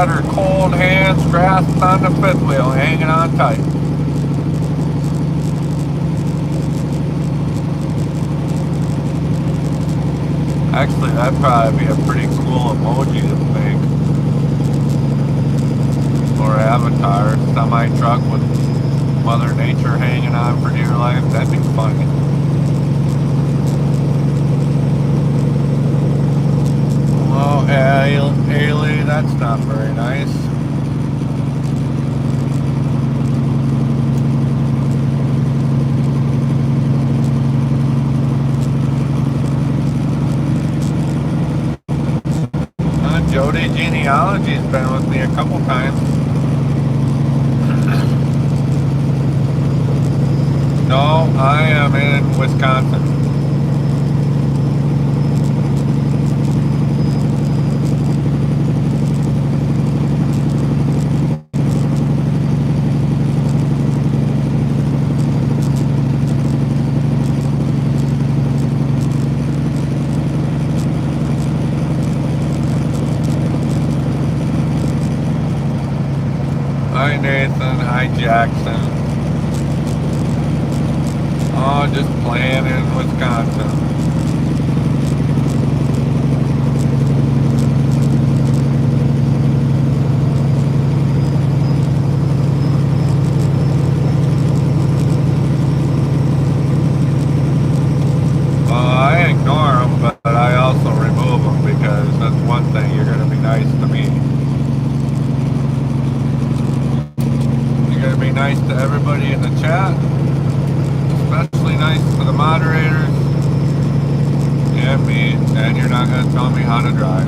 her cold hands grasped on the fifth wheel, hanging on tight. Actually, that'd probably be a pretty cool emoji to make. Or avatar, semi-truck with Mother Nature hanging on for dear life. That'd be funny. Oh, Haley, that's not very nice. Jody Genealogy's been with me a couple times. No, I am in Wisconsin. Hi Nathan, hi Jackson. Oh, just playing in Wisconsin. I ignore them, but I also remove them because that's one thing, you're going to be nice to me. Be nice to everybody in the chat, especially nice to the moderators and me, and you're not going to tell me how to drive.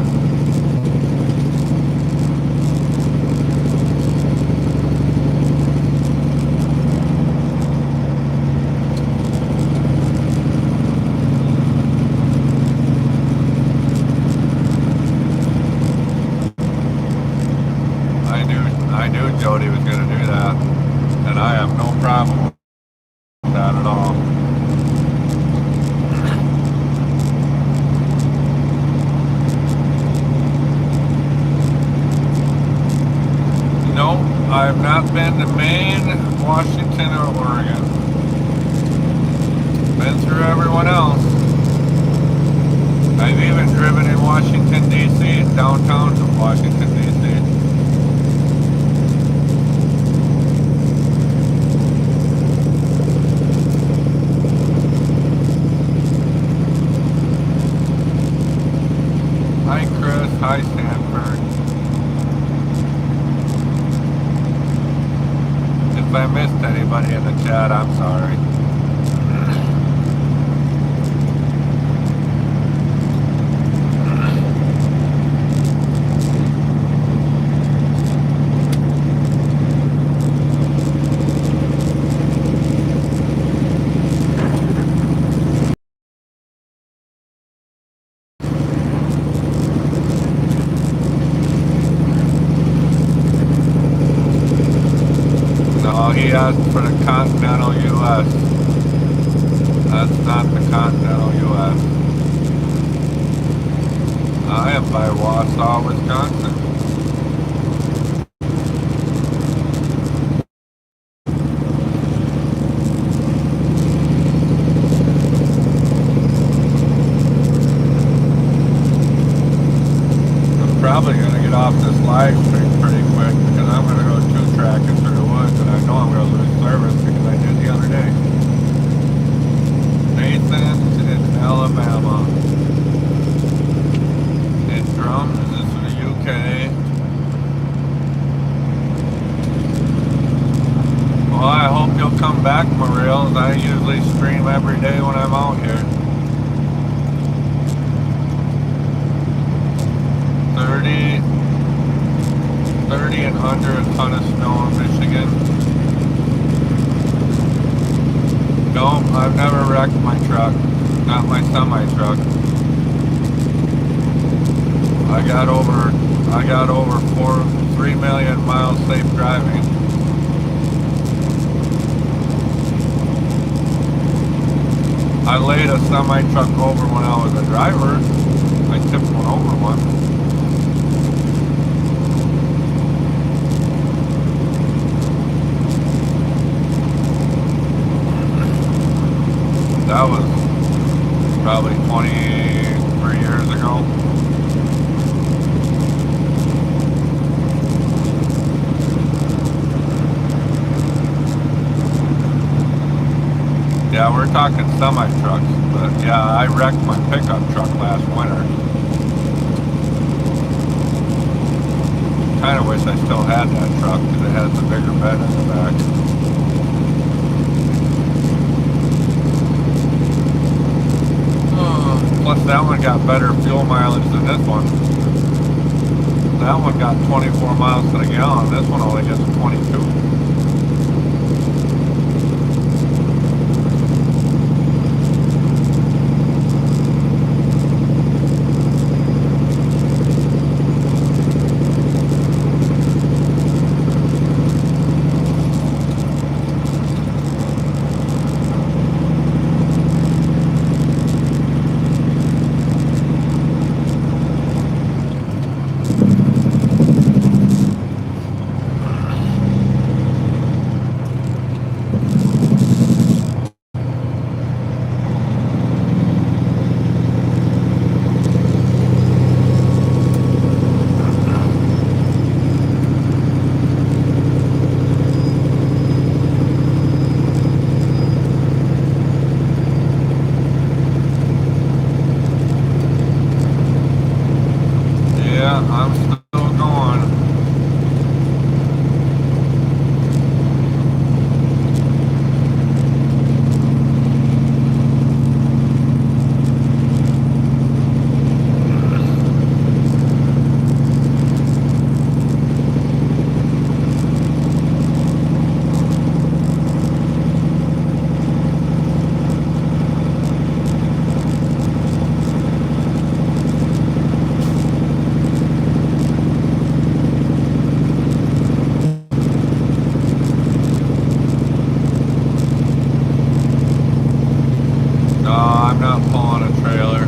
Washington or Oregon. Been through everyone else. I've even driven in Washington, D.C., downtown to Washington, D.C. Hi, Chris. Hi, Stanford. If I missed anybody in the chat, I'm sorry. No, he asked for the continental U.S. That's not the continental U.S. I am by Wausau, Wisconsin. I'm probably going to get off this live stream pretty quick because I'm going to go two-tracking through the woods and I know I'm going to lose service because I did the other day. Nathan's in Alabama. In Drums, this is the UK. Well, I hope you'll come back, Mariels. I usually stream every day when I'm out here. 30 and under, a ton of snow in Michigan. No, I've never wrecked my truck. Not my semi-truck. I got over 3 million miles safe driving. I laid a semi-truck over when I was a driver. I tipped one over once. That was probably 23 years ago. Yeah, we're talking semi-trucks, but yeah, I wrecked my pickup truck last winter. Kind of wish I still had that truck because it has the bigger bed in the back. Plus that one got better fuel mileage than this one. That one got 24 miles to the gallon. This one only gets 22. I'm still going. No, I'm not pulling a trailer.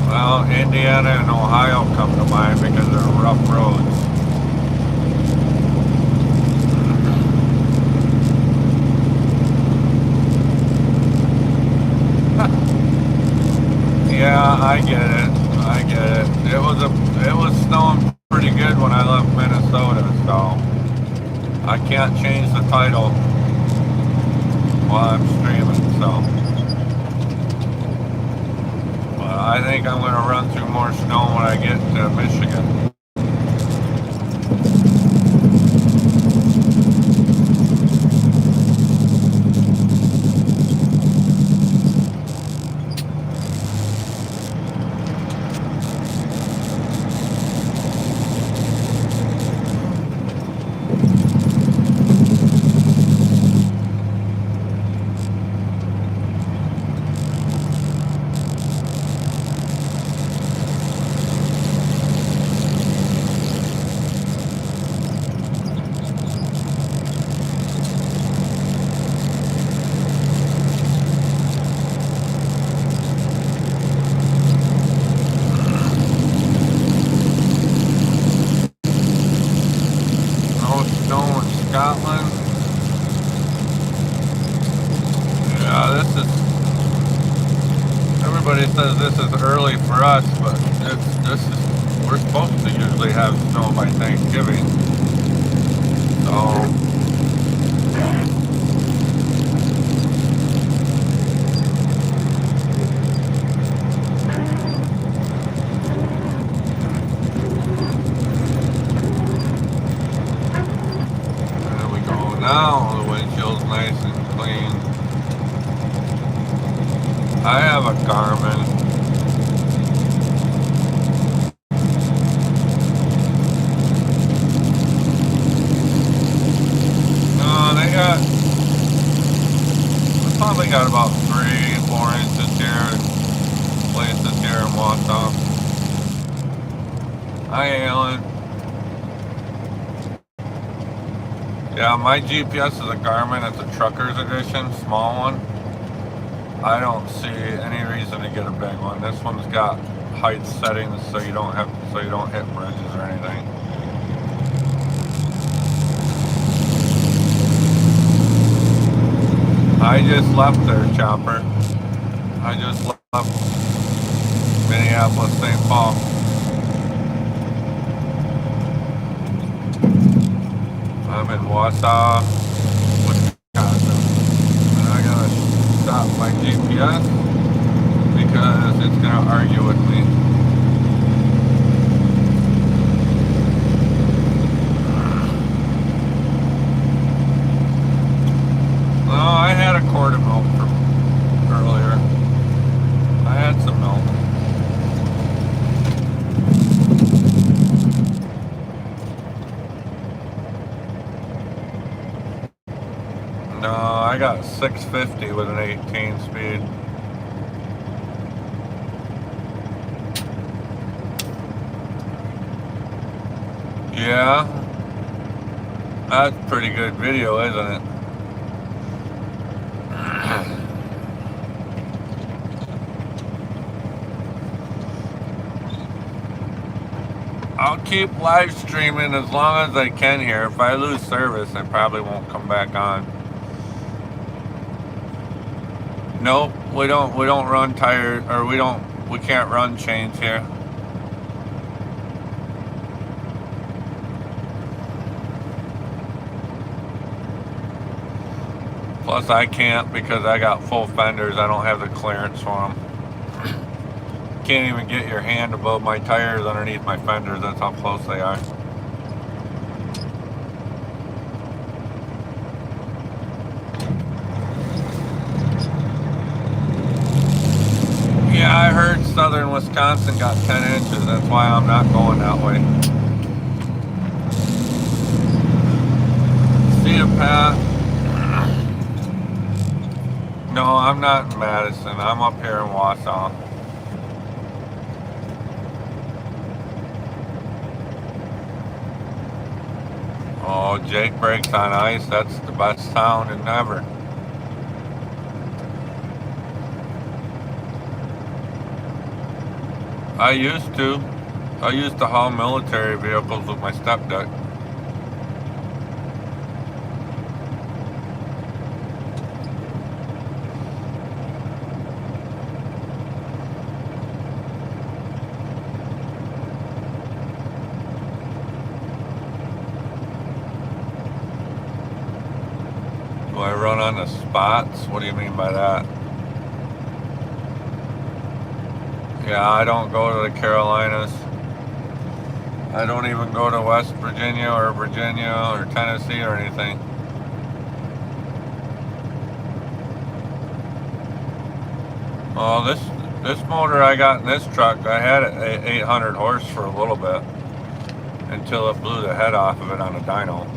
Well, Indiana and Ohio come to mind because they're rough roads. Yeah, I get it. I get it. It was snowing pretty good when I left Minnesota, so I can't change the title while I'm streaming. So, but I think I'm gonna run through more snow when I get to Michigan. No snow in Scotland. Yeah, this is. Everybody says this is early for us, but this is. We're supposed to usually have snow by Thanksgiving. So. There we go. Now the windshield's nice and clean. I have a Garmin. No, they probably got about 3-4 inches here, places here in Wausau. Hi, Alan. Yeah, my GPS is a Garmin. It's a Truckers Edition, small one. I don't see any reason to get a big one. This one's got height settings so you don't hit bridges or anything. I just left there, Chopper. I just left Minneapolis, St. Paul. I'm in Wausau, Wisconsin. And I gotta stop my GPS because it's gonna argue with me. No, I had a quart of milk earlier. I had some milk. No, I got 650 with an 18 speed. Yeah, that's pretty good video, isn't it? I'll keep live streaming as long as I can here. If I lose service, I probably won't come back on. Nope, we don't run tires, or we can't run chains here. Plus I can't because I got full fenders. I don't have the clearance for them. Can't even get your hand above my tires underneath my fenders. That's how close they are. Yeah, I heard southern Wisconsin got 10 inches. That's why I'm not going that way. See you, Pat. No, I'm not in Madison. I'm up here in Wausau. Oh, Jake Breaks on Ice. That's the best sound in ever. I used to haul military vehicles with my step deck. Do I run on the spots? What do you mean by that? Yeah, I don't go to the Carolinas. I don't even go to West Virginia or Tennessee or anything. Oh, this motor I got in this truck, I had it at 800 horse for a little bit until it blew the head off of it on a dyno.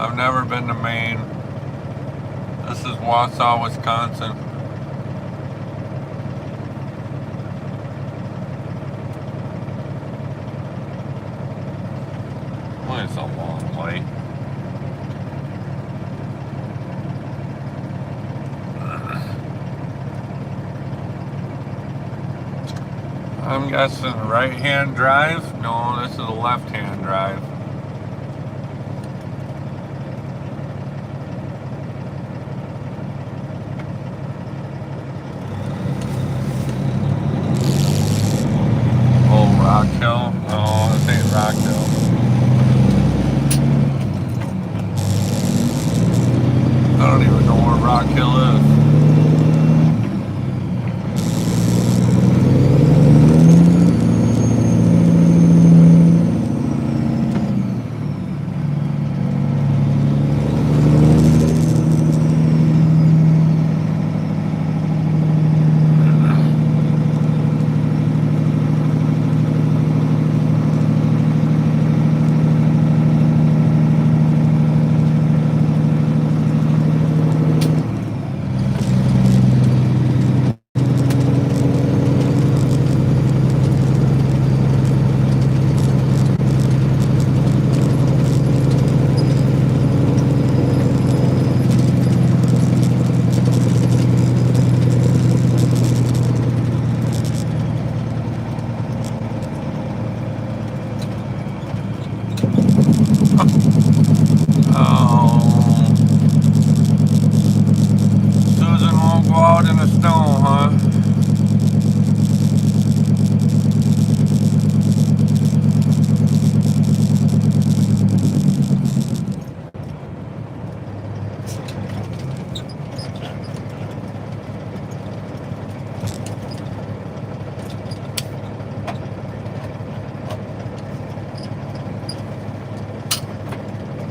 I've never been to Maine. This is Wausau, Wisconsin. Well, it's a long way. I'm guessing right-hand drive? No, this is a left-hand drive. Oh, Rock Hill? No, this ain't Rock Hill. I don't even know where Rock Hill is.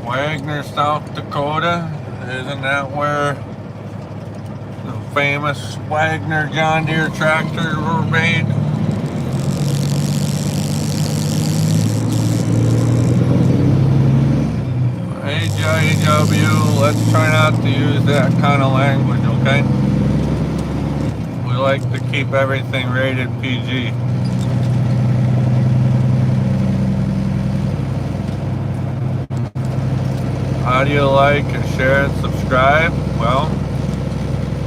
Wagner, South Dakota. Isn't that where the famous Wagner John Deere tractors were made? HIW, let's try not to use that kind of language, okay? We like to keep everything rated PG. How do you like and share and subscribe? Well,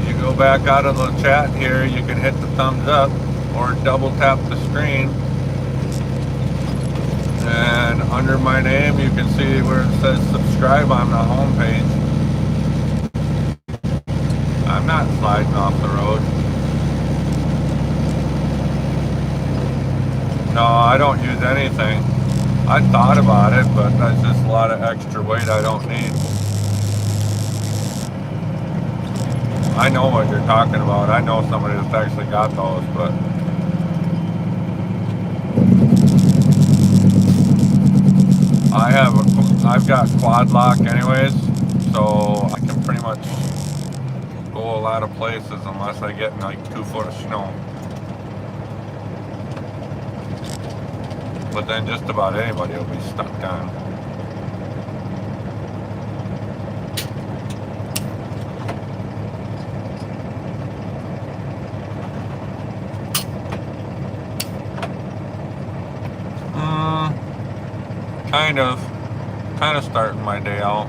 you go back out of the chat here, you can hit the thumbs up or double tap the screen. And under my name, you can see where it says subscribe on the home page. I'm not sliding off the road. No, I don't use anything. I thought about it, but that's just a lot of extra weight I don't need. I know what you're talking about. I know somebody that's actually got those, but I've got quad lock anyways, so I can pretty much go a lot of places unless I get in like 2 foot of snow. But then just about anybody will be stuck on. Kind of starting my day out.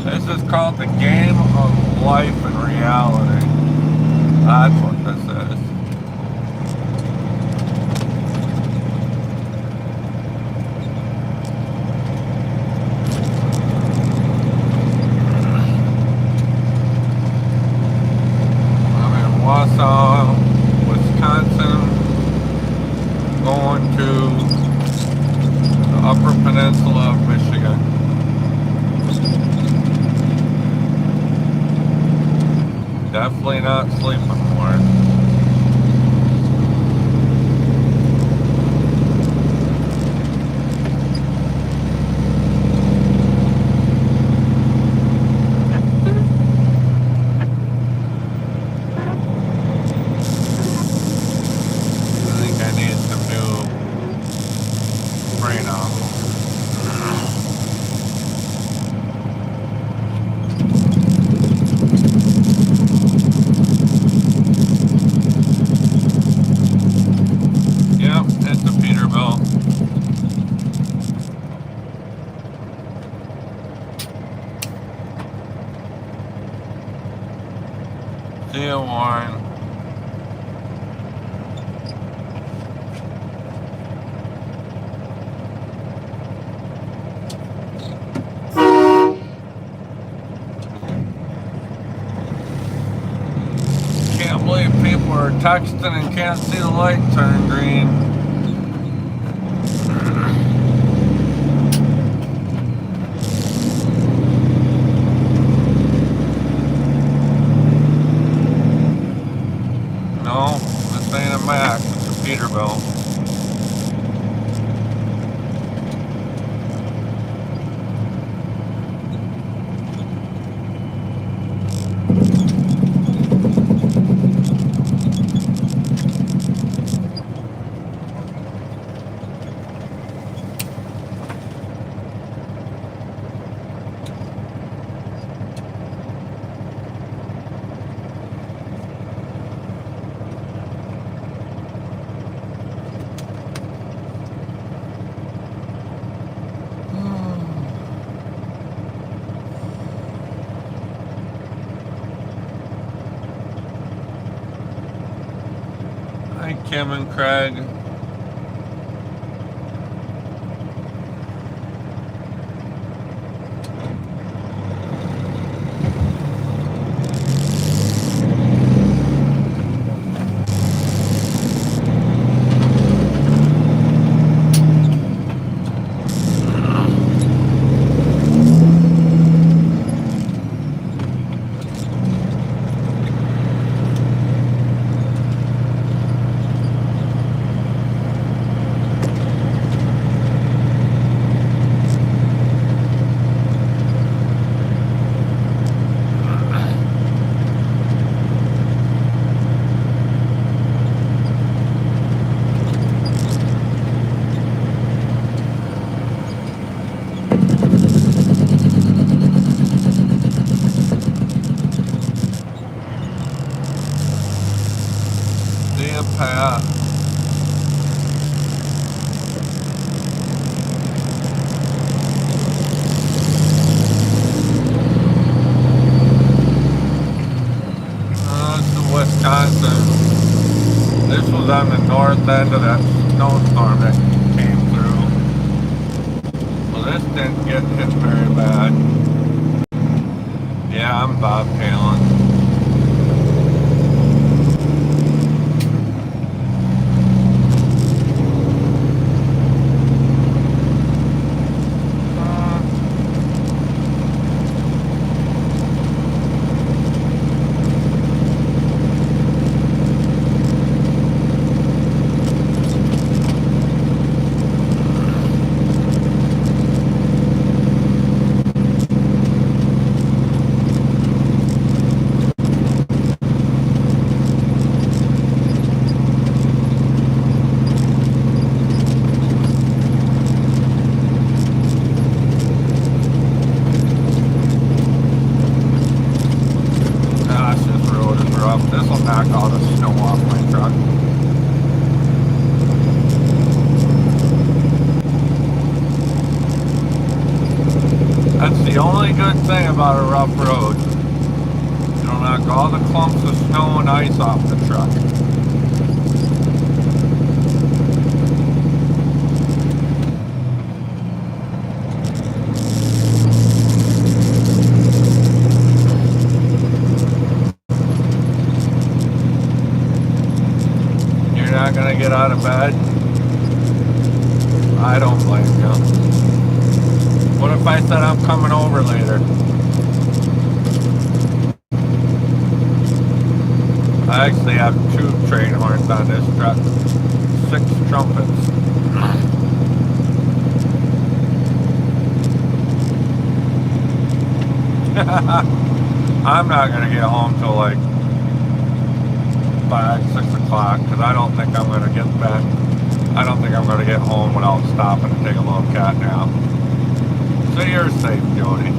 This is called the game of life and reality. That's what this is. Definitely not sleeping more. I think I need some new spray nozzles. Yep, it's a Peterbilt. See you, Warren. Can't believe people are texting and can't see the light turn green. No, this ain't a Mac, it's a Peterbilt. Hi, Kim and Craig. See ya, Pat. It's Wisconsin. This was on the north end of that snowstorm that came through. Well, this didn't get hit very bad. Yeah, I'm Bob Palin. This will knock all the snow off my truck. That's the only good thing about a rough road. It'll knock all the clumps of snow and ice off the truck. Not gonna get out of bed? I don't blame you. What if I said I'm coming over later? I actually have 2 train horns on this truck. 6 trumpets. I'm not gonna get home till like 5, 6 o'clock because I don't think I'm gonna get back. I don't think I'm gonna get home without stopping to take a little cat nap. So you're safe, Jody.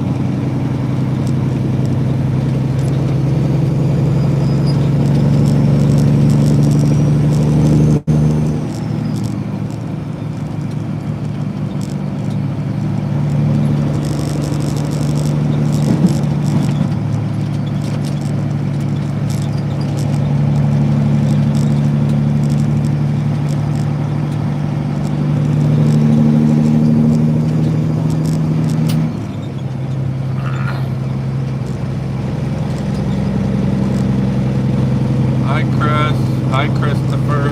Hi, Christopher.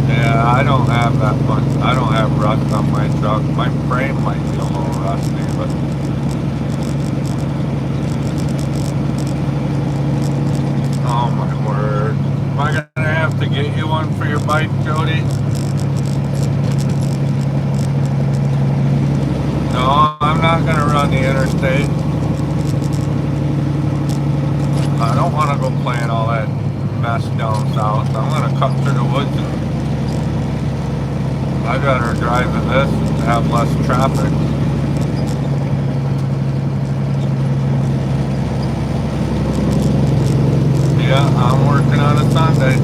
Yeah, I don't have that much. I don't have rust on my truck. My frame might be a little rusty, but oh my word. Am I gonna have to get you one for your bike, Jody? No, I'm not gonna run the interstate. I don't want to go playing all that mess down south. I'm gonna cut through the woods. I'd rather drive in this to have less traffic. Yeah, I'm working on a Sunday.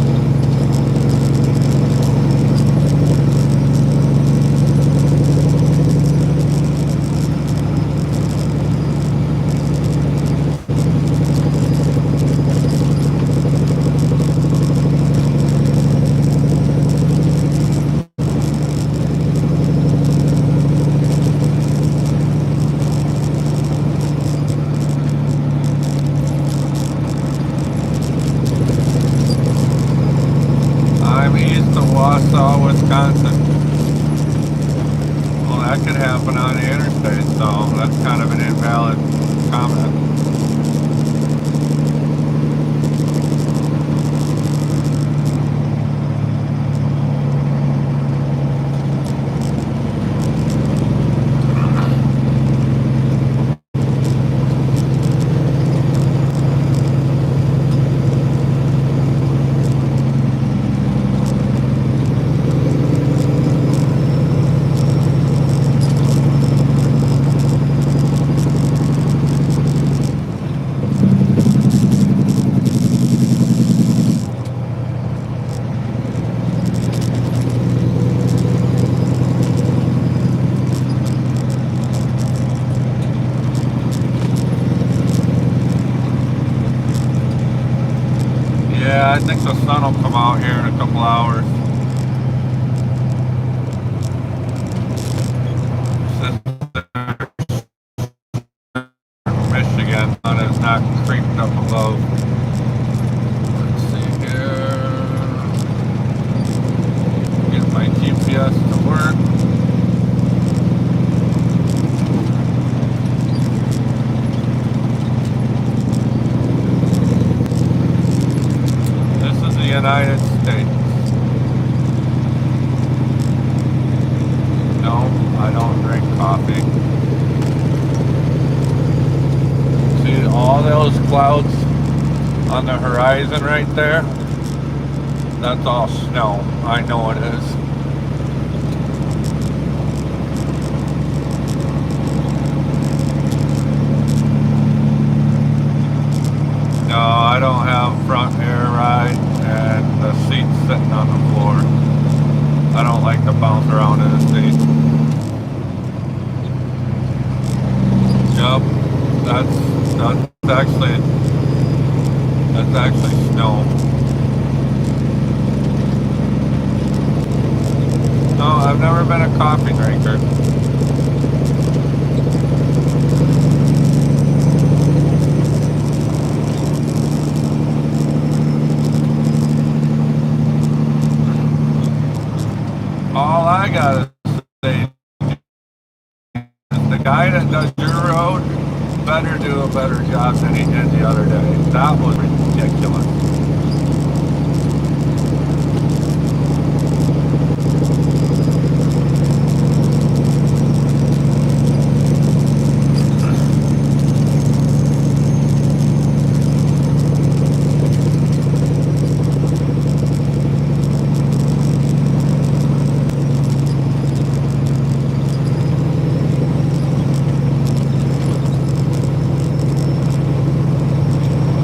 I'm east of Wausau, Wisconsin. Well, that could happen on the interstate, so that's kind of an invalid comment. Yeah, I think the sun will come out here in a couple hours. Michigan, sun is not creeped up above. Let's see here. Get my GPS to work. United States. No, I don't drink coffee. See all those clouds on the horizon right there? That's all snow. I know it is. No, I don't have front air ride and the seat's sitting on the floor. I don't like to bounce around in the seat. Yep, that's actually snow. No, I've never been a coffee drinker. All all I gotta say is the guy that does your road better do a better job than he did the other day. That was ridiculous.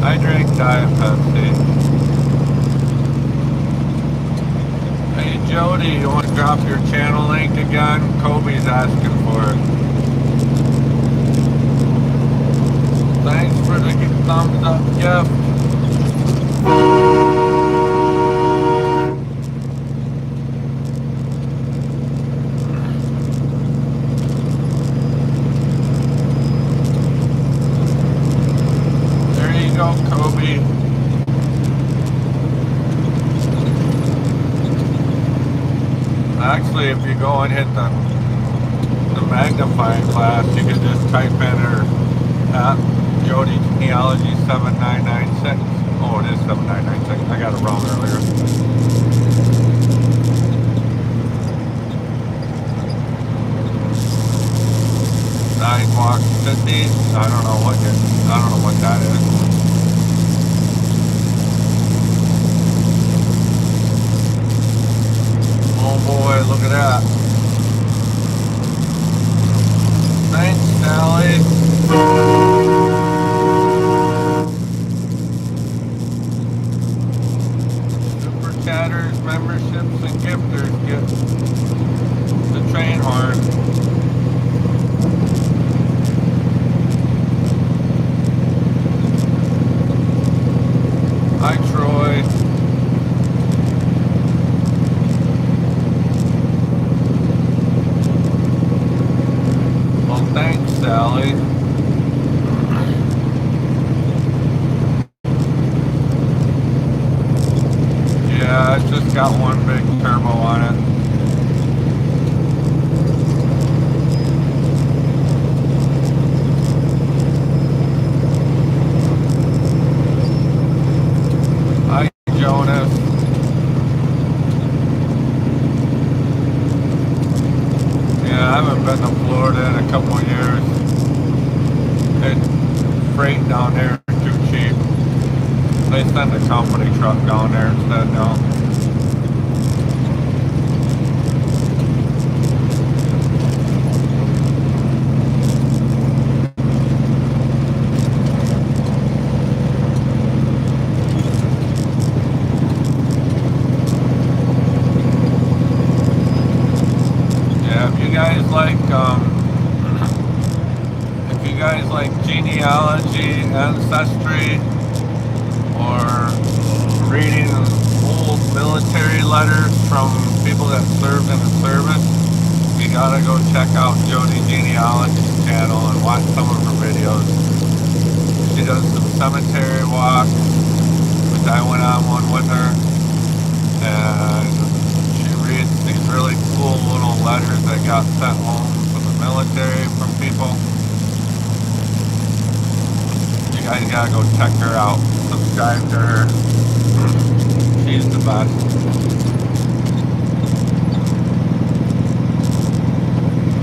I drink Diet Pepsi. Hey Jody, you want to drop your channel link again? Kobe's asking for it. Thanks for the thumbs up gift. There you go, Kobe. Actually, if you go and hit the magnifying glass, you can just type in her app, Jody Genealogy 7996. Oh, it is 7996. I got it wrong earlier. Sidewalk 50. I don't know what that is. Oh boy, look at that. Thanks, Sally. Super chatters, memberships, and gifters get the train horn. Hi, Troy. Well, thanks, Sally. Yeah, it's just got one big turbo on it. Hi, Jonas. Yeah, I haven't been to Florida in a couple of years. It's freight down there too cheap. They send a company truck down there instead now. Yeah, if you guys like genealogy, ancestry, or reading old military letters from people that served in the service, you gotta go check out Jody Genealogy's channel and watch some of her videos. She does some cemetery walks, which I went on one with her, and she reads these really cool little letters that got sent home from the military from people. You guys gotta go check her out. Subscribe to her. She's the best.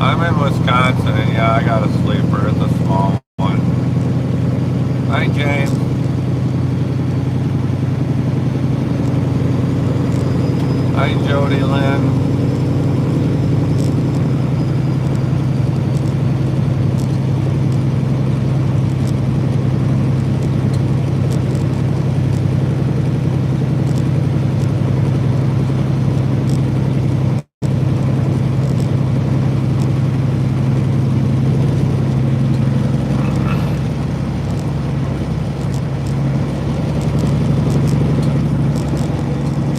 I'm in Wisconsin, and yeah, I got a sleeper. It's a small one. Hi, James. Hi, Jody Lynn.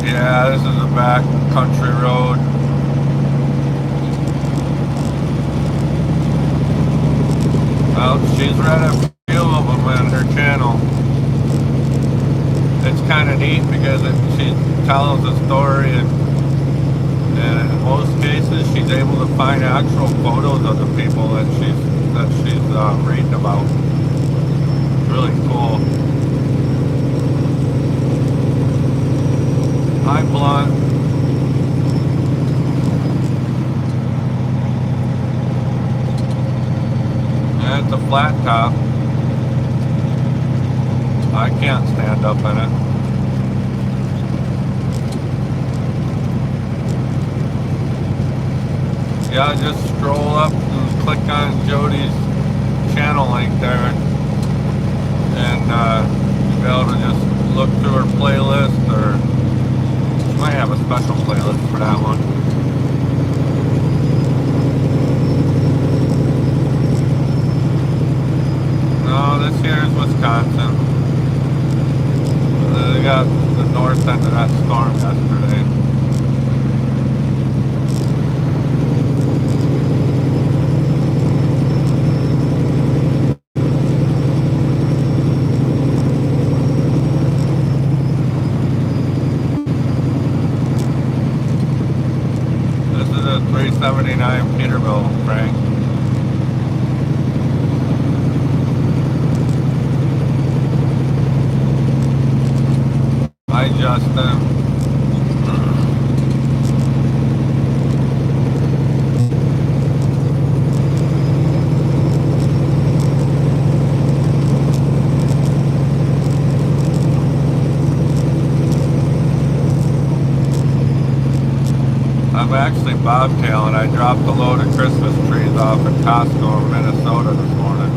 Yeah, this is a back country road. Well, she's read a few of them on her channel. It's kind of neat because she tells a story and And in most cases, she's able to find actual photos of the people that she's reading about. Really cool. Hi, Blunt. And it's a flat top. I can't stand up in it. Yeah, just scroll up and click on Jody's channel link there, and you'll be able to just look through her playlist, or she might have a special playlist for that one. No, this here is Wisconsin. They got the north end of that storm yesterday. This is a 379 Peterbilt, Frank. Hi, Justin. I'm actually bobtailing. I dropped a load of Christmas trees off at Costco in Minnesota this morning.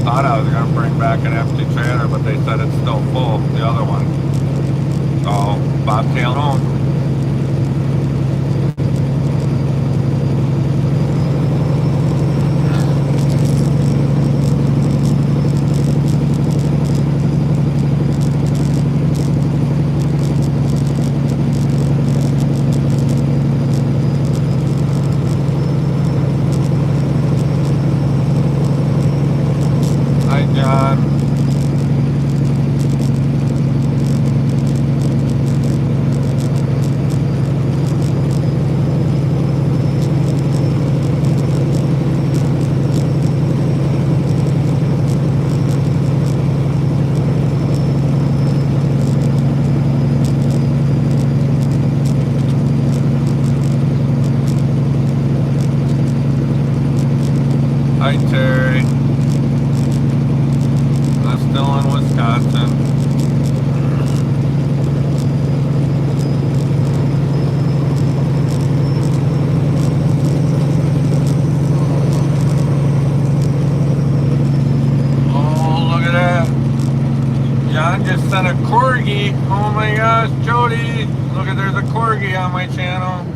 Thought I was going to bring back an empty trailer, but they said it's still full, the other one. So, bobtailing home. Hi, Terry. I'm still in Wisconsin. Oh, look at that. John just sent a corgi. Oh my gosh, Jody. Look at, there's a corgi on my channel.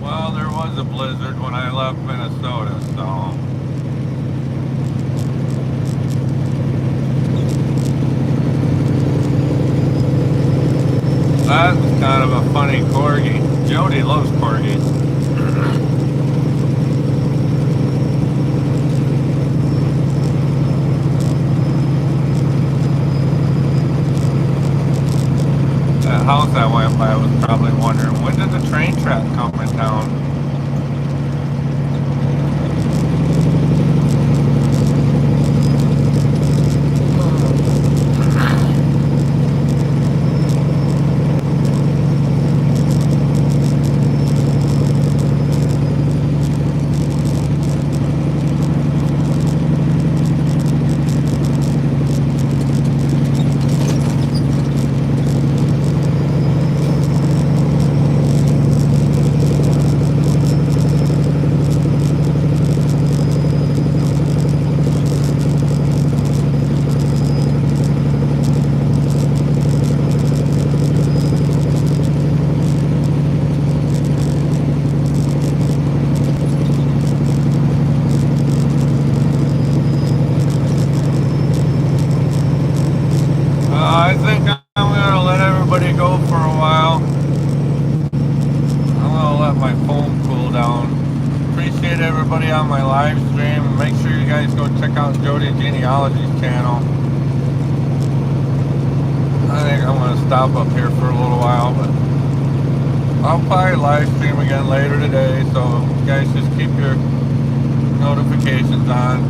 Well, there was a blizzard when I left Minnesota, so. That was kind of a funny corgi. Jody loves corgis. That house I went by was probably wondering, when did the train track come in town? I think I'm going to let everybody go for a while. I'm going to let my phone cool down. appreciate everybody on my live stream. Make sure you guys go check out Jody Genealogy's channel. I think I'm going to stop up here for a little while, but I'll probably live stream again later today, so you guys just keep your notifications on.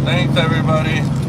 Thanks, everybody.